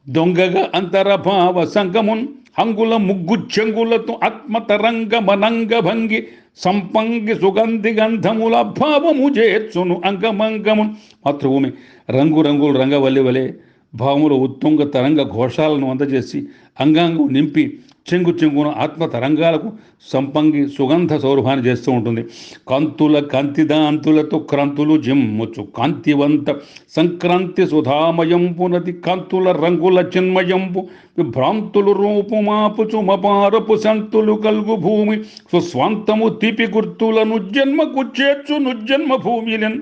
దొంగగా అంతరభావ సంగమున్ అంగుల ముగ్గు చెంగులతో ఆత్మతరంగ మనంగ భంగి సంపంగి సుగంధి గంధముల భావము చేర్చును అంగమంగమున్. మాతృభూమి రంగురంగులు రంగవల్లి వలె భావములో ఉత్తుంగ తరంగ ఘోషాలను అందజేసి అంగాంగం నింపి చెంగు చెంగున ఆత్మ తరంగాలకు సంపంగి సుగంధ సౌరభాన్ని చేస్తూ ఉంటుంది. కాంతుల కాంతిదాంతులతో క్రాంతులు జిమ్ముచు కాంతివంత సంక్రాంతి సుధామయంపునది కాంతుల రంగుల చిన్మయంపు విభ్రాంతులు రూపుమాపుచు మపారపు సంతులు కలుగు భూమి సుస్వాంతము తీపి గుర్తులను జన్మకు చేర్చు నుజ్జన్మ భూమిలెన్.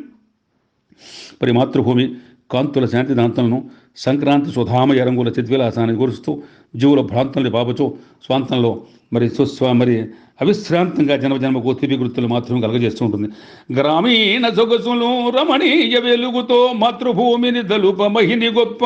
మరి మాతృభూమి కాంతుల శాంతి దాంతులను సంక్రాంతి సుధామయ రంగుల చిద్విలాసాన్ని గురుస్తూ జీవుల భ్రాంతుల్ని బాబుచు స్వాంతంలో మరి మరి అవిశ్రాంతంగా జన్మజన్మకు తీపి గుర్తులు మాతృభూమి కలగజేస్తూ ఉంటుంది. గ్రామీణ సొగసులు రమణీయ వెలుగుతో మాతృభూమిని దలుప మహిని గొప్ప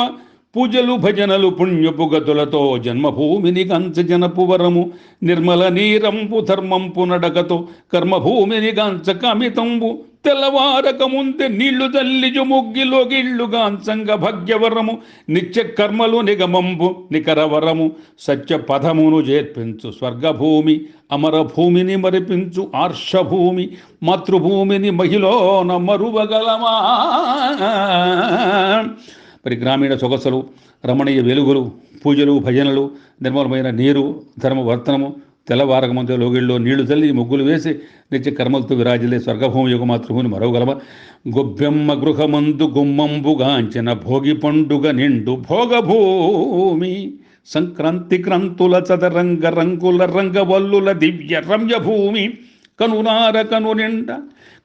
పూజలు భజనలు పుణ్యపు గతులతో జన్మభూమిని గంచ జనపు వరము నిర్మల నీరంపు ధర్మంపు నడకతో కర్మభూమిని గంచ కమితంబు తెల్లవారక ముందే నీళ్లు తల్లిజు ముగ్గిలో గిళ్ళుగాంచంగ భాగ్యవరము నిత్య కర్మలు నిగమంబు నికరవరము సత్య పదమును చేర్పించు స్వర్గభూమి అమరభూమిని మరిపించు ఆర్షభూమి మాతృభూమిని మహిళన మరువగలమా. మరి గ్రామీణ సొగసులు రమణీయ వెలుగులు పూజలు భజనలు నిర్మలమైన నీరు ధర్మవర్తనము తెల్లవారక ముందే లోగిళ్ళలో నీళ్లు తల్లి ముగ్గులు వేసి నిత్య కర్మలతో విరాజిల్లే స్వర్గభూమి యొక్క మాతృభూమిని మరవగలమ. గొబ్బెమ్మ గృహమందు గుమ్మంబుగాంచిన భోగి పండుగ నిండు భోగభూమి సంక్రాంతి క్రాంతుల చదరంగ రంగుల రంగవల్లుల దివ్య రమ్యభూమి కనునార కను నిండ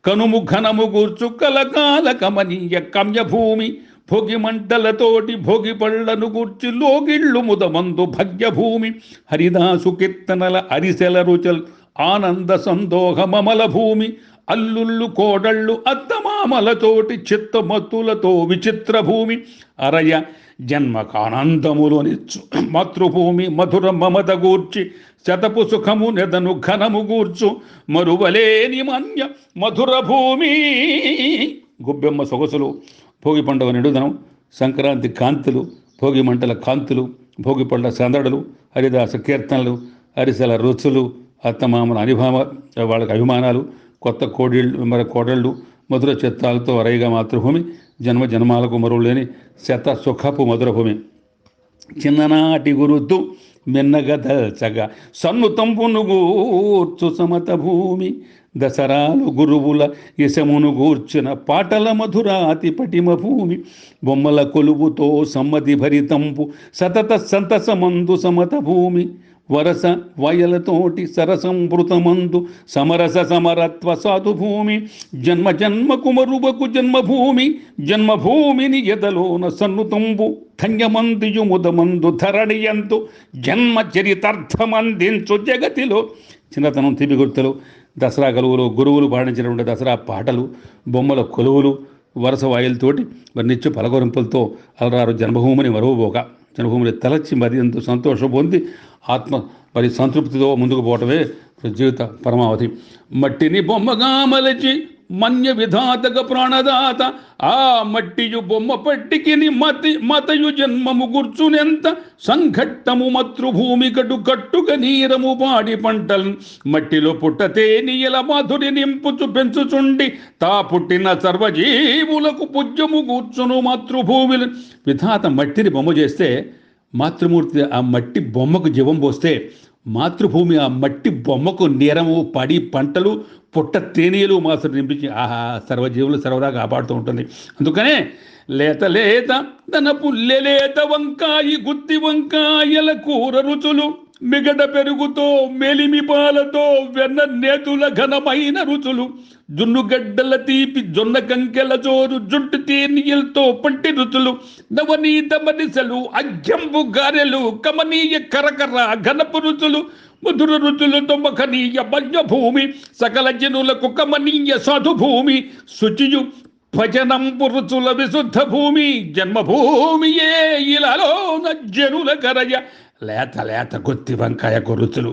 కనుము ఘనము గూర్చు కలకాల కమనీయ కమ్యభూమి భోగి మంటలతోటి భోగి పళ్ళను గూర్చి లోగిళ్ళు ముదమందు భగ్యభూమి హరిదాసు కీర్తనల అరిసెల రుచల్ ఆనంద సందోహ మమల భూమి అల్లుళ్ళు కోడళ్ళు అత్తమామలతోటి చిత్తమత్తులతో విచిత్ర భూమి అరయ జన్మకానందములోనిచ్చు మాతృభూమి మధుర మమత గూర్చి శతపు సుఖము నెదను ఘనము గూర్చు మరువలేని మన్య మధుర భూమి. గుబ్బెమ్మ సొగసులు భోగి పండుగ నిడుదనం సంక్రాంతి కాంతులు భోగి మంటల కాంతులు భోగి పండ్ల సందడులు హరిదాస కీర్తనలు అరిసెల రుచులు అత్తమామల వాళ్ళకి అభిమానాలు కొత్త కోడళ్ళు మధుర చిత్తాలతో అరైగా మాతృభూమి జన్మ జన్మాలకు మరువులేని శత సుఖపు మధురభూమి. చిన్ననాటి గురుతు మిన్నగదల్చగా సన్నుతంపును గూర్చు సమత భూమి దసరాలు గురువుల యశమును గూర్చిన పాటల మధురాతి పటిమ భూమి బొమ్మల కొలువుతో సమ్మతి భరితంపు సతత సంతసమందు సమత భూమి వరస వయలతోటి సరసంభృతమందు సమరస సమరత్వ సాధుభూమి జన్మ జన్మకు మరువకు జన్మభూమి జన్మభూమిని ఎదలోన సన్నుతంబు ధన్యమందియు ముదమందు ధరణియంతు జన్మ చరితార్థమందించు జగతిలో. చిన్నతనం తీపి గుర్తులు దసరా కలువులు గురువులు పాడించినటువంటి దసరా పాటలు బొమ్మల కొలువులు వరస వాయిలతోటి మరి నిత్య పలకొరింపులతో అలరారు జన్మభూమిని మరువబోక జన్మభూమిని తలచి మరి ఎంతో సంతోషం పొంది ఆత్మ మరి సంతృప్తితో ముందుకు పోవటమే జీవిత పరమావధి. మట్టిని బొమ్మగా మలచి మన్య విధాతక ప్రాణదాత ఆ మట్టియు బొమ్మ పట్టికి మతయు జన్మము గుర్చునెంత సంఘట్టము మాతృభూమి కటు కట్టుక నీరము పాడి పంటలు మట్టిలో పుట్టతే నీయల మాధురి నింపుచు పెంచుచుండి తా పుట్టిన సర్వజీవులకు పూజ్యము కూర్చును మాతృభూమిలు. విధాత మట్టిని బొమ్మ చేస్తే మాతృమూర్తి ఆ మట్టి బొమ్మకు జీవం పోస్తే మాతృభూమి ఆ మట్టి బొమ్మకు నీరము పడి పంటలు పుట్ట తేనీయలు మాత్రం నింపించి ఆహా సర్వజీవులు సర్వదా కాపాడుతూ ఉంటుంది. అందుకనే లేత లేత తన పుల్లెలేత వంకాయి గుత్తి వంకాయల కూర రుచులు మిగడ పెరుగుతో మెలిమి పాలతో వెన్న నేతుల ఘనమైన రుచులు జున్నుగడ్డల తీపి జొన్న కంకెల చోరు జుంటు తేనీయలతో పంటి రుచులు నవనీత మనిసలు అజ్జంబు గారెలు కమనీయ కరకర ఘనపు రుచులు మధుర రుచులతో మఖనీయ భూమి సకల జనులకు కమనీయ సాధుభూమి శుచియు భజనంపు రుచుల విశుద్ధ భూమి జన్మభూమియే ఇలాలోన జనుల కరయ లేత లేత గుత్తి వంకాయ రుచులు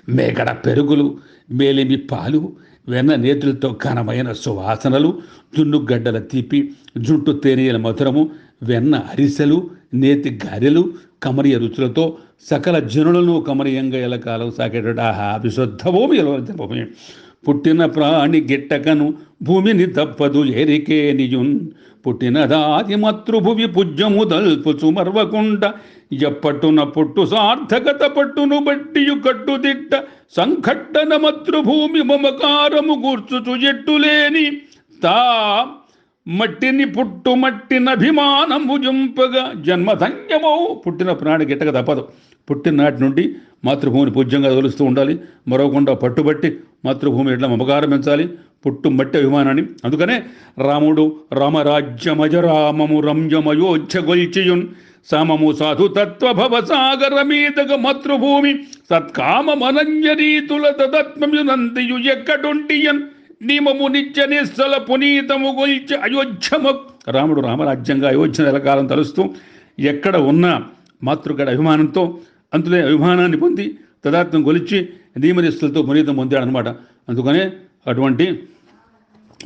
మేగడ పెరుగులు మేలిమి పాలు వెన్న నేతులతో ఘనమైన సువాసనలు జున్నుగడ్డల తీపి జుంటు తేనీయల మధురము వెన్న అరిసెలు నేతి గారెలు కమనీయ రుచులతో సకల జనులను కమనీయంగా ఎలకాలం సాగేటట్టు ఆహా విశుద్ధ భూమి జన్మభూమి. పుట్టిన ప్రాణి గిట్టకను భూమిని తప్పదు ఎరికే నియున్ పుట్టినదాది మాతృభువి పూజ్యము దల్పుచు మర్వకుండ ఎప్పట్టున పుట్టు సార్థకత పట్టును బట్టియు కట్టుదిట్ట సంఘట్టన మాతృభూమి మమకారము గూర్చుచు ఎట్టులేని తా మట్టిని పుట్టు మట్టినభిమానము జంపగా జన్మధన్యమౌ పుట్టిన ప్రాణి గిట్టక తప్పదు. పుట్టిన నాటి నుండి మాతృభూమిని పూజ్యంగా తొలుస్తూ ఉండాలి. మరవకుండా పట్టుబట్టి మాతృభూమి ఎట్లా మమకారం పెంచాలి, పుట్టు మట్టి అభిమానాన్ని. అందుకనే రాముడు రామరాజ్యమజరామము రంజమయోధ్యగొల్చియున్ సమము సాధుతత్వ భవసాగర మీదగ మాతృభూమి సత్కామమనంజరీతుల తదత్మయునందియు ఎక్కడుంటియన్ నిమము నిత్య నిశ్చల పునీతము గొల్చి అయోధ్యమ. రాముడు రామరాజ్యంగా అయోధ్య నెలకాలం తలుస్తూ ఎక్కడ ఉన్నా మాతృగడ అభిమానంతో అంతులే అభిమానాన్ని పొంది తదాత్మం గొలిచి నియమనిస్తులతో పునీతం పొందాడనమాట. అందుకనే అటువంటి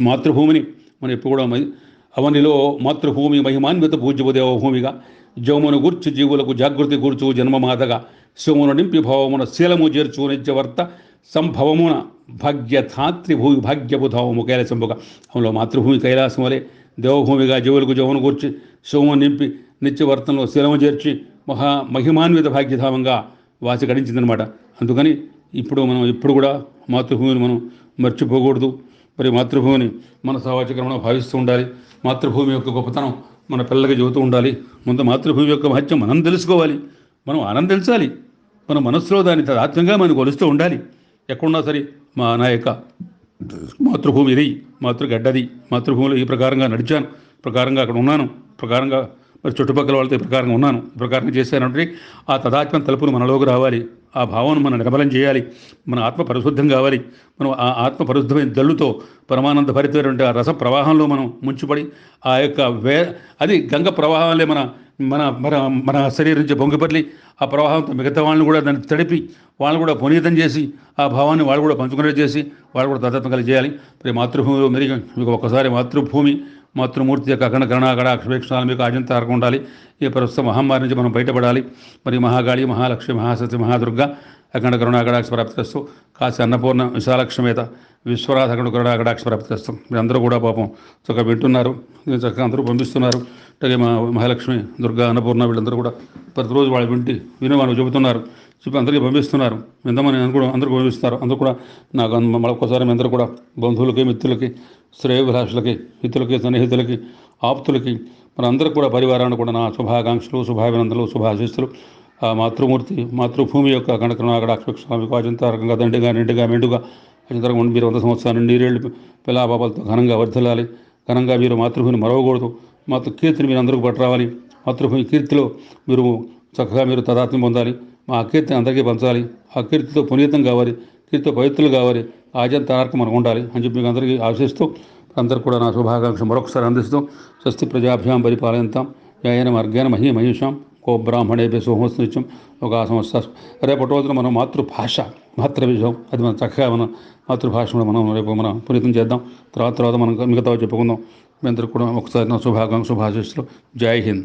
మాతృభూమిని మనం ఎప్పుడు కూడా అవనిలో మాతృభూమి మహిమాన్విత పూజ్యదేవ భూమిగా జౌమును గూర్చి జీవులకు జాగృతి కూర్చు జన్మమాతగా శివమును నింపి భవమున శీలము చేర్చు నిత్యవర్త సంభవమున భాగ్యధాత్రి భూమి భాగ్యబుధావము కైలాసంబుగా. అందులో మాతృభూమి కైలాసం వలె దేవభూమిగా జీవులకు జౌమును కూర్చి శివమును నింపి నిత్యవర్తంలో శీలము చేర్చి మహిమాన్విత భాగ్యధామంగా వాసి గడించిందనమాట. అందుకని మనం ఇప్పుడు కూడా మాతృభూమిని మనం మర్చిపోకూడదు. మరి మాతృభూమిని మన సావాచక్రమంలో భావిస్తూ ఉండాలి. మాతృభూమి యొక్క గొప్పతనం మన పిల్లలకి చెబుతూ ఉండాలి. ముందు మాతృభూమి యొక్క మహత్యం మనం తెలుసుకోవాలి, మనం ఆనందించాలి. మన మనస్సులో దాన్ని ఆత్మీయంగా మనం కొలుస్తూ ఉండాలి. ఎక్కడున్నా సరే నా యొక్క మాతృభూమి ఇది, మాతృగడ్డది, మాతృభూమిలో ఈ ప్రకారంగా నడిచాను, ప్రకారంగా అక్కడ ఉన్నాను, ప్రకారంగా మరి చుట్టుపక్కల వాళ్ళతో ఈ ప్రకారంగా ఉన్నాను, ఈ ప్రకారంగా చేశానంటే ఆ తదాత్మ తలుపును మనలోకి రావాలి. ఆ భావన మనం నిర్మలం చేయాలి. మన ఆత్మ పరిశుద్ధం కావాలి. మనం ఆ ఆత్మ పరిశుద్ధమైన జల్లుతో పరమానంద భరితమైనటువంటి ఆ రస ప్రవాహంలో మనం ముంచుపడి ఆ యొక్క అది గంగ ప్రవాహాలే మన మన మన మన శరీరం నుంచి పొంగిపర్లి ఆ ప్రవాహంతో మిగతా వాళ్ళని కూడా దాన్ని తడిపి వాళ్ళని కూడా పునీతం చేసి ఆ భావాన్ని వాళ్ళు కూడా పంచుకునేది చేసి వాళ్ళు కూడా తదాత్మ కలిగి చేయాలి. మరి మాతృభూమిలో మరి మీకు ఒక్కసారి మాతృభూమి మాతృమూర్తి యొక్క అఖండ కరుణాకడ అక్షవేక్షణాలు మీకు ఆజంతారకం ఉండాలి. ఈ ప్రస్తుత మహమ్మారి నుంచి మనం బయటపడాలి. మరి మహాగాళి, మహాలక్ష్మి, మహాసతి, మహాదుర్గ అఖండ కరుణాకడాక్ష ప్రాప్తిస్తూ, కాశీ అన్నపూర్ణ విశాలక్ష్మేత విశ్వనాథ అఖండ కరుణాకడాక్ష ప్రాప్తిస్తూ. మీరు అందరూ కూడా పాపం చక్కగా వింటున్నారు, చక్కగా అందరూ పంపిస్తున్నారు. అలాగే మహాలక్ష్మి, దుర్గా, అన్నపూర్ణ వీళ్ళందరూ కూడా ప్రతిరోజు వాళ్ళు విని వాళ్ళు చెబుతున్నారు, చెప్పి అందరికీ పంపిస్తున్నారు. ఎంతమంది అందరికీ పంపిస్తారు. అందరూ కూడా నాకు మరొకసారి మీ అందరూ కూడా బంధువులకి, మిత్రులకి, శ్రేయోభిలాషులకి, హితులకి, సన్నిహితులకి, ఆప్తులకి, మన అందరికీ కూడా పరివారాన్ని కూడా నా శుభాకాంక్షలు, శుభాభినందనలు, శుభాశిస్తులు. ఆ మాతృమూర్తి మాతృభూమి యొక్క కనకరుణాకటాక్షస్వామికి అజంతారకంగా దండిగా నిండుగా మెండుగా అజంతరంగా మీరు 100 సంవత్సరాలు నీరేళ్ళు పిల్లాపాపాలతో ఘనంగా వర్ధిల్లాలి. ఘనంగా మీరు మాతృభూమిని మరవకూడదు. కీర్తిని మీరు అందరికీ పట్టరావాలి. మాతృభూమి కీర్తిలో మీరు చక్కగా మీరు తదాత్మ్యం పొందాలి. మా కీర్తిని అందరికీ పంచాలి. ఆ కీర్తితో పునీతం కావాలి, కీర్తితో పవిత్రులు కావాలి. ఆజంతారకం మనకు ఉండాలి అని చెప్పి మీకు అందరికీ ఆశిస్తూ అందరూ కూడా నా శుభాకాంక్ష మరొకసారి అందిస్తూ స్వస్తి ప్రజాభ్యాం పరిపాలయంతాం న్యాయేన మార్గేణ మహీమహేషాం కో బ్రాహ్మణేభ్య శుభమస్తు ఒక సంస్థ. రేపటి రోజున మనం మాతృభాష మాతృవిషయం అది మనం చక్కగా మన మాతృభాషను మనం రేపు మనం పునీతం చేద్దాం. తర్వాత మనం మిగతా చెప్పుకుందాం. మీ అందరికీ కూడా ఒకసారి నా శుభాకాంక్ష శుభాశిస్సులు. జై హింద్.